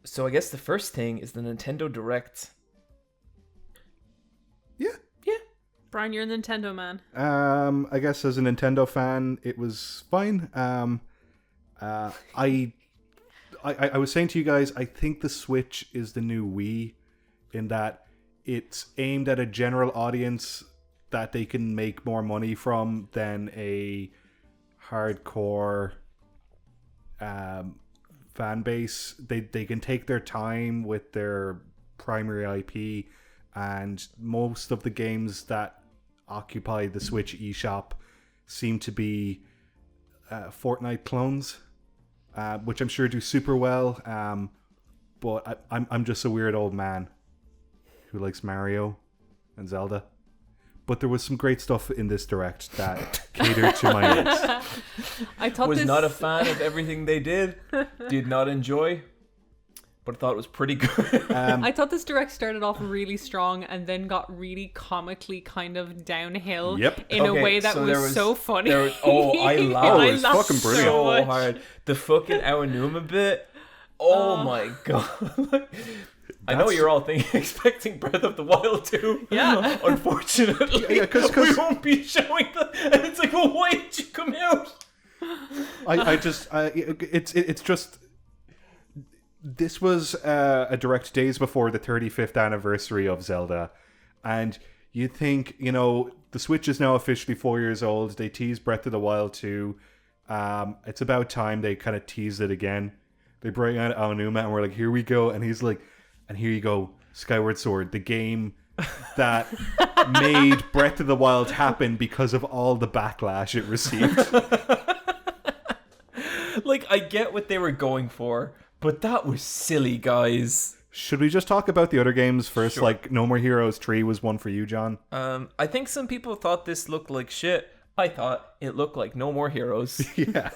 So I guess the first thing is the Nintendo Direct. Yeah. Brian, you're a Nintendo man. I guess as a Nintendo fan, it was fine. I was saying to you guys, I think the Switch is the new Wii, in that it's aimed at a general audience that they can make more money from than a hardcore fan base. They can take their time with their primary IP, and most of the games that occupy the Switch eShop seem to be Fortnite clones, which I'm sure do super well. But I'm just a weird old man who likes Mario and Zelda. But there was some great stuff in this direct that catered to my needs. I thought Was not a fan of everything they did. Did not enjoy, but thought it was pretty good. I thought this direct started off really strong and then got really comically kind of downhill in a way that was so funny. I laughed. Oh, it was fucking brilliant. So hard. The fucking Aonuma bit. Oh my god. I know you're all expecting Breath of the Wild 2. Yeah. Unfortunately, we won't be showing that. And it's like, well, why did you come out? It's just, this was a direct days before the 35th anniversary of Zelda, and you'd think, you know, the Switch is now officially 4 years old. They teased Breath of the Wild 2. It's about time they kind of teased it again. They bring out Aonuma, and we're like, here we go, and he's like, and here you go, Skyward Sword, the game that made Breath of the Wild happen because of all the backlash it received. Like, I get what they were going for, but that was silly, guys. Should we just talk about the other games first? Sure. Like, No More Heroes 3 was one for you, John. I think some people thought this looked like shit. I thought it looked like No More Heroes. Yeah,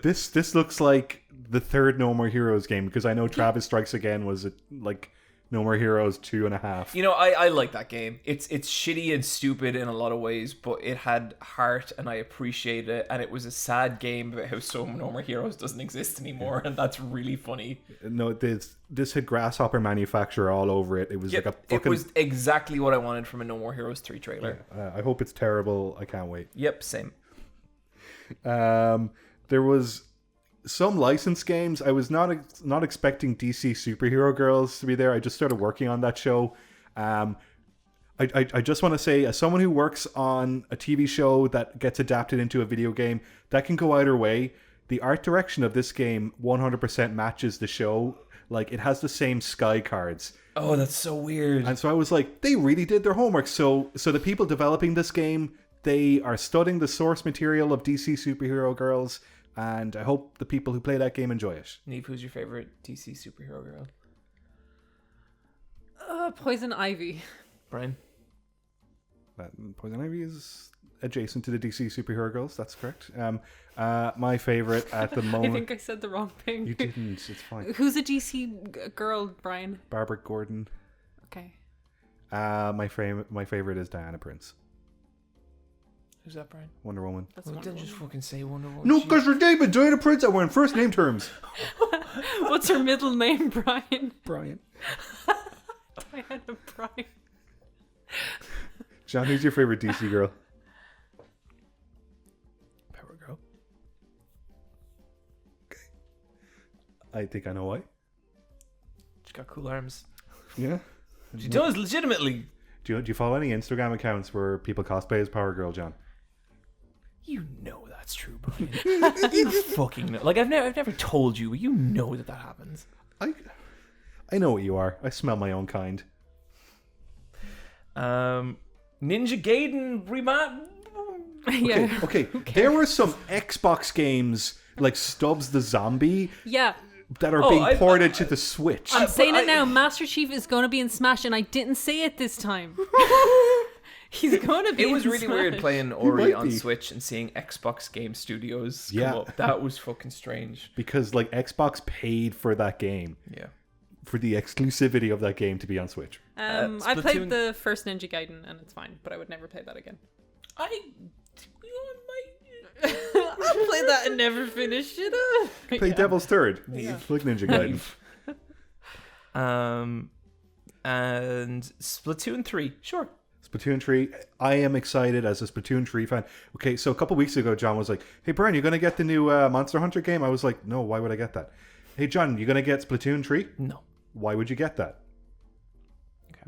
this looks like the third No More Heroes game, because I know Travis Strikes Again was like No More Heroes 2.5. You know, I like that game. It's shitty and stupid in a lot of ways, but it had heart and I appreciate it. And it was a sad game about how No More Heroes doesn't exist anymore, and that's really funny. No, this had Grasshopper Manufacturer all over it. It was like a fucking... It was exactly what I wanted from a No More Heroes 3 trailer. Yeah, I hope it's terrible. I can't wait. Yep, same. There was some licensed games. I was not expecting DC Superhero Girls to be there. I just started working on that show. I just want to say, as someone who works on a TV show that gets adapted into a video game, that can go either way. The art direction of this game 100% matches the show. Like, it has the same sky cards. Oh, that's so weird. And so I was like, they really did their homework. So the people developing this game, they are studying the source material of DC Superhero Girls, and I hope the people who play that game enjoy it. Niamh, who's your favorite DC superhero girl? Poison Ivy. Brian? Poison Ivy is adjacent to the DC Superhero Girls, that's correct. My favorite at the moment... I think I said the wrong thing. You didn't, it's fine. Who's a DC girl, Brian? Barbara Gordon. Okay. My favorite is Diana Prince. Who's that, Brian? Wonder Woman. That's Wonder Woman. Just fucking say Wonder Woman. No, because her name is Diana Prince, and we're in first name terms. What's her middle name, Brian? Brian. Diana Brian. John, who's your favorite DC girl? Power Girl. Okay. I think I know why. She's got cool arms. Yeah. She does, legitimately. Do you follow any Instagram accounts where people cosplay as Power Girl, John? You know that's that's true, Brian. You fucking know. Like, I've never told you, but you know that happens. I know what you are. I smell my own kind. Ninja Gaiden Yeah. Okay. There were some Xbox games like Stubbs the Zombie Yeah. that are being ported to the Switch. I'm saying it now. Master Chief is going to be in Smash, and I didn't say it this time. He's going to be It was in really Smash. weird playing Ori on be. Switch and seeing Xbox Game Studios come Yeah. up. That was fucking strange. Because like Xbox paid for that game, Yeah. for the exclusivity of that game to be on Switch. I Splatoon- played the first Ninja Gaiden, and it's fine, but I would never play that again. I'll I'll play that and never finish it up. Play Devil's Third. Yeah. It's like Ninja Gaiden. And Splatoon 3, sure. Splatoon 3. I am excited as a Splatoon 3 fan. Okay, so a couple weeks ago, John was like, "Hey, Brian, you going to get the new Monster Hunter game?" I was like, "No, why would I get that?" "Hey, John, you going to get Splatoon 3? No. Why would you get that?"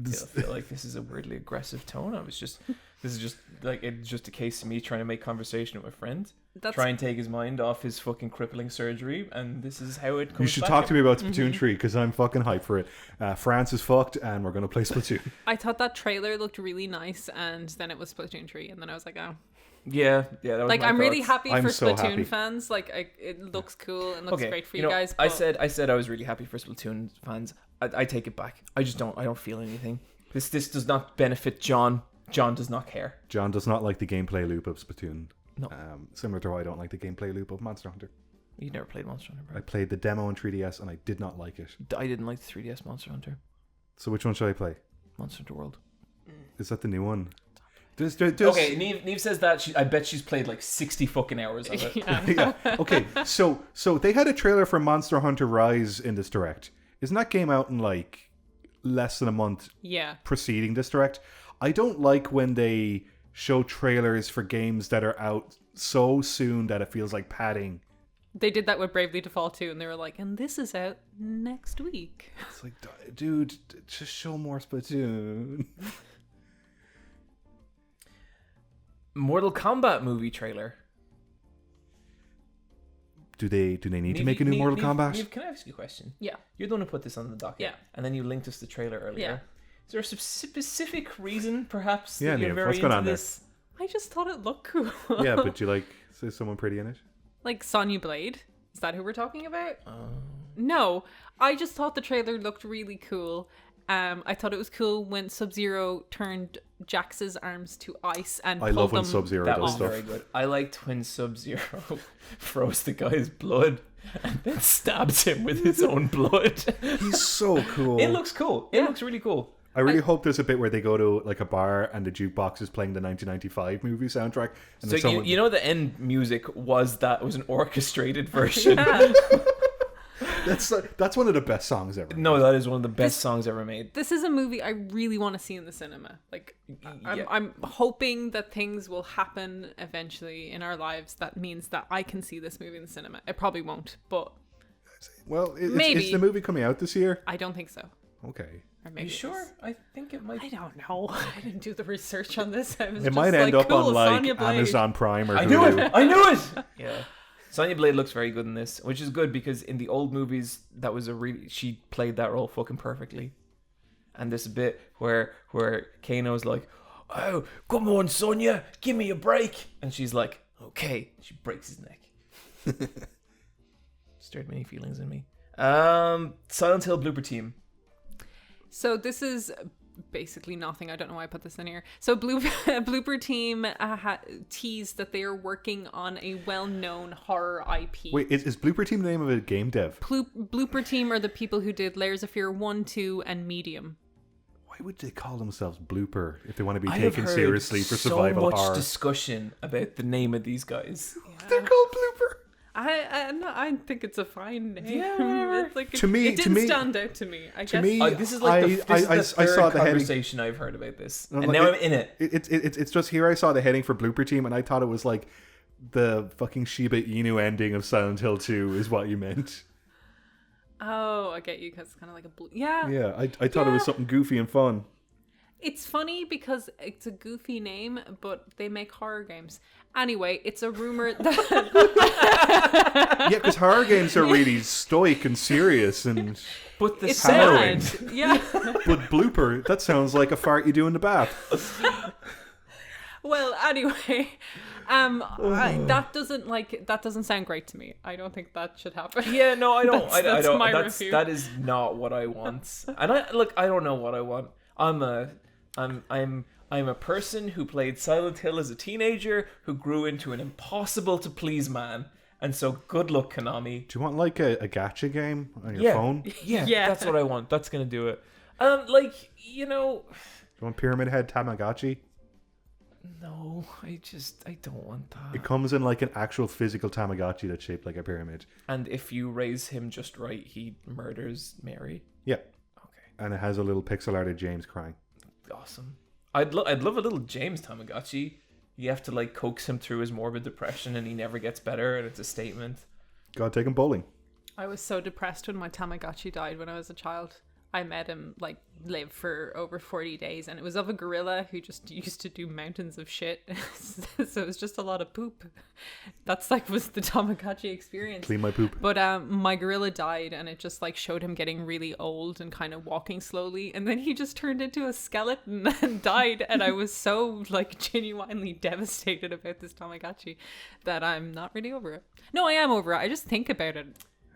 I feel like this is a weirdly aggressive tone. This is just like, it's just a case of me trying to make conversation with a friend. Try and take his mind off his fucking crippling surgery, and this is how it comes. You should back talk to me about Mm-hmm. Splatoon 3 because I'm fucking hyped for it. France is fucked and we're going to play Splatoon. I thought that trailer looked really nice, and then it was Splatoon 3, and then I was like, oh. Yeah, that was Like, my I'm really thoughts. happy I'm for so Splatoon happy. fans. Like, it looks cool and looks great for you know, guys. I But said I was really happy for Splatoon fans. I take it back. I don't feel anything. This does not benefit John. John does not care. John does not like the gameplay loop of Splatoon. No. Similar to how I don't like the gameplay loop of Monster Hunter. You never played Monster Hunter, I bro. played the demo on 3DS and I did not like it. I didn't like the 3DS Monster Hunter. So which one should I play? Monster Hunter World. Is that the new one? There's... Okay, Niamh says that. I bet she's played like 60 fucking hours of it. yeah. Yeah. Okay, so they had a trailer for Monster Hunter Rise in this direct. Isn't that game out in like less than a month Yeah. preceding this direct? I don't like when they show trailers for games that are out so soon that it feels like padding. They did that with Bravely Default 2, and they were like, and this is out next week. It's like, dude, just show more Splatoon. Mortal Kombat movie trailer. Do they need to make a new Mortal Kombat? Niamh, can I ask you a question? Yeah. You're the one who put this on the docket. Yeah. And then you linked us the trailer earlier. Yeah. Is there a specific reason, perhaps, Yeah, that you're Niamh, very what's going into on there? this? I just thought it looked cool. Yeah, but do you like, is someone pretty in it? Like Sonya Blade? Is that who we're talking about? No, I just thought the trailer looked really cool. I thought it was cool when Sub-Zero turned Jax's arms to ice and I pulled love when them. Sub-Zero That does was stuff. very good. I liked when Sub-Zero froze the guy's blood and then stabs him with his own blood. He's so cool. It looks cool. It looks really cool. I really hope there's a bit where they go to like a bar and the jukebox is playing the 1995 movie soundtrack. And So then someone... you know the end music was an orchestrated version. Yeah. That's one of the best songs ever. No, that is one of the best songs ever made. This is a movie I really want to see in the cinema. Like, I'm hoping that things will happen eventually in our lives that means that I can see this movie in the cinema. It probably won't, but Well, Maybe. is the movie coming out this year? I don't think so. Okay. Or Are maybe you it sure? is. I think it might. I don't know. I didn't do the research on this. I was It just might end like, up cool, on like Sonya Blade. Amazon Prime or I knew Hulu. it. I knew it. Yeah. Sonya Blade looks very good in this, which is good because in the old movies, that was she played that role fucking perfectly. And this bit where Kano's like, "Oh, come on, Sonya, give me a break," and she's like, "Okay." She breaks his neck. Stirred many feelings in me. Silent Hill Bloober Team. So this is basically nothing. I don't know why I put this in here. So Bloober Team teased that they are working on a well-known horror IP. Wait, is Bloober Team the name of a game dev? Bloober Team are the people who did Layers of Fear 1, 2, and Medium. Why would they call themselves Blooper if they want to be I have taken heard seriously for survival so much horror? discussion about the name of these guys. They're called Blooper. I think it's a fine name. Yeah, whatever. It's like, To me- it to didn't me- stand out to me. I to guess. me- This is like the I third saw the heading. conversation I've heard about this, No, and like, now I'm in it. It's just here I saw the heading for Blooper Team and I thought it was like the fucking Shiba Inu ending of Silent Hill 2 is what you meant. Oh, I get you because it's kind of like a yeah. Yeah, I thought it was something goofy and fun. It's funny because it's a goofy name, but they make horror games. Anyway, it's a rumor that... Yeah, because horror games are really stoic and serious and... But the It's sound. sad. Yeah. But Blooper, that sounds like a fart you do in the bath. Well, anyway, that doesn't sound great to me. I don't think that should happen. Yeah, no, I don't. I That's don't. my That's review. that is not what I want. And I don't know what I want. I'm a person who played Silent Hill as a teenager who grew into an impossible to please man. And so good luck, Konami. Do you want like a gacha game on your phone? Do Yeah, Yeah. that's what I want. That's gonna do it. You know, you want Pyramid Head Tamagotchi? no, I don't want that. It comes in like an actual physical Tamagotchi that's shaped like a pyramid. And if you raise him just right, he murders Mary. Yeah. Okay, And it has a little pixel arted James crying. awesome. I'd love a little James Tamagotchi. You have to like coax him through his morbid depression, and he never gets better, and it's a statement. Gotta take him bowling. I was so depressed when my Tamagotchi died when I was a child. I met him, like, live for over 40 days, and it was of a gorilla who just used to do mountains of shit. So it was just a lot of poop. That's, like, was the Tamagotchi experience. Clean my poop. But my gorilla died, and it just, like, showed him getting really old and kind of walking slowly, and then he just turned into a skeleton and died, and I was so, like, genuinely devastated about this Tamagotchi that I'm not really over it. No, I am over it. I just think about it.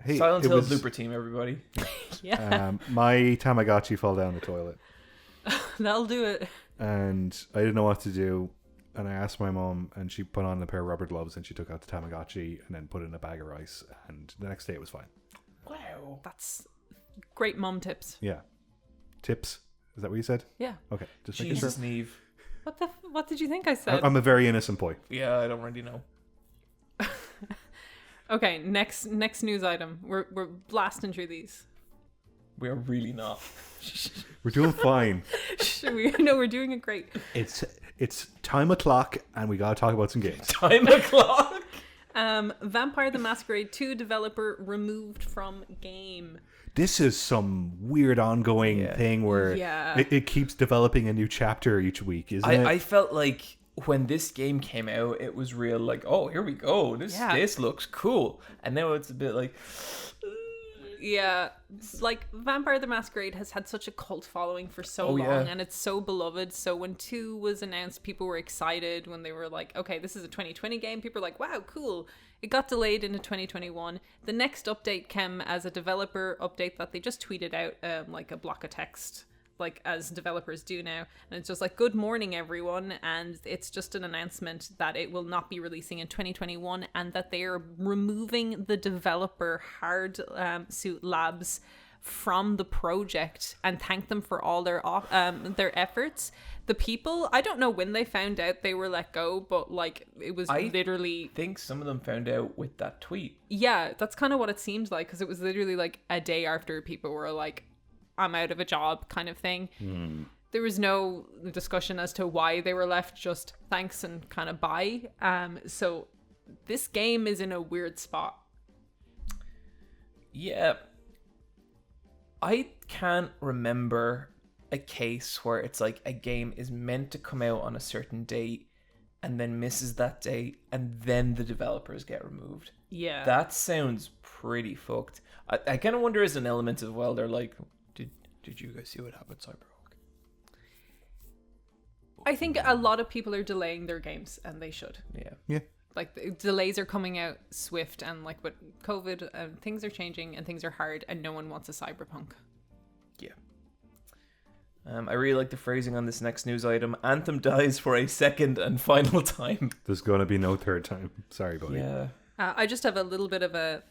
Hey, Silent it Hill was, Bloober Team, everybody. Yeah, my Tamagotchi fell down the toilet. that'll do it. And I didn't know what to do. And I asked my mom, and she put on a pair of rubber gloves, and she took out the Tamagotchi and then put it in a bag of rice. And the next day it was fine. Wow. That's great mom tips. Yeah. Tips? Is that what you said? Yeah. Okay. Just making sure. Jesus, Niamh. What did you think I said? I'm a very innocent boy. Yeah, I don't really know. Okay, next news item. We're blasting through these. We're really not. We're doing fine. We're doing it great. It's time o'clock, and we gotta talk about some games. Time o'clock. Vampire the Masquerade 2 developer removed from game. This is some weird ongoing thing where Yeah. it keeps developing a new chapter each week, isn't it? I felt like when this game came out, it was real like, oh, here we go. This looks cool. And now it's a bit like... Yeah, like Vampire the Masquerade has had such a cult following for so long, yeah. and it's so beloved. So when 2 was announced, people were excited when they were like, okay, this is a 2020 game. People were like, wow, cool. It got delayed into 2021. The next update came as a developer update that they just tweeted out, like a block of text, like as developers do now, and it's just like, good morning everyone, and it's just an announcement that it will not be releasing in 2021 and that they are removing the developer Hard Suit Labs from the project and thank them for all their efforts. The people, I don't know when they found out they were let go, but like it was literally, I think some of them found out with that tweet. yeah, that's kind of what it seemed like, because it was literally like a day after people were like, I'm out of a job kind of thing. There was no discussion as to why they were left, just thanks and kind of bye. So this game is in a weird spot. Yeah. I can't remember a case where it's like a game is meant to come out on a certain date and then misses that date and then the developers get removed. Yeah. That sounds pretty fucked. I kind of wonder as an element of, well, they're like, did you guys see what happened with Cyberpunk? I think a lot of people are delaying their games, and they should. Yeah. Like, the delays are coming out swift, and like with COVID, things are changing and things are hard, and no one wants a Cyberpunk. Yeah. I really like the phrasing on this next news item. Anthem dies for a second and final time. There's gonna be no third time. Sorry, buddy. Yeah. I just have a little bit of a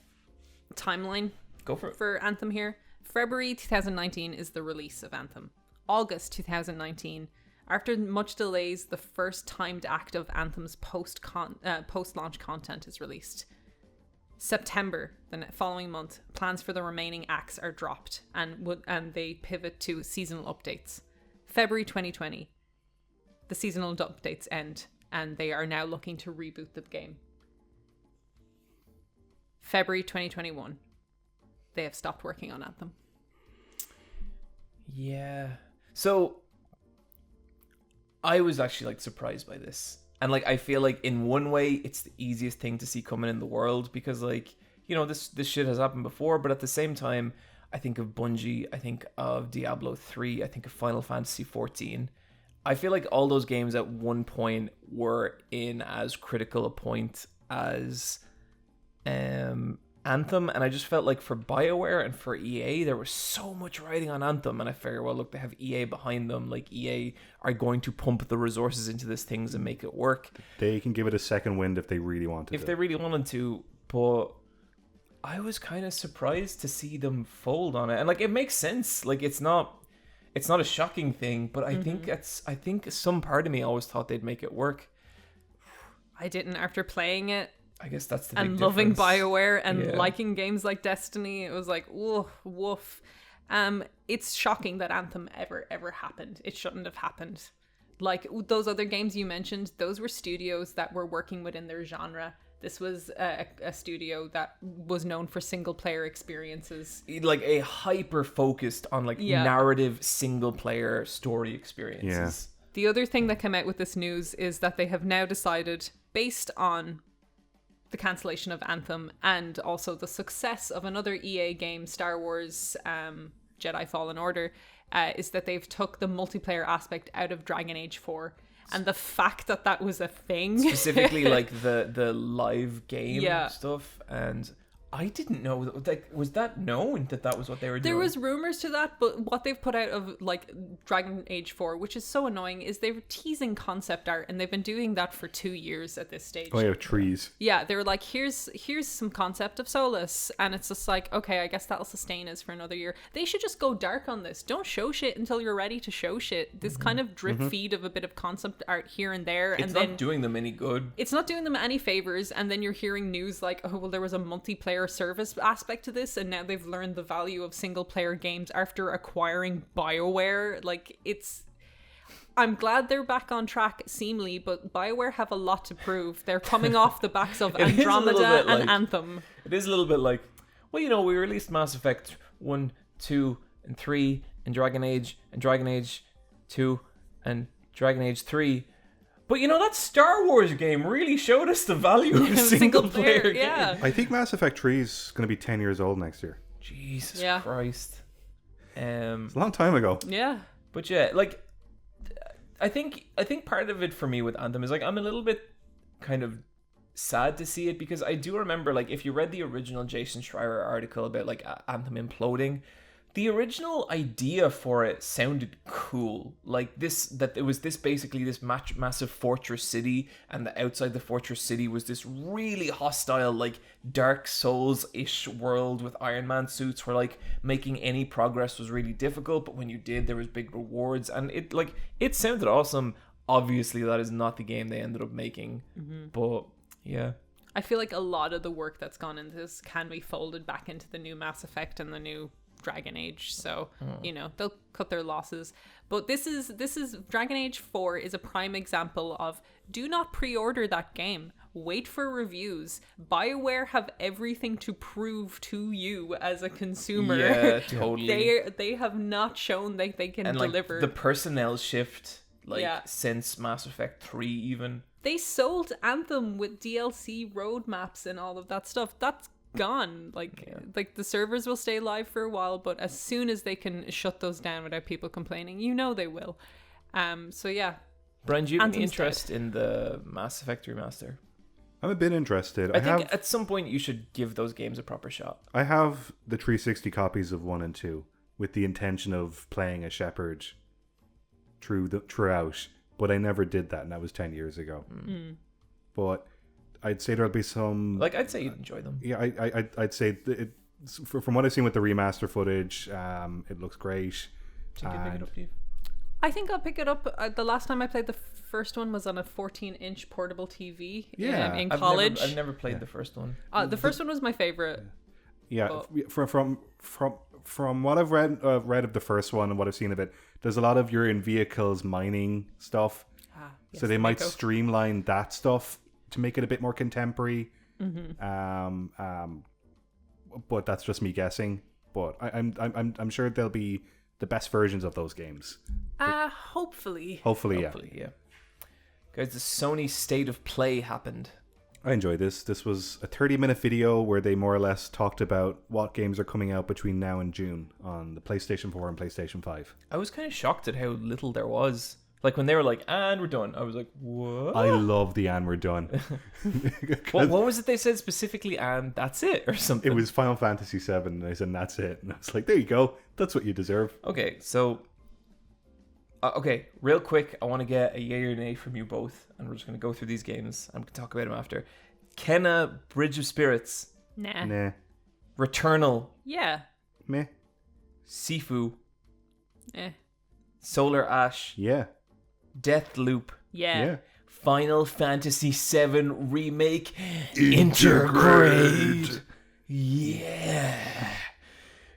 timeline Go for it. for Anthem here. February 2019 is the release of Anthem. August 2019, after much delays, the first timed act of Anthem's post-launch content is released. September, the following month, plans for the remaining acts are dropped and they pivot to seasonal updates. February 2020, the seasonal updates end and they are now looking to reboot the game. February 2021, they have stopped working on Anthem. Yeah. So I was actually like surprised by this. And like I feel like in one way it's the easiest thing to see coming in the world because like, you know, this shit has happened before, but at the same time, I think of Bungie, I think of Diablo 3, I think of Final Fantasy 14. I feel like all those games at one point were in as critical a point as Anthem, and I just felt like for BioWare and for EA, there was so much riding on Anthem, and I figured, well, look, they have EA behind them. Like, EA are going to pump the resources into this things and make it work. They can give it a second wind if they really wanted If they really wanted to, but I was kind of surprised to see them fold on it. And, like, it makes sense. Like, it's not a shocking thing, but I think some part of me always thought they'd make it work. I didn't after playing it. I guess that's the big and loving difference. BioWare and liking games like Destiny. It was like, woof. It's shocking that Anthem ever happened. It shouldn't have happened. Like those other games you mentioned, those were studios that were working within their genre. This was a studio that was known for single player experiences. Like a hyper focused on like narrative single player story experiences. Yeah. The other thing that came out with this news is that they have now decided, based on the cancellation of Anthem and also the success of another EA game, Star Wars Jedi Fallen Order, is that they've took the multiplayer aspect out of Dragon Age 4. And the fact that that was a thing. Specifically like the live game stuff. And I didn't know, like, was that known that was what they were doing? There was rumors to that, but what they've put out of like Dragon Age 4, which is so annoying, is they were teasing concept art, and they've been doing that for 2 years at this stage. Oh yeah, trees. Yeah, they were like, here's some concept of Solus, and it's just like, okay, I guess that'll sustain us for another year. They should just go dark on this. Don't show shit until you're ready to show shit. This kind of drip feed of a bit of concept art here and there, it's and not then doing them any good. It's not doing them any favors, and then you're hearing news like, oh well, there was a multiplayer service aspect to this, and now they've learned the value of single player games after acquiring BioWare. Like, I'm glad they're back on track seemingly, but BioWare have a lot to prove. They're coming off the backs of Andromeda and Anthem. It is a little bit like, well, you know, we released Mass Effect 1, 2, and 3, and Dragon Age 2, and Dragon Age 3. But you know, that Star Wars game really showed us the value of a single player game. I think Mass Effect 3 is going to be 10 years old next year. Jesus Christ. It's a long time ago. Yeah. But yeah, like, I think part of it for me with Anthem is like, I'm a little bit kind of sad to see it, because I do remember, like, if you read the original Jason Schreier article about like Anthem imploding, the original idea for it sounded cool. Like it was basically this massive fortress city, and the outside the fortress city was this really hostile, like Dark Souls-ish world with Iron Man suits, where like making any progress was really difficult, but when you did, there was big rewards, and it sounded awesome. Obviously, that is not the game they ended up making, but yeah. I feel like a lot of the work that's gone into this can be folded back into the new Mass Effect and the new Dragon Age, so you know, they'll cut their losses. But this is Dragon Age 4 is a prime example of, do not pre-order that game, wait for reviews. BioWare have everything to prove to you as a consumer. Yeah, totally. They have not shown they can and deliver. Like the personnel shift, since Mass Effect 3 even. They sold Anthem with DLC roadmaps and all of that stuff. That's gone. Like the servers will stay live for a while, but as soon as they can shut those down without people complaining, you know they will. So yeah. Brian, do you have any interest in the Mass Effect remaster? I'm a bit interested. I think at some point you should give those games a proper shot. I have the 360 copies of 1 and 2 with the intention of playing a Shepard throughout, but I never did that, and that was 10 years ago. But I'd say there'll be some... Like, I'd say you'd enjoy them. Yeah, I'd say from what I've seen with the remaster footage, it looks great. So you can pick it up, Steve? I think I'll pick it up. The last time I played the first one was on a 14-inch portable TV in college. I've never played the first one. The first one was my favorite. Yeah, from what I've read of the first one and what I've seen of it, there's a lot of you're in vehicles mining stuff. So they might streamline that stuff to make it a bit more contemporary. But that's just me guessing. But I'm sure there'll be the best versions of those games. Hopefully. Hopefully, yeah. Guys, the Sony State of Play happened. I enjoyed this. This was a 30-minute video where they more or less talked about what games are coming out between now and June on the PlayStation 4 and PlayStation 5. I was kind of shocked at how little there was. Like, when they were like, and we're done, I was like, what? I love the "and we're done." What was it they said specifically, and that's it, or something? It was Final Fantasy VII, and I said, and that's it. And I was like, there you go. That's what you deserve. Okay, so... okay, real quick, I want to get a yay or nay from you both, and we're just going to go through these games, and we can talk about them after. Kenna, Bridge of Spirits. Nah. Returnal. Yeah. Meh. Sifu. Eh. Solar Ash. Yeah. Deathloop. Yeah. Final Fantasy VII Remake. Intergrade.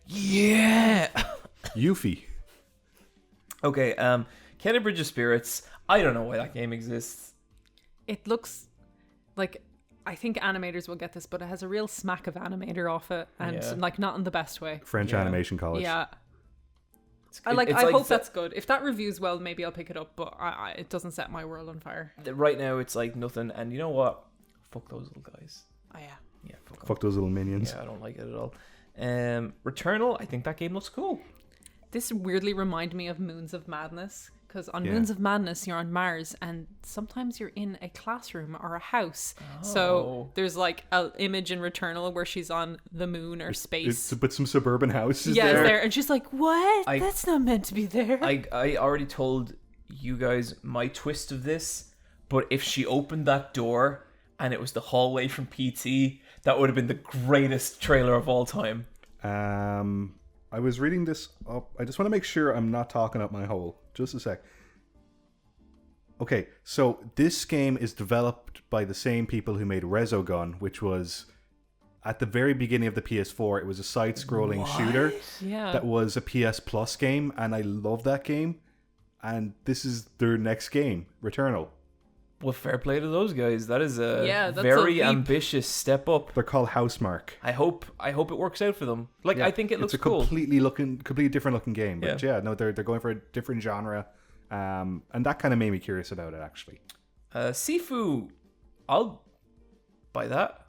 Yeah. Yuffie. Okay, Kenna Bridge of Spirits. I don't know why that game exists. It looks like, I think animators will get this, but it has a real smack of animator off it, and Yeah. like not in the best way. French Yeah. Animation College. Yeah. It's I hope that's good. If that reviews well, maybe I'll pick it up, but it doesn't set my world on fire. right now it's like nothing, and you know what? Fuck those little guys. Oh yeah. Yeah, fuck 'em. Fuck those little minions. Yeah, I don't like it at all. Returnal, I think that game looks cool. This weirdly reminded me of Moons of Madness, because on Yeah. Moons of Madness you're on Mars, and sometimes you're in a classroom or a house. Oh. So there's like an image in Returnal where she's on the moon or space. But some suburban houses Yeah, there. it's there, and she's like, "What? I- That's not meant to be there." I already told you guys my twist of this, but if she opened that door and it was the hallway from PT, that would have been the greatest trailer of all time. I was reading this up. I just want to make sure I'm not talking up my hole. Just a sec. Okay, so this game is developed by the same people who made Resogun, which was at the very beginning of the PS4. It was a side-scrolling shooter yeah. that was a PS Plus game, and I love that game. And this is their next game, Returnal. Well, fair play to those guys. That is a That's very a leap. ambitious step up. They're called Housemark. I hope it works out for them. Like, Yeah, I think it looks it's a cool. completely different looking game. But Yeah. no, they're going for a different genre, and that kind of made me curious about it actually. Sifu, I'll buy that.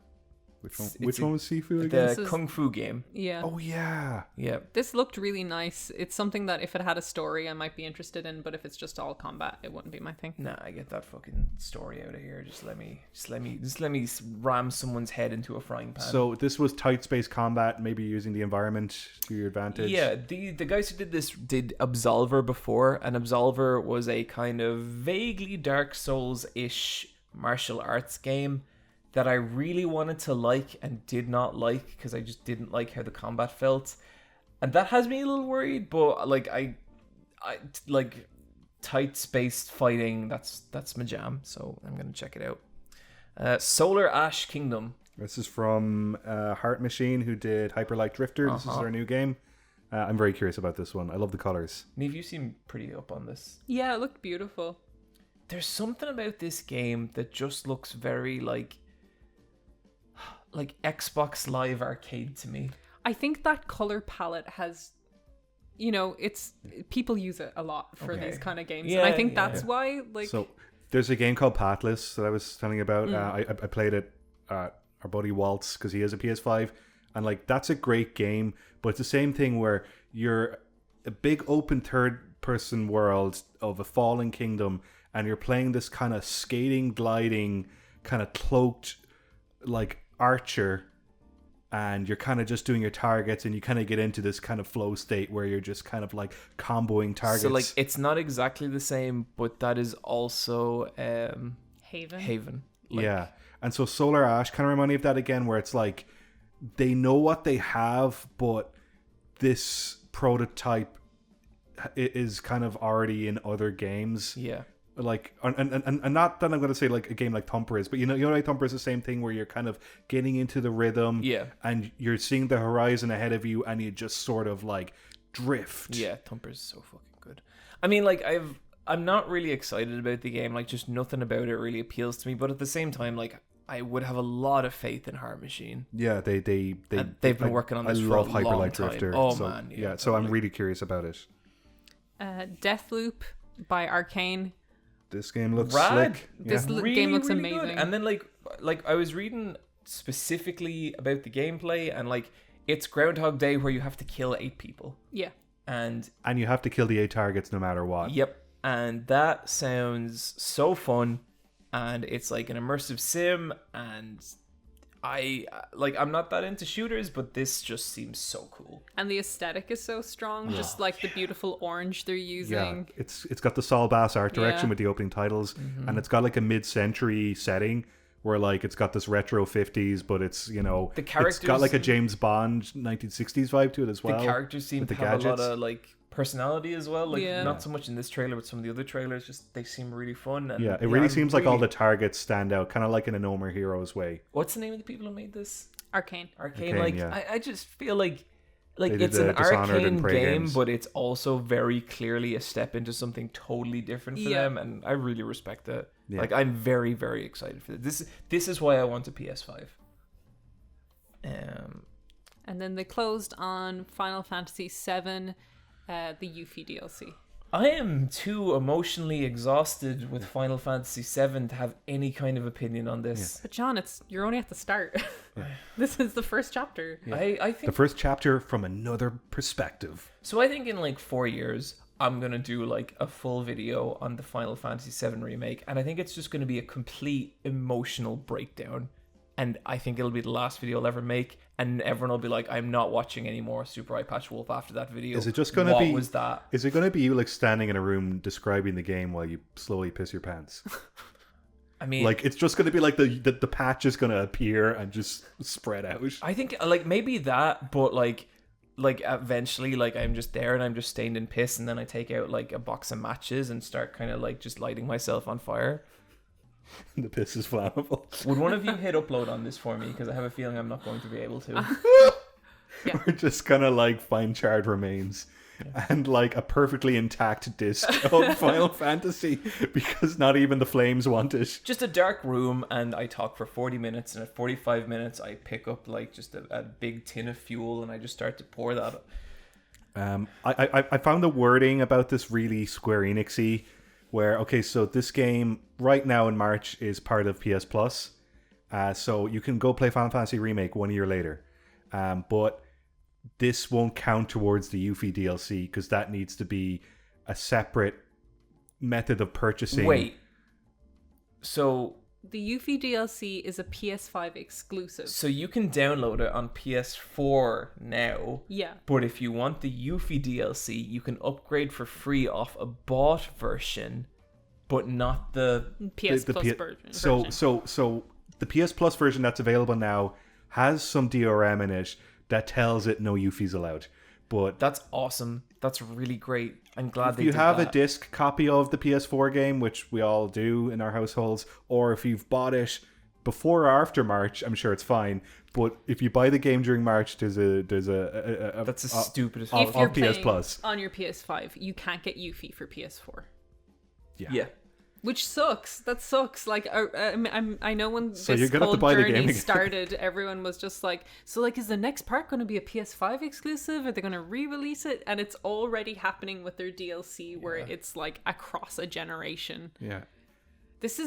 Which one was Sifu again? The This is- Kung Fu game. Yeah. Oh yeah, Yeah. This looked really nice. It's something that if it had a story, I might be interested in, but if it's just all combat, it wouldn't be my thing. Nah, I get that fucking story out of here. Just let me ram someone's head into a frying pan. So this was tight space combat, maybe using the environment to your advantage. Yeah, the guys who did this did Absolver before, and Absolver was a kind of vaguely Dark Souls-ish martial arts game that I really wanted to like and did not like because I just didn't like how the combat felt. And that has me a little worried, but like I like tight spaced fighting, that's my jam, so I'm going to check it out. Solar Ash Kingdom. This is from Heart Machine, who did Hyper Light Drifter. This is their new game. I'm very curious about this one. I love the colors. Niamh, you seem pretty up on this. Yeah, it looked beautiful. There's something about this game that just looks very like Xbox Live Arcade to me. I think that color palette has, it's people use it a lot for Okay. these kind of games. Yeah, and I think yeah. that's why, like, So there's a game called Pathless that I was telling you about. I played it our buddy Waltz because he has a PS5, and like that's a great game, but it's the same thing where you're a big open third person world of a fallen kingdom, and you're playing this kind of skating, gliding, kind of cloaked like archer, and you're kind of just doing your targets, and you kind of get into this kind of flow state where you're just kind of like comboing targets. So like it's not exactly the same, but that is also Haven. Yeah. And so Solar Ash kind of remind me of that again, where it's like they know what they have, but this prototype is kind of already in other games. Yeah. Like, and not that I'm going to say like a game like Thumper is, but you know like Thumper is the same thing where you're kind of getting into the rhythm, Yeah. and you're seeing the horizon ahead of you, and you just sort of like drift. Yeah, Thumper's so fucking good. I mean, like I'm not really excited about the game. Like, just nothing about it really appeals to me. But at the same time, like, I would have a lot of faith in Heart Machine. Yeah, they've been working on this for a love Hyper long Light time. Drifter. Oh so, man, yeah. So I'm really curious about it. Deathloop by Arcane. This game looks Rad. slick. This Yeah. game looks good. amazing. And then like I was reading specifically about the gameplay, and like it's Groundhog Day where you have to kill 8 people. Yeah. And you have to kill the 8 targets no matter what. yep. And that sounds so fun, and it's like an immersive sim, and I'm not that into shooters, but this just seems so cool. And the aesthetic is so strong, just like the beautiful orange they're using. Yeah, it's got the Saul Bass art direction Yeah. with the opening titles, and it's got like a mid-century setting where like it's got this retro 50s, but it's, you know, The characters, it's got like a James Bond 1960s vibe to it as well. the characters seem with to the have gadgets. a lot of like personality as well. Like Yeah. not so much in this trailer, but some of the other trailers, just they seem really fun. And Yeah, it really I'm seems like all really- the targets stand out, kind of like in a No More Heroes way. What's the name of the people who made this? Arcane. Arcane. Arcane, Like yeah. I just feel like They did it's the an Dishonored Arcane and Prey game, games. but it's also very clearly a step into something totally different for Yeah. them, and I really respect that. Yeah. Like I'm very, very excited for this. This is why I want a PS5. And then they closed on Final Fantasy VII, the Yuffie DLC. I am too emotionally exhausted with Final Fantasy VII to have any kind of opinion on this. But John, you're only at the start. This is the first chapter. I The think first chapter from another perspective. so. I think in like 4 years, I'm gonna do like a full video on the Final Fantasy VII remake, and I think it's just gonna be a complete emotional breakdown. And I think it'll be the last video I'll ever make, and everyone will be like, "I'm not watching any more Super Eye Patch Wolf after that video." Is it just gonna be? What was that? Is it going to be you like standing in a room describing the game while you slowly piss your pants? I mean, Like it's just going to be like the patch is going to appear and just spread out. I think like maybe that, but like eventually, like I'm just there and I'm just stained in piss, and then I take out like a box of matches and start kind of like just lighting myself on fire. The piss is flammable. Would one of you hit upload on this for me? Because I have a feeling I'm not going to be able to. Yeah. We're just gonna like find charred remains and like a perfectly intact disc of Final Fantasy because not even the flames want it. Just a dark room, and I talk for 40 minutes, and at 45 minutes I pick up like just a big tin of fuel, and I just start to pour that. I found the wording about this really Square Enixy, where okay, so this game right now in March is part of PS Plus, so you can go play Final Fantasy Remake 1 year later, but this won't count towards the Yuffie DLC because that needs to be a separate method of purchasing. Wait. So The Yuffie DLC is a PS5 exclusive. so you can download it on PS4 now. Yeah. But if you want the Yuffie DLC, you can upgrade for free off a bought version, but not the PS the Plus P- version. So the PS Plus version that's available now has some DRM in it that tells it no Yuffie's allowed. But That's awesome. That's really great. I'm glad if they you did have that. a disc copy of the PS4 game, which we all do in our households, or if you've bought it before or after March, I'm sure it's fine. But if you buy the game during March, there's a That's the stupidest. of- If you're on PS playing Plus. on your PS5, you can't get Yuffie for PS4. Yeah. Which sucks. That sucks. Like, I know when So this you're gonna have whole to buy the game journey again. started, everyone was just like, so like, is the next part going to be a PS5 exclusive? Are they going to re-release it? And it's already happening with their DLC where it's like across a generation. Yeah. This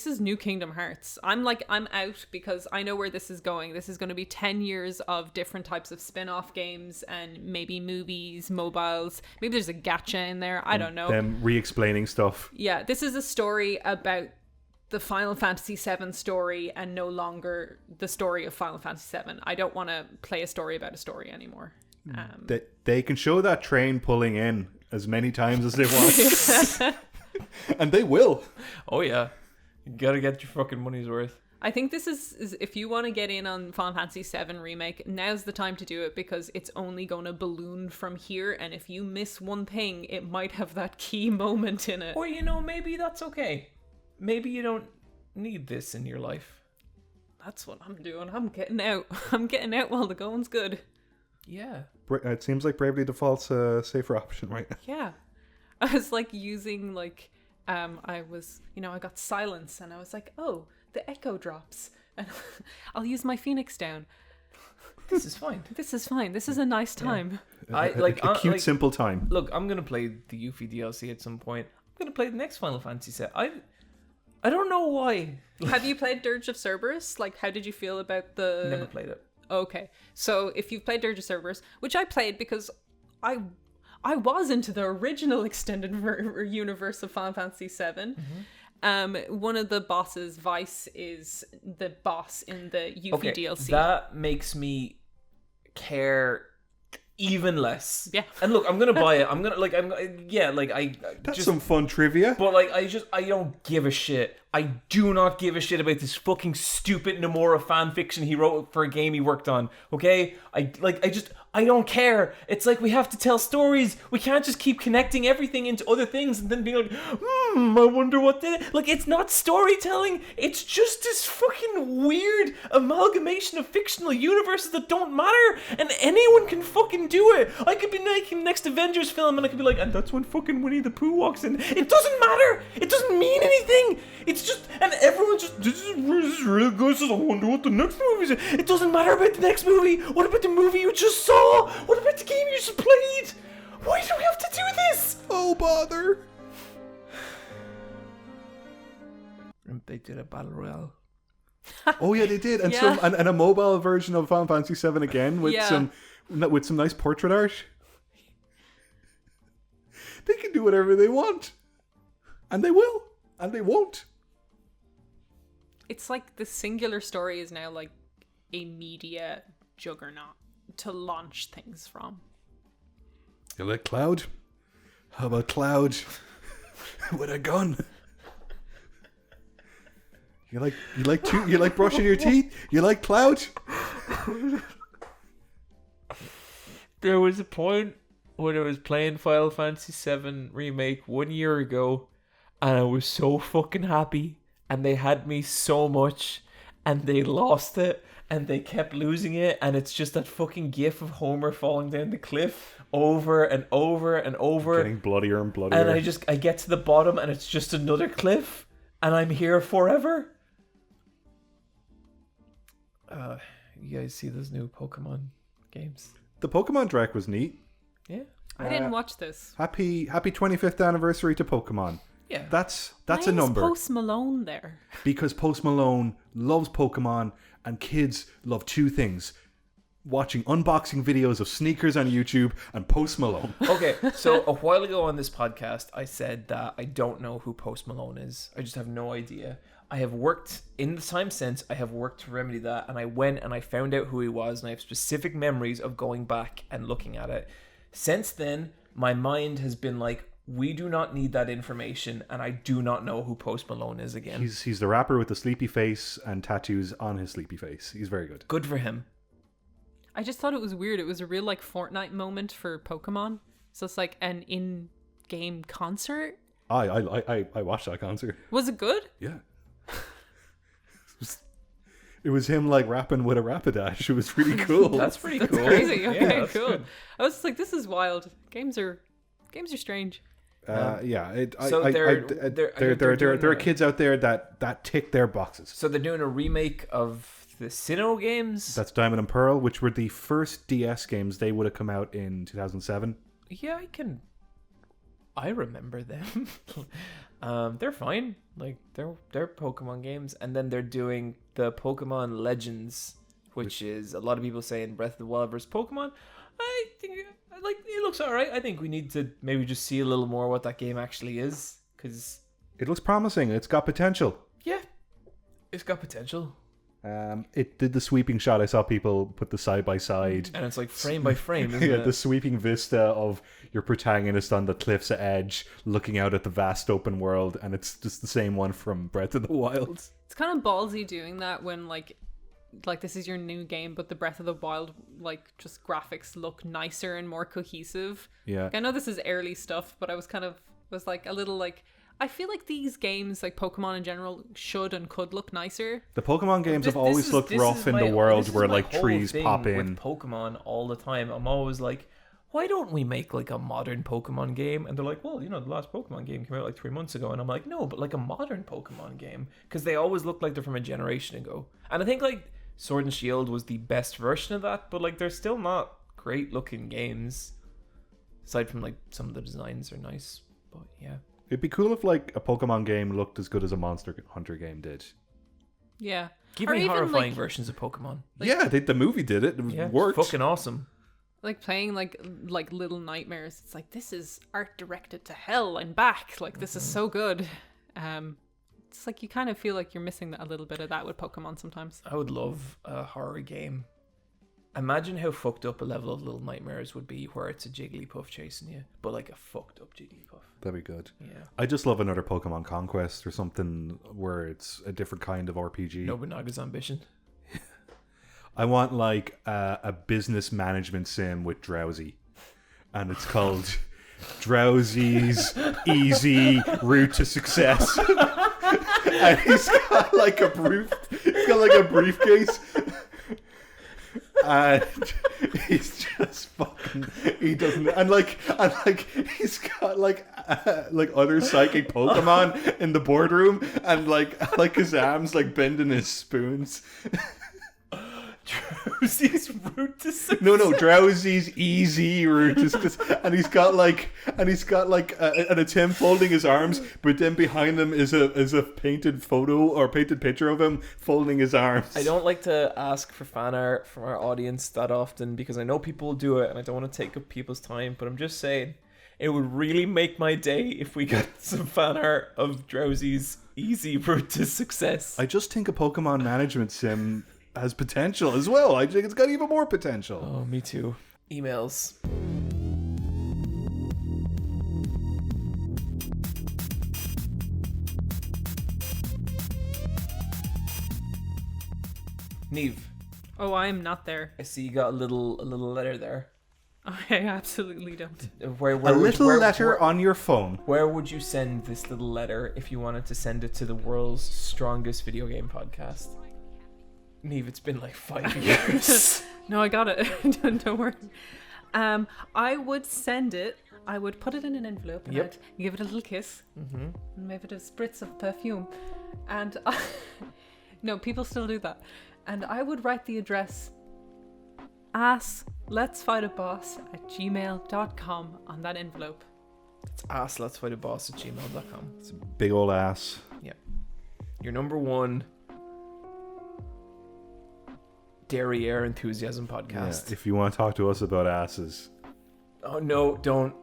is New Kingdom Hearts. I'm out because I know where this is going. This is going to be 10 years of different types of spin-off games and maybe movies, mobiles. Maybe there's a gacha in there. I don't know. Them re-explaining stuff. Yeah, this is a story about the Final Fantasy VII story and no longer the story of Final Fantasy VII. I don't want to play a story about a story anymore. They can show that train pulling in as many times as they want. And they will. Oh yeah. You gotta get your fucking money's worth. I think this is if you want to get in on Final Fantasy VII Remake, now's the time to do it because it's only going to balloon from here, and if you miss one thing, it might have that key moment in it. Or maybe that's okay. Maybe you don't need this in your life. That's what I'm doing. I'm getting out. I'm getting out while the going's good. Yeah. It seems like Bravely Default's a safer option right now. Yeah. I was like using like I got silence and I was like, oh, the echo drops and I'll use my Phoenix down. This is fine. This is fine. This is a nice time. A cute, simple time. Look, I'm gonna play the Yuffie DLC at some point. I'm gonna play the next Final Fantasy set. I don't know why. Have you played Dirge of Cerberus? Like, how did you feel about the... Never played it. Okay. So, if you've played Dirge of Cerberus, which I played because I was into the original extended universe of Final Fantasy VII. One of the bosses, Vice, is the boss in the Yuffie DLC. That makes me care even less. Yeah. And look, I'm gonna buy it. That's some fun trivia. But I don't give a shit. I do not give a shit about this fucking stupid Nomura fan fiction he wrote for a game he worked on. Okay? I don't care. It's like we have to tell stories. We can't just keep connecting everything into other things and then being like, I wonder what like, it's not storytelling. It's just this fucking weird amalgamation of fictional universes that don't matter, and anyone can fucking do it. I could be making the next Avengers film and I could be like, and that's when fucking Winnie the Pooh walks in. It doesn't matter. It doesn't mean anything. It's just, and everyone's just, this is really good, so I wonder what the next movie is. It doesn't matter about the next movie. What about the movie you just saw? What about the game you just played? Why do we have to do this? Oh, bother. And they did a battle royale. Oh yeah, they did, and Yeah. and a mobile version of Final Fantasy VII again with some nice portrait art. They can do whatever they want, and they will, and they won't. It's like the singular story is now like a media juggernaut to launch things from. You like Cloud? How about Cloud with a gun? You like brushing your teeth? You like Cloud? There was a point when I was playing Final Fantasy VII Remake 1 year ago, and I was so fucking happy, and they had me so much, and they lost it, and they kept losing it, and it's just that fucking gif of Homer falling down the cliff over and over and over. Getting bloodier and bloodier. And I get to the bottom, and it's just another cliff, and I'm here forever. You guys see those new Pokemon games? The Pokemon Direct was neat. Yeah. I didn't watch this. Happy 25th anniversary to Pokemon. Yeah. That's Why a number. is Post Malone there? Because Post Malone loves Pokemon, and kids love two things: watching unboxing videos of sneakers on YouTube and Post Malone. Okay, so a while ago on this podcast, I said that I don't know who Post Malone is. I just have no idea. I have worked, in the time since, I have worked to remedy that, and I went and I found out who he was, and I have specific memories of going back and looking at it. Since then, my mind has been like, we do not need that information, and I do not know who Post Malone is again. He's the rapper with the sleepy face and tattoos on his sleepy face. He's very good. Good for him. I just thought it was weird. It was a real like Fortnite moment for Pokemon. So it's like an in-game concert. I watched that concert. Was it good? Yeah. It was him like rapping with a Rapidash. It was really cool. That's pretty cool. Crazy. Okay, Yeah, that's cool. good. I was just like, this is wild. Games are strange. Yeah. So There are kids out there that tick their boxes. So they're doing a remake of the Sinnoh games? That's Diamond and Pearl, which were the first DS games. They would have come out in 2007. Yeah, I remember them. They're fine. Like they're Pokemon games, and then they're doing the Pokemon Legends, which is a lot of people saying Breath of the Wild versus Pokemon. I think it looks alright. I think we need to maybe just see a little more what that game actually is, because It looks promising. It's got potential. yeah, it's got potential. It did the sweeping shot. I saw people put the side by side. And it's like frame by frame, isn't Yeah, it? the sweeping vista of your protagonist on the cliff's edge, looking out at the vast open world, and it's just the same one from Breath of the Wild. It's kind of ballsy doing that when like this is your new game, but the Breath of the Wild like just graphics look nicer and more cohesive. Yeah. Like, I know this is early stuff, but I was like a little like, I feel like these games, like Pokemon in general, should and could look nicer. The Pokemon games have always looked rough in the world where like trees pop in. With Pokemon all the time, I'm always like, why don't we make like a modern Pokemon game? And they're like, well, the last Pokemon game came out like 3 months ago. And I'm like, no, but like a modern Pokemon game, because they always look like they're from a generation ago. And I think like Sword and Shield was the best version of that, but like they're still not great looking games. Aside from like some of the designs are nice, but yeah. It'd be cool if like a Pokemon game looked as good as a Monster Hunter game did. Yeah. Give Or me even, horrifying like- versions of Pokemon. Yeah, the movie did it. It Yeah, worked. fucking awesome. Like playing like Little Nightmares. It's like, this is art directed to hell. I'm back. Like, this is so good. It's like you kind of feel like you're missing a little bit of that with Pokemon sometimes. I would love a horror game. Imagine how fucked up a level of Little Nightmares would be where it's a Jigglypuff chasing you, but like a fucked up Jigglypuff. That'd be good. Yeah. I just love another Pokemon Conquest or something where it's a different kind of RPG. Nobunaga's Ambition. I want like a business management sim with Drowsy, and it's called Drowsy's Easy Route to Success. And he's got like a briefcase, and he's just fucking. He doesn't, and he's got like other psychic Pokemon in the boardroom, and like his arms like bending his spoons. Drowsy's Route to Success. No, Drowsy's Easy Route to Success, and he's got an attempt folding his arms, but then behind him is a painted photo or painted picture of him folding his arms. I don't like to ask for fan art from our audience that often because I know people will do it and I don't want to take up people's time, but I'm just saying it would really make my day if we got some fan art of Drowsy's Easy Route to Success. I just think a Pokemon management sim has potential as well. I think it's got even more potential. Oh, me too. Emails. Niamh, Oh, I am not there. I see you got a little letter there. I absolutely don't. Where A would- little where- letter where- on your phone. Where would you send this little letter if you wanted to send it to the world's strongest video game podcast? Niamh, it's been like 5 years. No, I got it. Don't worry. I would send it. I would put it in an envelope and Yep. I'd give it a little kiss and maybe a spritz of perfume. And no, people still do that. And I would write the address letsfightaboss@gmail.com on that envelope. It's letsfightaboss@gmail.com. It's a big old ass. Your number one derriere enthusiasm podcast. Yeah, if you want to talk to us about asses. Oh no, don't.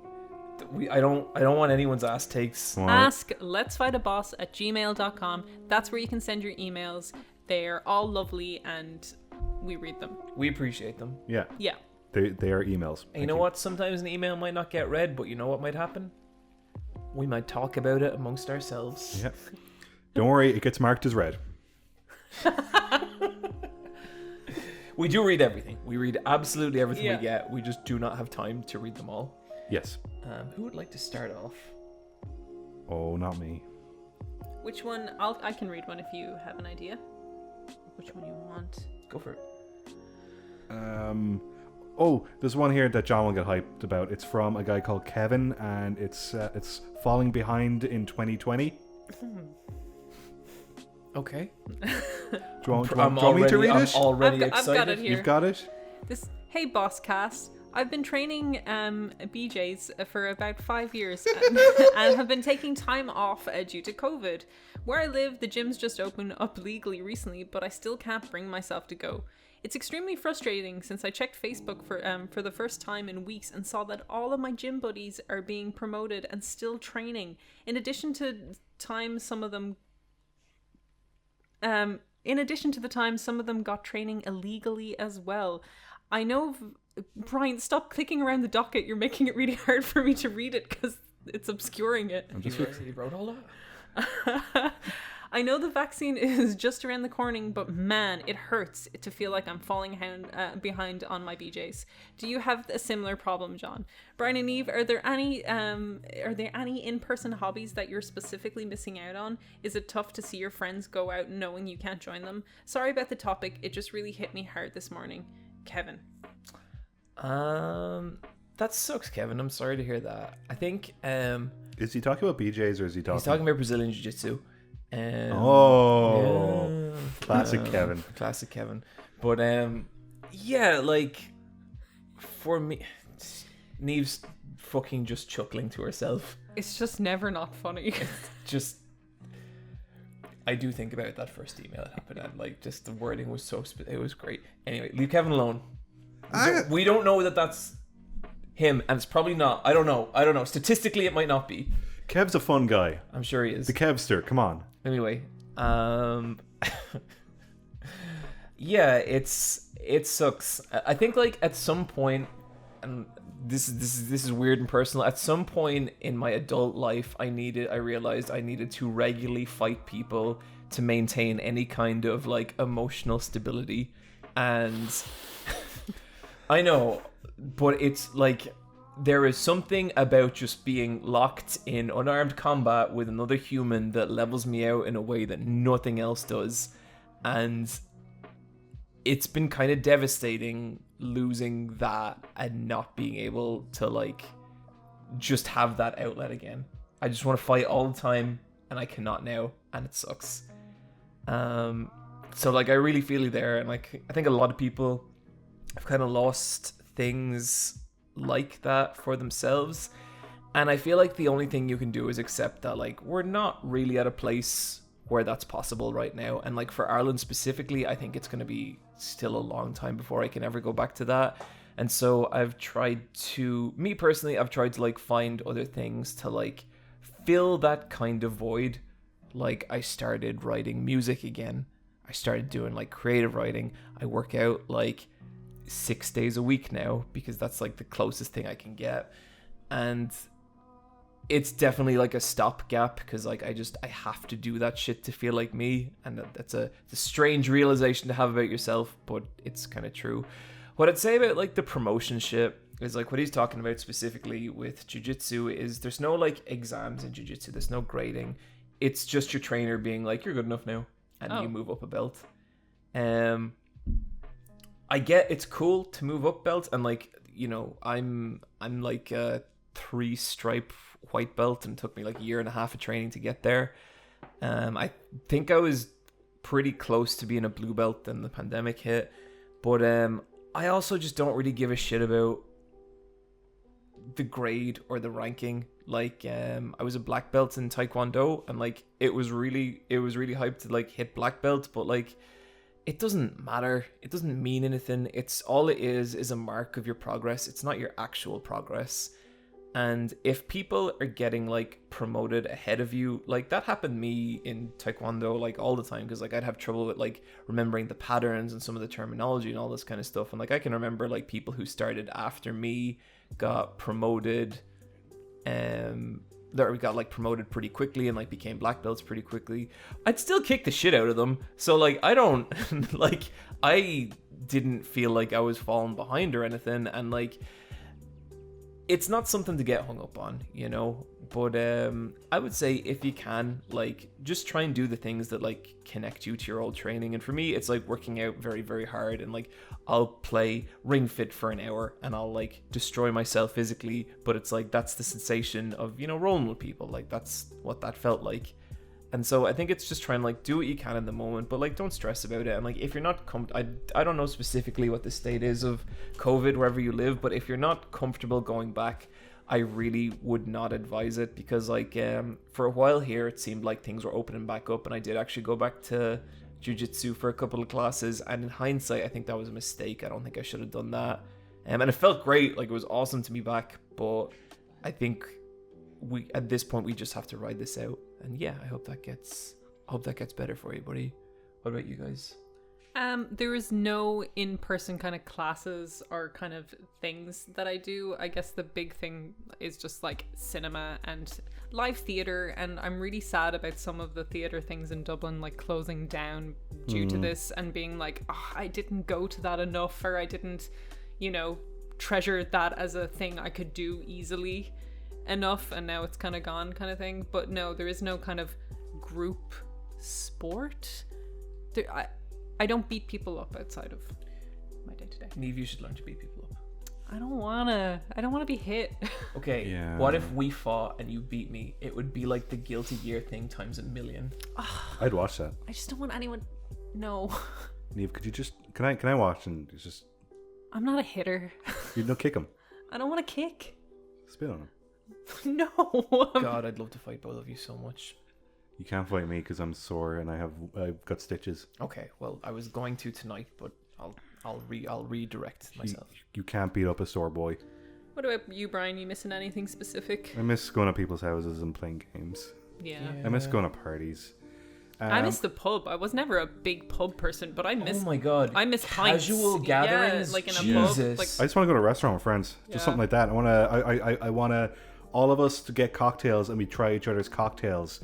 I don't want anyone's ass takes. Well, Ask letsfightaboss@gmail.com. That's where you can send your emails. They're all lovely and we read them. We appreciate them. Yeah, Yeah. they are emails. And you know what? Sometimes an email might not get read, but you know what might happen? We might talk about it amongst ourselves. Yeah. Don't worry, it gets marked as read. We do read everything. We read absolutely everything Yeah. we get. We just do not have time to read them all. Yes. Who would like to start off? Oh, not me. Which one? I can read one if you have an idea. Which one you want? Go for it. Oh, there's one here that John will get hyped about. It's from a guy called Kevin, and it's falling behind in 2020. Okay. Do you want me to read it? I'm already I've got excited. it here. You've got it? Hey boss cast, I've been training BJs for about 5 years and have been taking time off due to COVID. Where I live, the gym's just opened up legally recently, but I still can't bring myself to go. It's extremely frustrating since I checked Facebook for the first time in weeks and saw that all of my gym buddies are being promoted and still training. In addition to the time some of them got training illegally as well. I know, Bryan, stop clicking around the docket. You're making it really hard for me to read it because it's obscuring it. You wrote all that? I know the vaccine is just around the corner, but man, it hurts to feel like I'm falling behind on my BJs. Do you have a similar problem, John? Bryan and Niamh, are there any in-person hobbies that you're specifically missing out on? Is it tough to see your friends go out knowing you can't join them? Sorry about the topic. It just really hit me hard this morning. Kevin. That sucks, Kevin. I'm sorry to hear that. I think Is he talking about BJs or is he talking? he's talking about Brazilian Jiu-Jitsu. Oh, classic Kevin. Classic Kevin. But yeah, like for me, Niamh's fucking just chuckling to herself. It's just never not funny. Just, I do think about that first email that happened, and like just the wording was so it was great. Anyway, leave Kevin alone. We don't know that that's him, and it's probably not. I don't know. Statistically, it might not be. Kev's a fun guy. I'm sure he is. The Kevster, come on. Anyway, yeah, it sucks. I think like at some point, and this is weird and personal. At some point in my adult life, I realized I needed to regularly fight people to maintain any kind of like emotional stability, and I know, but it's like there is something about just being locked in unarmed combat with another human that levels me out in a way that nothing else does. And it's been kind of devastating losing that and not being able to like just have that outlet again. I just want to fight all the time and I cannot now, and it sucks. So like I really feel you there, and like I think a lot of people have kind of lost things like that for themselves, and I feel like the only thing you can do is accept that like we're not really at a place where that's possible right now, and like for Ireland specifically, I think it's going to be still a long time before I can ever go back to that. And so I've tried to like find other things to like fill that kind of void. Like I started writing music again. I started doing like creative writing. I work out like 6 days a week now because that's like the closest thing I can get, and it's definitely like a stopgap because like I have to do that shit to feel like me, and it's a strange realization to have about yourself, but it's kind of true. What I'd say about like the promotion shit is like what he's talking about specifically with jiu-jitsu is there's no like exams in jiu-jitsu, there's no grading, it's just your trainer being like you're good enough now, and you move up a belt. I get it's cool to move up belts, and like, you know, I'm like a 3-stripe white belt, and it took me like a year and a half of training to get there. I think I was pretty close to being a blue belt when the pandemic hit, but I also just don't really give a shit about the grade or the ranking. Like I was a black belt in Taekwondo, and like it was really hyped to like hit black belt, but like it doesn't matter. It doesn't mean anything. It's all it is a mark of your progress. It's not your actual progress. And if people are getting like promoted ahead of you, like that happened to me in Taekwondo like all the time, because like I'd have trouble with like remembering the patterns and some of the terminology and all this kind of stuff. And like I can remember like people who started after me got promoted, that got like promoted pretty quickly and like became black belts pretty quickly. I'd still kick the shit out of them. So like I don't like I didn't feel like I was falling behind or anything, and like it's not something to get hung up on, you know. But I would say if you can, like, just try and do the things that like connect you to your old training. And for me, it's like working out very, very hard, and like I'll play Ring Fit for an hour and I'll like destroy myself physically, but it's like that's the sensation of, you know, rolling with people. Like that's what that felt like. And so I think it's just trying to like do what you can in the moment, but like don't stress about it. And like if you're not I don't know specifically what the state is of COVID wherever you live, but if you're not comfortable going back, I really would not advise it, because like for a while here it seemed like things were opening back up, and I did actually go back to jiu-jitsu for a couple of classes, and in hindsight I think that was a mistake. I don't think I should have done that, and it felt great. Like it was awesome to be back, but I think at this point we just have to ride this out. And yeah, I hope that gets better for you, buddy. What about you guys? There is no in-person kind of classes or kind of things that I do. I guess the big thing is just like cinema and live theater, and I'm really sad about some of the theater things in Dublin like closing down due to this, and being like, oh, I didn't go to that enough, or I didn't, you know, treasure that as a thing I could do easily enough, and now it's kind of gone kind of thing. But no, there is no kind of group sport. I don't beat people up outside of my day-to-day. Niamh, you should learn to beat people up. I don't wanna be hit. Okay, Yeah. what if we fought and you beat me? It would be like the Guilty Gear thing times a million. I'd watch that. I just don't want anyone. No, Niamh, could you just can I watch and just I'm not a hitter. kick him, I don't want to kick. spit on him. No. God, I'd love to fight both of you so much. You can't fight me because I'm sore and I've got stitches. Okay, well, I was going to tonight, but I'll redirect myself. You can't beat up a sore boy. What about you, Brian? You missing anything specific? I miss going to people's houses and playing games. Yeah. I miss going to parties. I miss the pub. I was never a big pub person, but I miss. Oh my God! I miss pints. Casual gatherings, yeah, like in a Jesus. pub. Like, I just want to go to a restaurant with friends, just Yeah. something like that. I wanna all of us to get cocktails and we try each other's cocktails.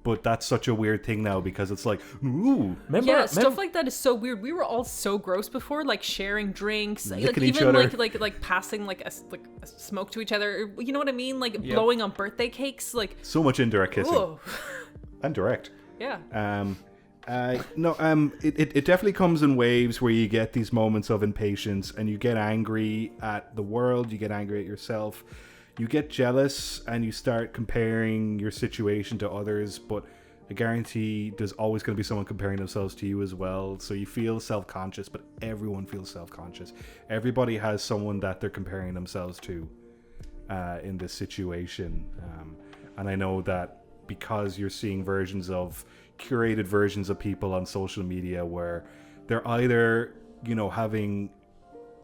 But that's such a weird thing now because it's like, ooh, yeah, stuff like that is so weird. We were all so gross before, like sharing drinks, like Licking each even other. like passing like a smoke to each other. You know what I mean? Like Yep. blowing on birthday cakes. Like, so much indirect kissing oh, and direct. yeah. It definitely comes in waves where you get these moments of impatience and you get angry at the world, you get angry at yourself, you get jealous and you start comparing your situation to others, but I guarantee there's always going to be someone comparing themselves to you as well. So you feel self-conscious, but everyone feels self-conscious. Everybody has someone that they're comparing themselves to in this situation. And I know that because you're seeing curated versions of people on social media where they're either, having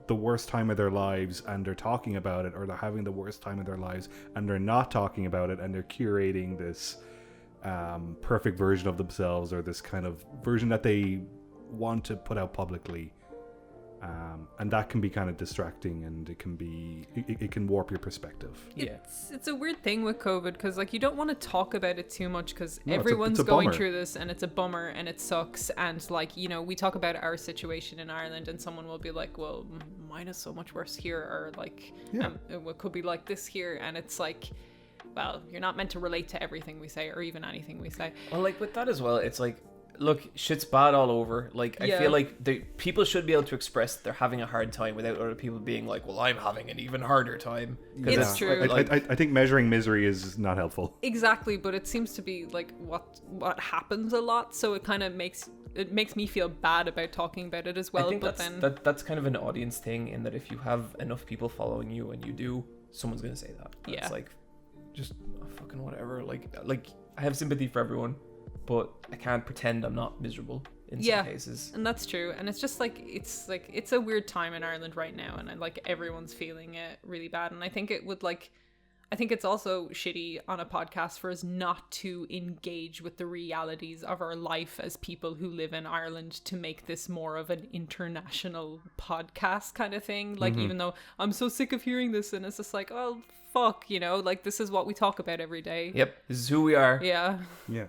the worst time of their lives and they're talking about it, or they're having the worst time of their lives and they're not talking about it, and they're curating this perfect version of themselves, or this kind of version that they want to put out publicly. And that can be kind of distracting, and it can warp your perspective. Yeah. It's a weird thing with COVID because like you don't want to talk about it too much because No, everyone's it's a going bummer. through this and it's a bummer and it sucks, and like we talk about our situation in Ireland and someone will be like, well, mine is so much worse here, or like it could be like this here, and it's like, well, you're not meant to relate to everything we say or even anything we say. Well, like with that as well, it's like, look, shit's bad all over. Like, I Yeah. feel like people should be able to express they're having a hard time without other people being like, well, I'm having an even harder time. 'Cause It's true. I think measuring misery is not helpful. Exactly, but it seems to be like what happens a lot, so it kind of makes me feel bad about talking about it as well. I think but that's kind of an audience thing, in that if you have enough people following you and you do, someone's gonna say that. Yeah. It's like, just fucking whatever. Like I have sympathy for everyone, but I can't pretend I'm not miserable in some cases. And that's true, and it's just like it's a weird time in Ireland right now, and like everyone's feeling it really bad, and I think it's also shitty on a podcast for us not to engage with the realities of our life as people who live in Ireland, to make this more of an international podcast kind of thing. Like, even though I'm so sick of hearing this, and it's just like, oh fuck, like this is what we talk about every day. Yep, this is who we are. Yeah. Yeah.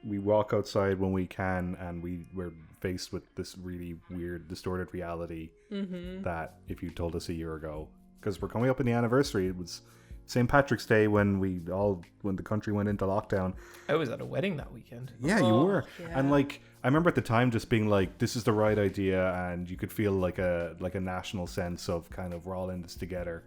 We walk outside when we can, and we're faced with this really weird, distorted reality that if you told us a year ago, because we're coming up in the anniversary, it was St. Patrick's Day when the country went into lockdown. I was at a wedding that weekend. Yeah, you were. yeah. And like, I remember at the time just being like, this is the right idea, and you could feel like a national sense of kind of, we're all in this together.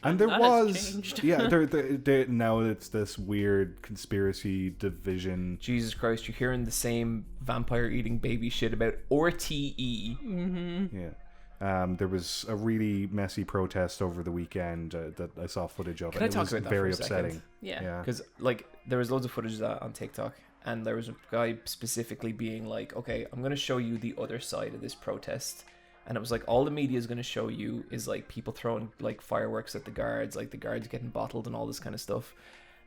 And there That has was, changed. yeah, now it's this weird conspiracy division. Jesus Christ, you're hearing the same vampire eating baby shit about RTE. Yeah. There was a really messy protest over the weekend that I saw footage of. Can I and talk it was about that very for a second? upsetting. Yeah. Because like there was loads of footage of that on TikTok, and there was a guy specifically being like, okay, I'm going to show you the other side of this protest. And it was like, all the media is going to show you is like people throwing like fireworks at the guards, like the guards getting bottled and all this kind of stuff.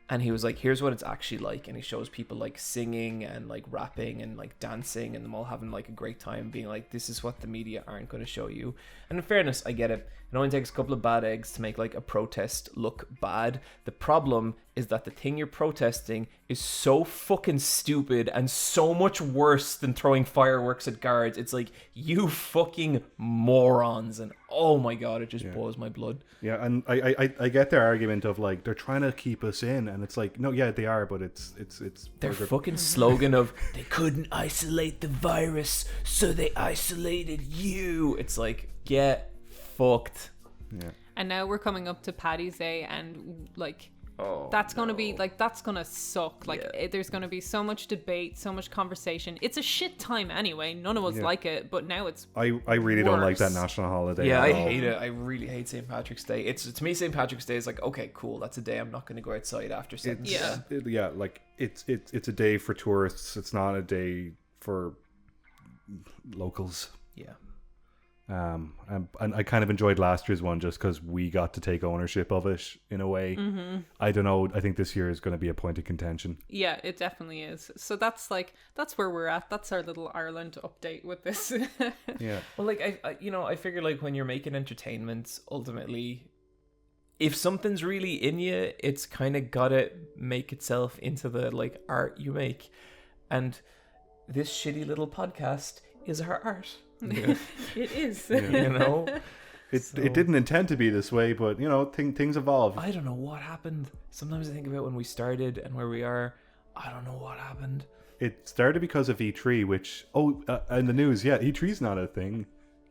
And he was like, here's what it's actually like. And he shows people like singing and like rapping and like dancing and them all having like a great time, being like, this is what the media aren't going to show you. And in fairness, I get it. It only takes a couple of bad eggs to make like a protest look bad. The problem is that the thing you're protesting is so fucking stupid and so much worse than throwing fireworks at guards. It's like, you fucking morons. And oh my God, it just boils my blood. Yeah, and I get their argument of like, they're trying to keep us in, and it's like, no, yeah, they are, but it's Their fucking slogan of they couldn't isolate the virus, so they isolated you. It's like, get fucked. Yeah. And now we're coming up to Paddy's Day, and like that's gonna be like that's gonna suck. Like there's gonna be so much debate, so much conversation. It's a shit time anyway. None of us like it, but now it's I really don't like that national holiday. Yeah, at I all. hate it. I really hate St. Patrick's Day. It's to me, St. Patrick's Day is like, okay, cool. That's a day I'm not going to go outside after 7. Like it's a day for tourists. It's not a day for locals. Yeah. And I kind of enjoyed last year's one just because we got to take ownership of it in a way. Mm-hmm. I don't know. I think this year is going to be a point of contention. Yeah, it definitely is. So that's where we're at. That's our little Ireland update with this. Yeah. Well, like I figure like when you're making entertainment, ultimately, if something's really in you, it's kind of gotta make itself into the like art you make, and this shitty little podcast is our art. Yeah. It is. You know, it didn't intend to be this way, but you know, things evolve. I don't know what happened. Sometimes I think about when we started and where we are. I don't know what happened. It started because of E3, which in the news, E3's not a thing.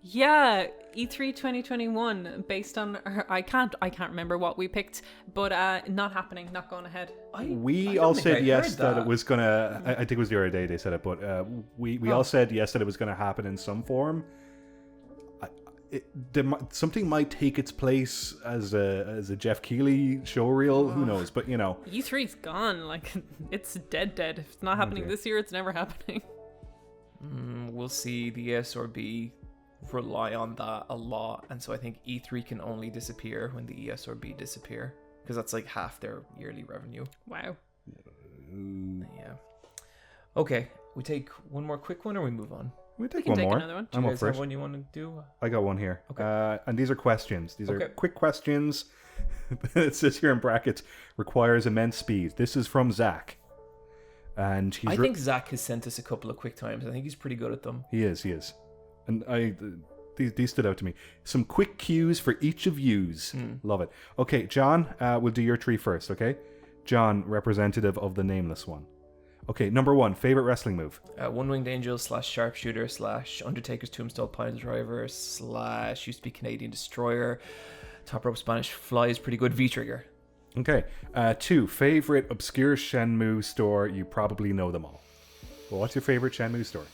Yeah, E3 2021 based on I can't remember what we picked, but not happening, not going ahead. We all said yes that it was gonna. I think it was the other day they said it, but we all said yes that it was gonna happen in some form. Something might take its place as a Jeff Keighley showreel. Who knows? But you know, E3's gone. Like it's dead. If it's not happening this year, it's never happening. We'll see. The ESRB rely on that a lot, and so I think E3 can only disappear when the ESRB disappear, because that's like half their yearly revenue. Wow. Yeah. Okay, we take one more quick one, or we move on? We can one take more. another one. Do you I'm guys up for have it. one you want to do? I got one here. Okay. And these are questions. These are Okay. quick questions. It says here in brackets, requires immense speed. This is from Zach. And he's I think Zach has sent us a couple of quick times. I think he's pretty good at them. He is. And these stood out to me. Some quick cues for each of yous. Love it. Okay, John, we'll do your tree first, okay? John, representative of the nameless one. Okay, number 1, favorite wrestling move. One-Winged Angel / Sharpshooter / Undertaker's Tombstone Pile Driver / used to be Canadian Destroyer. Top Rope Spanish Fly is pretty good. V-Trigger. Okay, 2, favorite obscure Shenmue store. You probably know them all. Well, what's your favorite Shenmue store?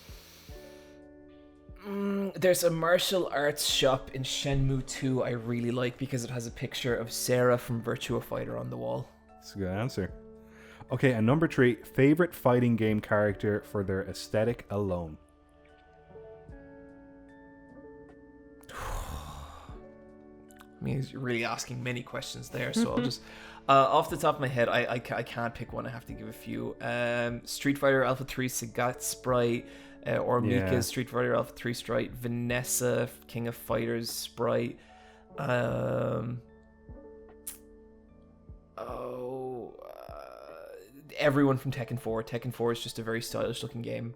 There's a martial arts shop in Shenmue 2 I really like because it has a picture of Sarah from Virtua Fighter on the wall. That's a good answer. Okay, and number 3, favorite fighting game character for their aesthetic alone. I mean, he's really asking many questions there, so I'll just... off the top of my head, I can't pick one. I have to give a few. Street Fighter Alpha 3 Sagat Sprite, or Mika's Street Fighter Alpha 3 Sprite, Vanessa King of Fighters Sprite, everyone from Tekken 4. Tekken 4 is just a very stylish looking game.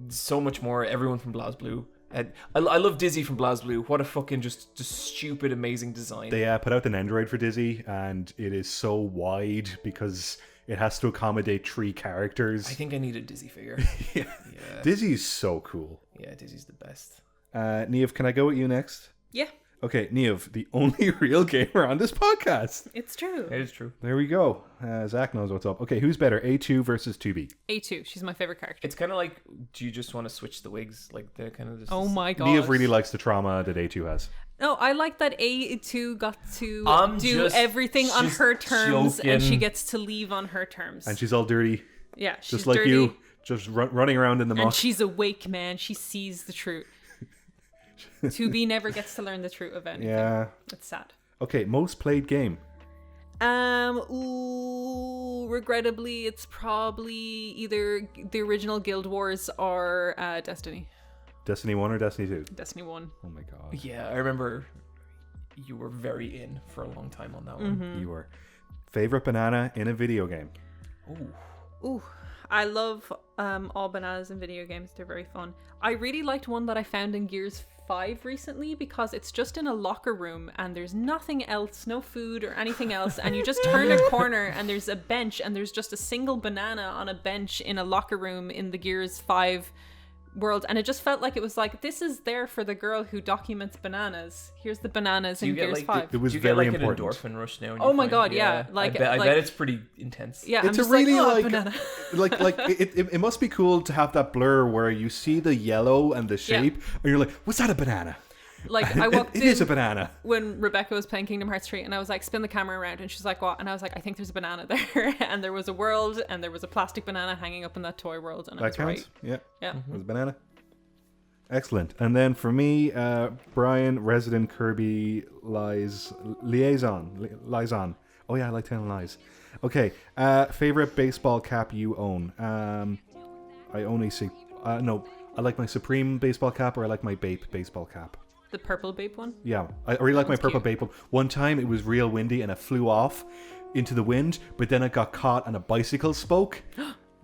So much more. Everyone from BlazBlue. I love Dizzy from BlazBlue. What a fucking just stupid, amazing design. They put out an Android for Dizzy, and it is so wide because it has to accommodate 3 characters. I think I need a Dizzy figure. Yeah. Dizzy's so cool. Yeah, Dizzy's the best. Niamh, can I go with you next? Yeah, Okay, Niamh, the only real gamer on this podcast. it's true. It is true. There we go. Zach knows what's up. Okay, who's better, A2 versus 2B? A2, she's my favorite character. It's kind of like, do you just want to switch the wigs? Like, they're kind of just... Oh my god. Niamh really likes the trauma that A2 has. No, I like that A2 got to I'm do just- everything on just her terms, and she joking. ges to leave on her terms. And she's all dirty, yeah, she's just like dirty, you, just running around in the and muck. she's awake, man. She sees the truth. 2B never gets to learn the truth of anything. Yeah. It's sad. Okay, most played game. Regrettably, it's probably either the original Guild Wars or Destiny. Destiny 1 or Destiny 2? Destiny 1. Oh my god. Yeah, I remember you were very in for a long time on that one. You were. Favorite banana in a video game? Ooh, I love all bananas in video games. They're very fun. I really liked one that I found in Gears 5 recently because it's just in a locker room and there's nothing else, no food or anything else, and you just turn a corner and there's a bench and there's just a single banana on a bench in a locker room in the Gears 5 world, and it just felt like it was like, this is there for the girl who documents bananas. Here's the bananas in Gears 5. It was Do you very get like important. an endorphin rush now? Oh my God, yeah. I bet it's pretty intense. Yeah, It's I'm a just really like, banana. it must be cool to have that blur where you see the yellow and the shape, and you're like, was that a banana? Like, I walked It in is a banana. when Rebecca was playing Kingdom Hearts 3, and I was like, spin the camera around, and she's like, what? And I was like, I think there's a banana there. And there was a world, and there was a plastic banana hanging up in that toy world, and I was counts. right. Yeah. It was a banana. Excellent. And then for me, Bryan, Resident Kirby Liaison. Oh yeah, I like telling lies. Okay. Favorite baseball cap you own? I only see. No, I like my Supreme baseball cap, or I like my Bape baseball cap. The purple Bape one? Yeah, I really like my That's purple cute. Bape one. One time it was real windy and it flew off into the wind, but then it got caught on a bicycle spoke.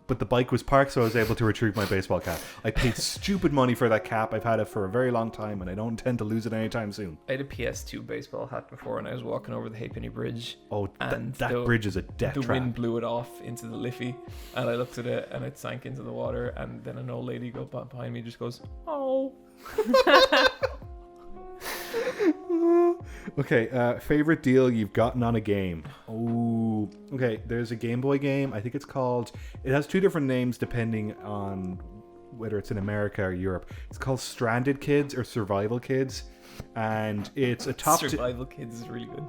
But the bike was parked, so I was able to retrieve my baseball cap. I paid stupid money for that cap. I've had it for a very long time, and I don't intend to lose it anytime soon. I had a PS2 baseball hat before, and I was walking over the Halfpenny Bridge. Oh, and that bridge is a death The trap. wind blew it off into the Liffey, and I looked at it, and it sank into the water, and then an old lady behind me just goes, "Oh." Okay, favorite deal you've gotten on a game? Oh, okay, there's a Game Boy game. I think it's called... It has two different names depending on whether it's in America or Europe. It's called Stranded Kids or Survival Kids, and it's a top... Survival Kids is really good.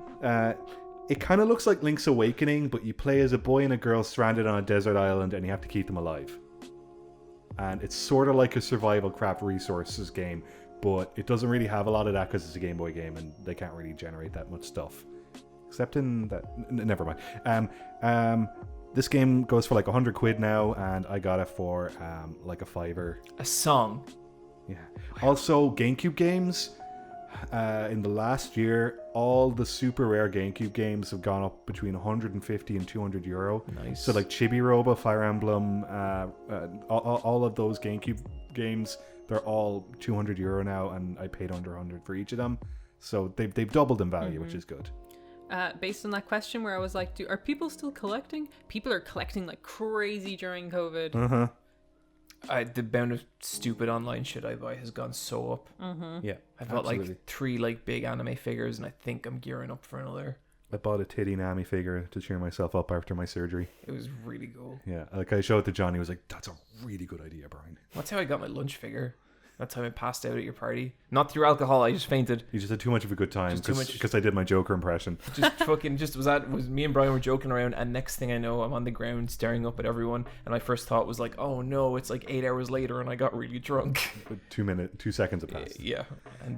It kind of looks like Link's Awakening, but you play as a boy and a girl stranded on a desert island, and you have to keep them alive. And it's sort of like a survival craft resources game, but it doesn't really have a lot of that because it's a Game Boy game and they can't really generate that much stuff. Except in that... Never mind. This game goes for like 100 quid now, and I got it for like a $5. A song. Yeah. Also, GameCube games. In the last year, all the super rare GameCube games have gone up between 150 and 200 euro. Nice. So like Chibi Robo, Fire Emblem, all of those GameCube games, they're all 200 euro now, and I paid under 100 for each of them. So they've doubled in value, which is good. Based on that question where I was like, are people still collecting? People are collecting like crazy during COVID. Uh-huh. The amount of stupid online shit I buy has gone so up. Yeah, I've got absolutely. like 3 like big anime figures, and I think I'm gearing up for another. I bought a titty Niamh figure to cheer myself up after my surgery. It was really cool. Yeah, like I showed it to Johnny. He was like, "That's a really good idea, Bryan." That's how I got my lunch figure. That time I passed out at your party. Not through alcohol, I just fainted. You just had too much of a good time Just too much. because I did my Joker impression. Was me and Bryan were joking around, and next thing I know, I'm on the ground staring up at everyone, and my first thought was like, oh no, it's like 8 hours later and I got really drunk. 2 seconds have passed. Yeah.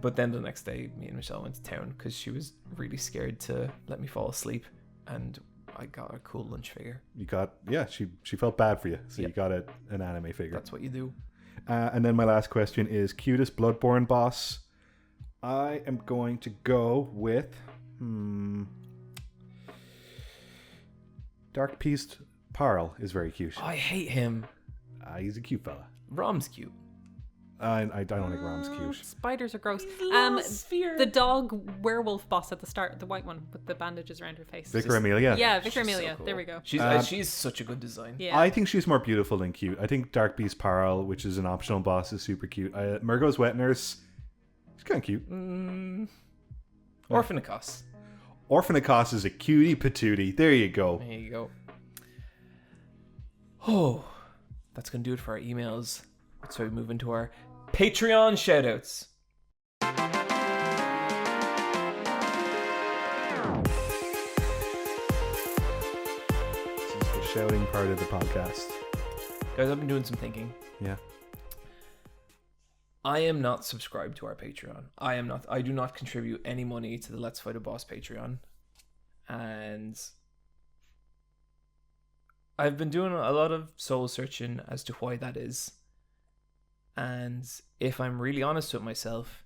But then the next day, me and Michelle went to town because she was really scared to let me fall asleep, and I got a cool lunch figure. You got, she felt bad for you, so Yep. you got an anime figure. That's what you do. And then my last question is cutest Bloodborne boss. I am going to go with Dark Ps5 is very cute. Oh, I hate him. He's a cute fella. Rom's cute. I don't think Rom's cute. Spiders are gross. Sphere. The dog werewolf boss at the start, the white one with the bandages around her face. Vicar Amelia. Yeah, Vicar She's so Amelia. cool. There we go. She's such a good design. Yeah. I think she's more beautiful than cute. I think Dark Ps5, which is an optional boss, is super cute. Murgo's Wet Nurse, she's kind of cute. Orphanicos. Orphanicos is a cutie patootie. There you go. There you go. Oh, that's going to do it for our emails. So we move into our Patreon shoutouts. This is the shouting part of the podcast. Guys, I've been doing some thinking. Yeah. I am not subscribed to our Patreon. I do not contribute any money to the Let's Fight a Boss Patreon. And I've been doing a lot of soul searching as to why that is. And if I'm really honest with myself,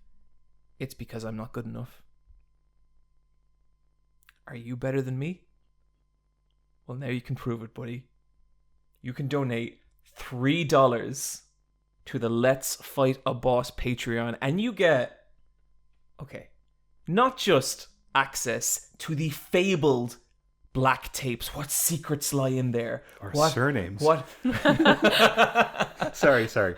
it's because I'm not good enough. Are you better than me? Well, now you can prove it, buddy. You can donate $3 to the Let's Fight a Boss Patreon, and you get, not just access to the fabled black tapes? What secrets lie in there? Or What surnames. What? Sorry.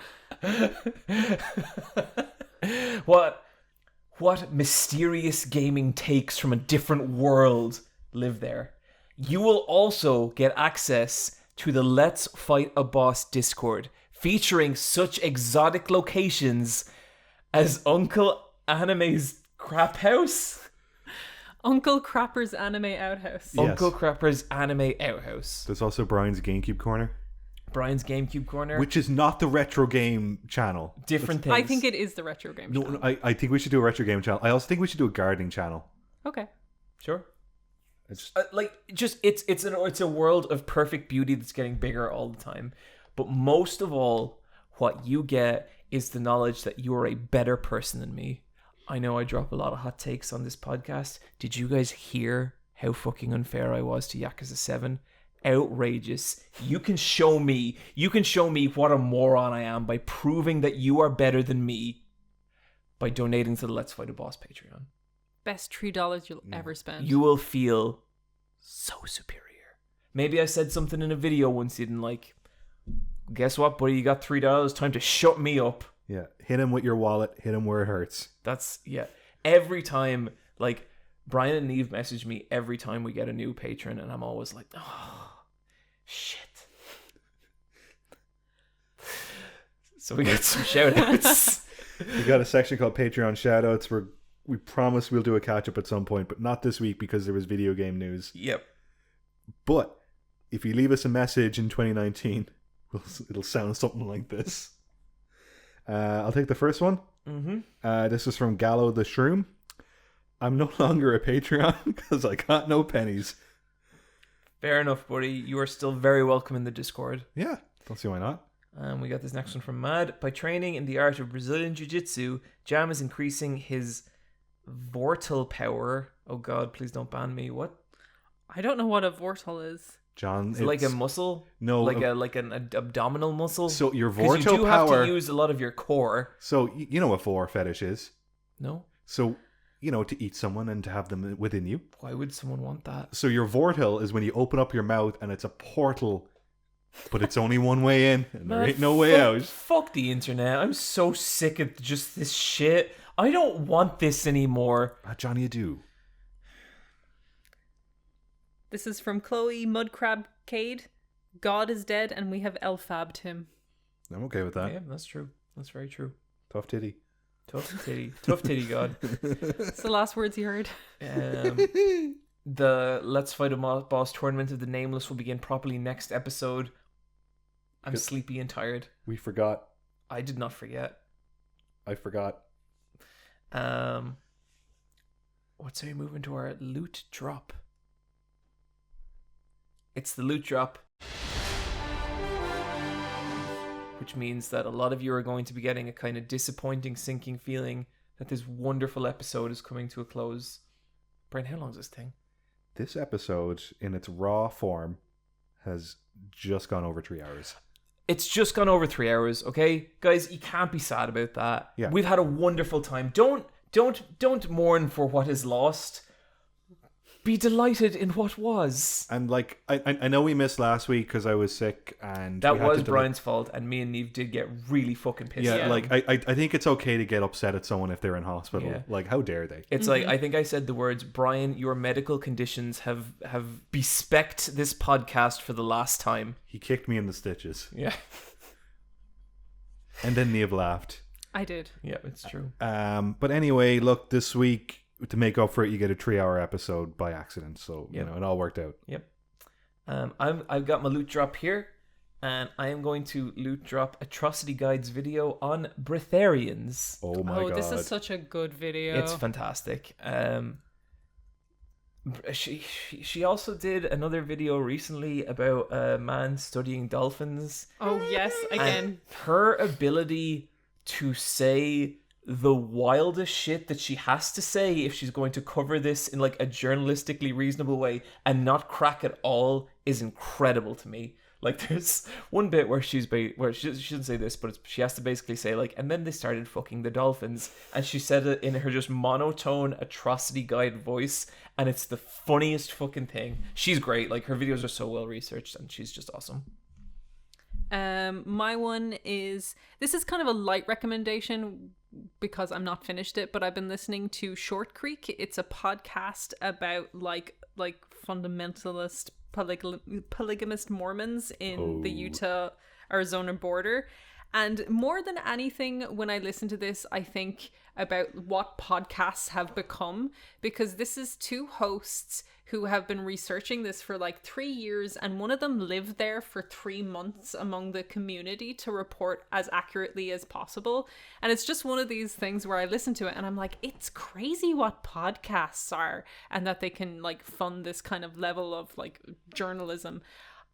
What mysterious gaming takes from a different world live there? You will also get access to the Let's Fight a Boss Discord, featuring such exotic locations as Uncle Anime's Crap House. Uncle Crapper's Anime Outhouse. Yes. Uncle Crapper's Anime Outhouse. There's also Brian's GameCube Corner, Brian's GameCube Corner. which is not the retro game channel. different things. I think it is the retro game No, channel. I think we should do a retro game channel. I also think we should do a gardening channel. Okay. Sure. It's It's a world of perfect beauty that's getting bigger all the time. But most of all, what you get is the knowledge that you are a better person than me. I know I drop a lot of hot takes on this podcast. Did you guys hear how fucking unfair I was to Yakuza 7? Outrageous. You can show me what a moron I am by proving that you are better than me by donating to the Let's Fight a Boss Patreon. Best $3 you'll ever spend. You will feel so superior. Maybe I said something in a video once you didn't like. Guess what, buddy? You got $3. Time to shut me up. yeah. Hit him with your wallet. Hit him where it hurts. That's, yeah. Every time, like, Bryan and Niamh message me every time we get a new patron, and I'm always like, oh, shit. So we got some shout outs. We got a section called Patreon Shoutouts where we promise we'll do a catch up at some point, but not this week because there was video game news. Yep. But if you leave us a message in 2019, it'll sound something like this. I'll take the first one. Mm-hmm. This is from Gallo the Shroom. I'm no longer a Patreon because I got no pennies. Fair enough, buddy. You are still very welcome in the Discord. Yeah, don't see why not. We got this next one from Mad. By training in the art of Brazilian Jiu-Jitsu, Jam is increasing his vortal power. Oh god, please don't ban me. What? I don't know what a vortal is. John, Is it like a muscle? No, like an abdominal muscle? So your Because vortal you do power. have to use a lot of your core. So you know what four fetish is. No? So to eat someone and to have them within you. Why would someone want that? So your vortal is when you open up your mouth and it's a portal, but it's only one way in and there ain't no way out. Fuck the internet. I'm so sick of just this shit. I don't want this anymore. Johnny, you do. This is from Chloe Mudcrab Cade. God is dead and we have Elfabbed him. I'm okay with that. Yeah, that's true. That's very true. Tough titty. Tough titty. Tough titty, God. That's the last words you heard. The Let's Fight a Boss tournament of the Nameless will begin properly next episode. I'm Good. sleepy and tired. We forgot. I did not forget. I forgot. What say we move into our loot drop? It's the loot drop, which means that a lot of you are going to be getting a kind of disappointing, sinking feeling that this wonderful episode is coming to a close. Brian, how long is this thing? This episode, in its raw form, has just gone over 3 hours. It's just gone over 3 hours, okay? Guys, you can't be sad about that. Yeah. We've had a wonderful time. Don't mourn for what is lost. Be delighted in what was. And like, I know we missed last week because I was sick and That we had was to Brian's fault, and me and Niamh did get really fucking pissed. Yeah, at like him. I think it's okay to get upset at someone if they're in hospital. Yeah. Like, how dare they? It's like, I think I said the words, Brian, your medical conditions have bespecked this podcast for the last time. He kicked me in the stitches. Yeah. And then Niamh laughed. I did. Yeah, it's true. But anyway, look, this week, to make up for it, you get a 3-hour episode by accident. So, Yep. it all worked out. Yep. I've got my loot drop here, and I am going to loot drop Atrocity Guide's video on Breatharians. Oh my god. This is such a good video. It's fantastic. She also did another video recently about a man studying dolphins. Oh yes, again. And her ability to say the wildest shit that she has to say if she's going to cover this in like a journalistically reasonable way and not crack at all is incredible to me. Like there's one bit where where she shouldn't say this, but she has to basically say like, and then they started fucking the dolphins, and she said it in her just monotone atrocity guide voice, and it's the funniest fucking thing. She's great. Like her videos are so well researched, and she's just awesome. My one is, this is kind of a light recommendation because I'm not finished it, but I've been listening to Short Creek. It's a podcast about like fundamentalist polygamist Mormons in the Utah-Arizona border. And more than anything, when I listen to this, I think about what podcasts have become, because this is two hosts who have been researching this for like 3 years, and one of them lived there for 3 months among the community to report as accurately as possible. And it's just one of these things where I listen to it and I'm like, it's crazy what podcasts are, and that they can like fund this kind of level of like journalism.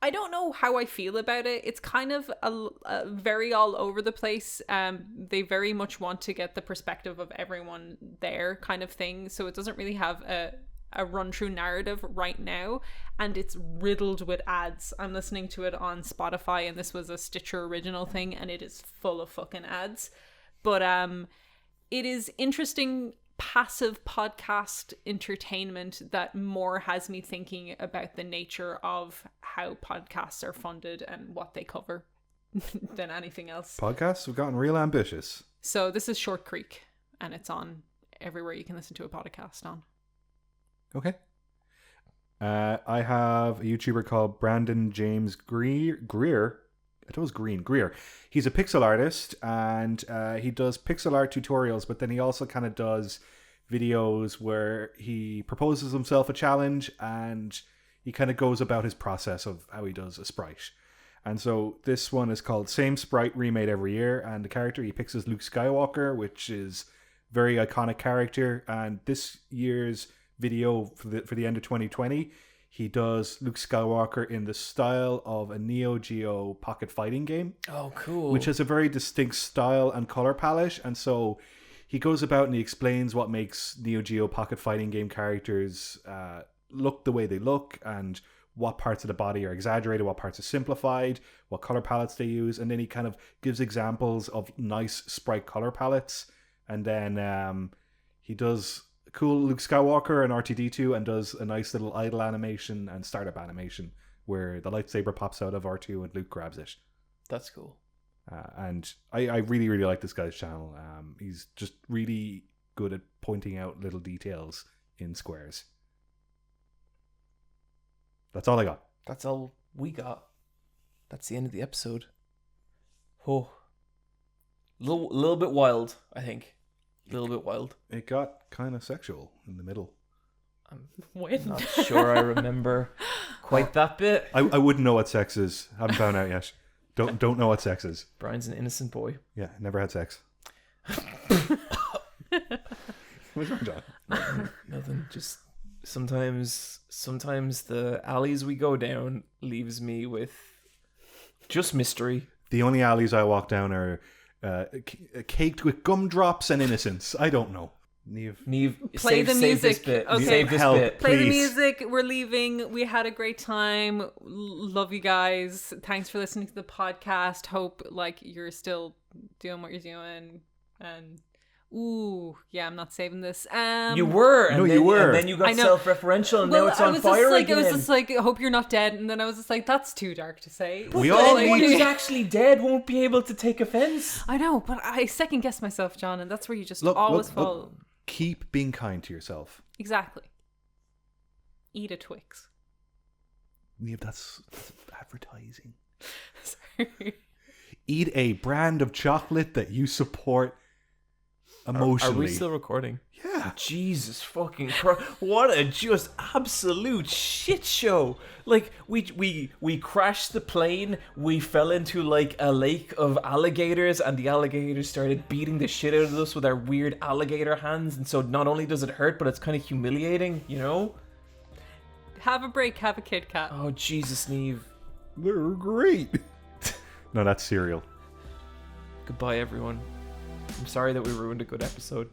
I don't know how I feel about it. It's kind of a very all over the place. They very much want to get the perspective of everyone there kind of thing. So it doesn't really have a run-through narrative right now. And it's riddled with ads. I'm listening to it on Spotify, and this was a Stitcher original thing, and it is full of fucking ads. But it is interesting passive podcast entertainment that more has me thinking about the nature of how podcasts are funded and what they cover than anything else. Podcasts have gotten real ambitious. So this is Short Creek, and it's on everywhere you can listen to a podcast on. Okay. I have a YouTuber called Brandon James Greer. I thought it was Greer. He's a pixel artist, and he does pixel art tutorials, but then he also kind of does videos where he proposes himself a challenge, and he kind of goes about his process of how he does a sprite. And so this one is called Same Sprite Remade Every Year, and the character he picks is Luke Skywalker, which is a very iconic character. And this year's video for the end of 2020, he does Luke Skywalker in the style of a Neo Geo pocket fighting game. Oh, cool. Which has a very distinct style and color palette. And so he goes about and he explains what makes Neo Geo pocket fighting game characters look the way they look, and what parts of the body are exaggerated, what parts are simplified, what color palettes they use. And then he kind of gives examples of nice sprite color palettes. And then he does cool Luke Skywalker and R2-D2, and does a nice little idle animation and startup animation where the lightsaber pops out of R2 and Luke grabs it. That's cool. And I really, really like this guy's channel. He's just really good at pointing out little details in squares. That's all I got. That's all we got. That's the end of the episode. Oh. Little bit wild, I think. A little bit wild. It got kind of sexual in the middle. I'm not sure I remember quite that bit. I wouldn't know what sex is. Haven't found out yet. Don't know what sex is. Brian's an innocent boy. Yeah, never had sex. What's wrong, John? Nothing. Just sometimes the alleys we go down leaves me with just mystery. The only alleys I walk down are caked with gumdrops and innocence. I don't know. Niamh, play the music. Save this bit. Okay. Save this Help, bit. Play the please. music. We're leaving. We had a great time. Love you guys. Thanks for listening to the podcast. Hope like you're still doing what you're doing. And ooh, yeah, I'm not saving this. You were. No, you were. And then you got I know. self-referential, and now it's on fire again. I was just like, I hope you're not dead. And then I was just like, that's too dark to say. We But all anyone need- who's actually dead won't be able to take offense. I know, but I second guess myself, John, and that's where you just Look, always look, fall. look. Keep being kind to yourself. Exactly. Eat a Twix. Yeah, that's advertising. Sorry. Eat a brand of chocolate that you support emotionally. Are we still recording? Yeah. Jesus fucking Christ. What a just absolute shit show. Like, we crashed the plane, we fell into like a lake of alligators, and the alligators started beating the shit out of us with our weird alligator hands, and so not only does it hurt, but it's kind of humiliating, you know? Have a break, have a Kit Kat. Oh, Jesus, Niamh. They're great. No, that's cereal. Goodbye, everyone. I'm sorry that we ruined a good episode.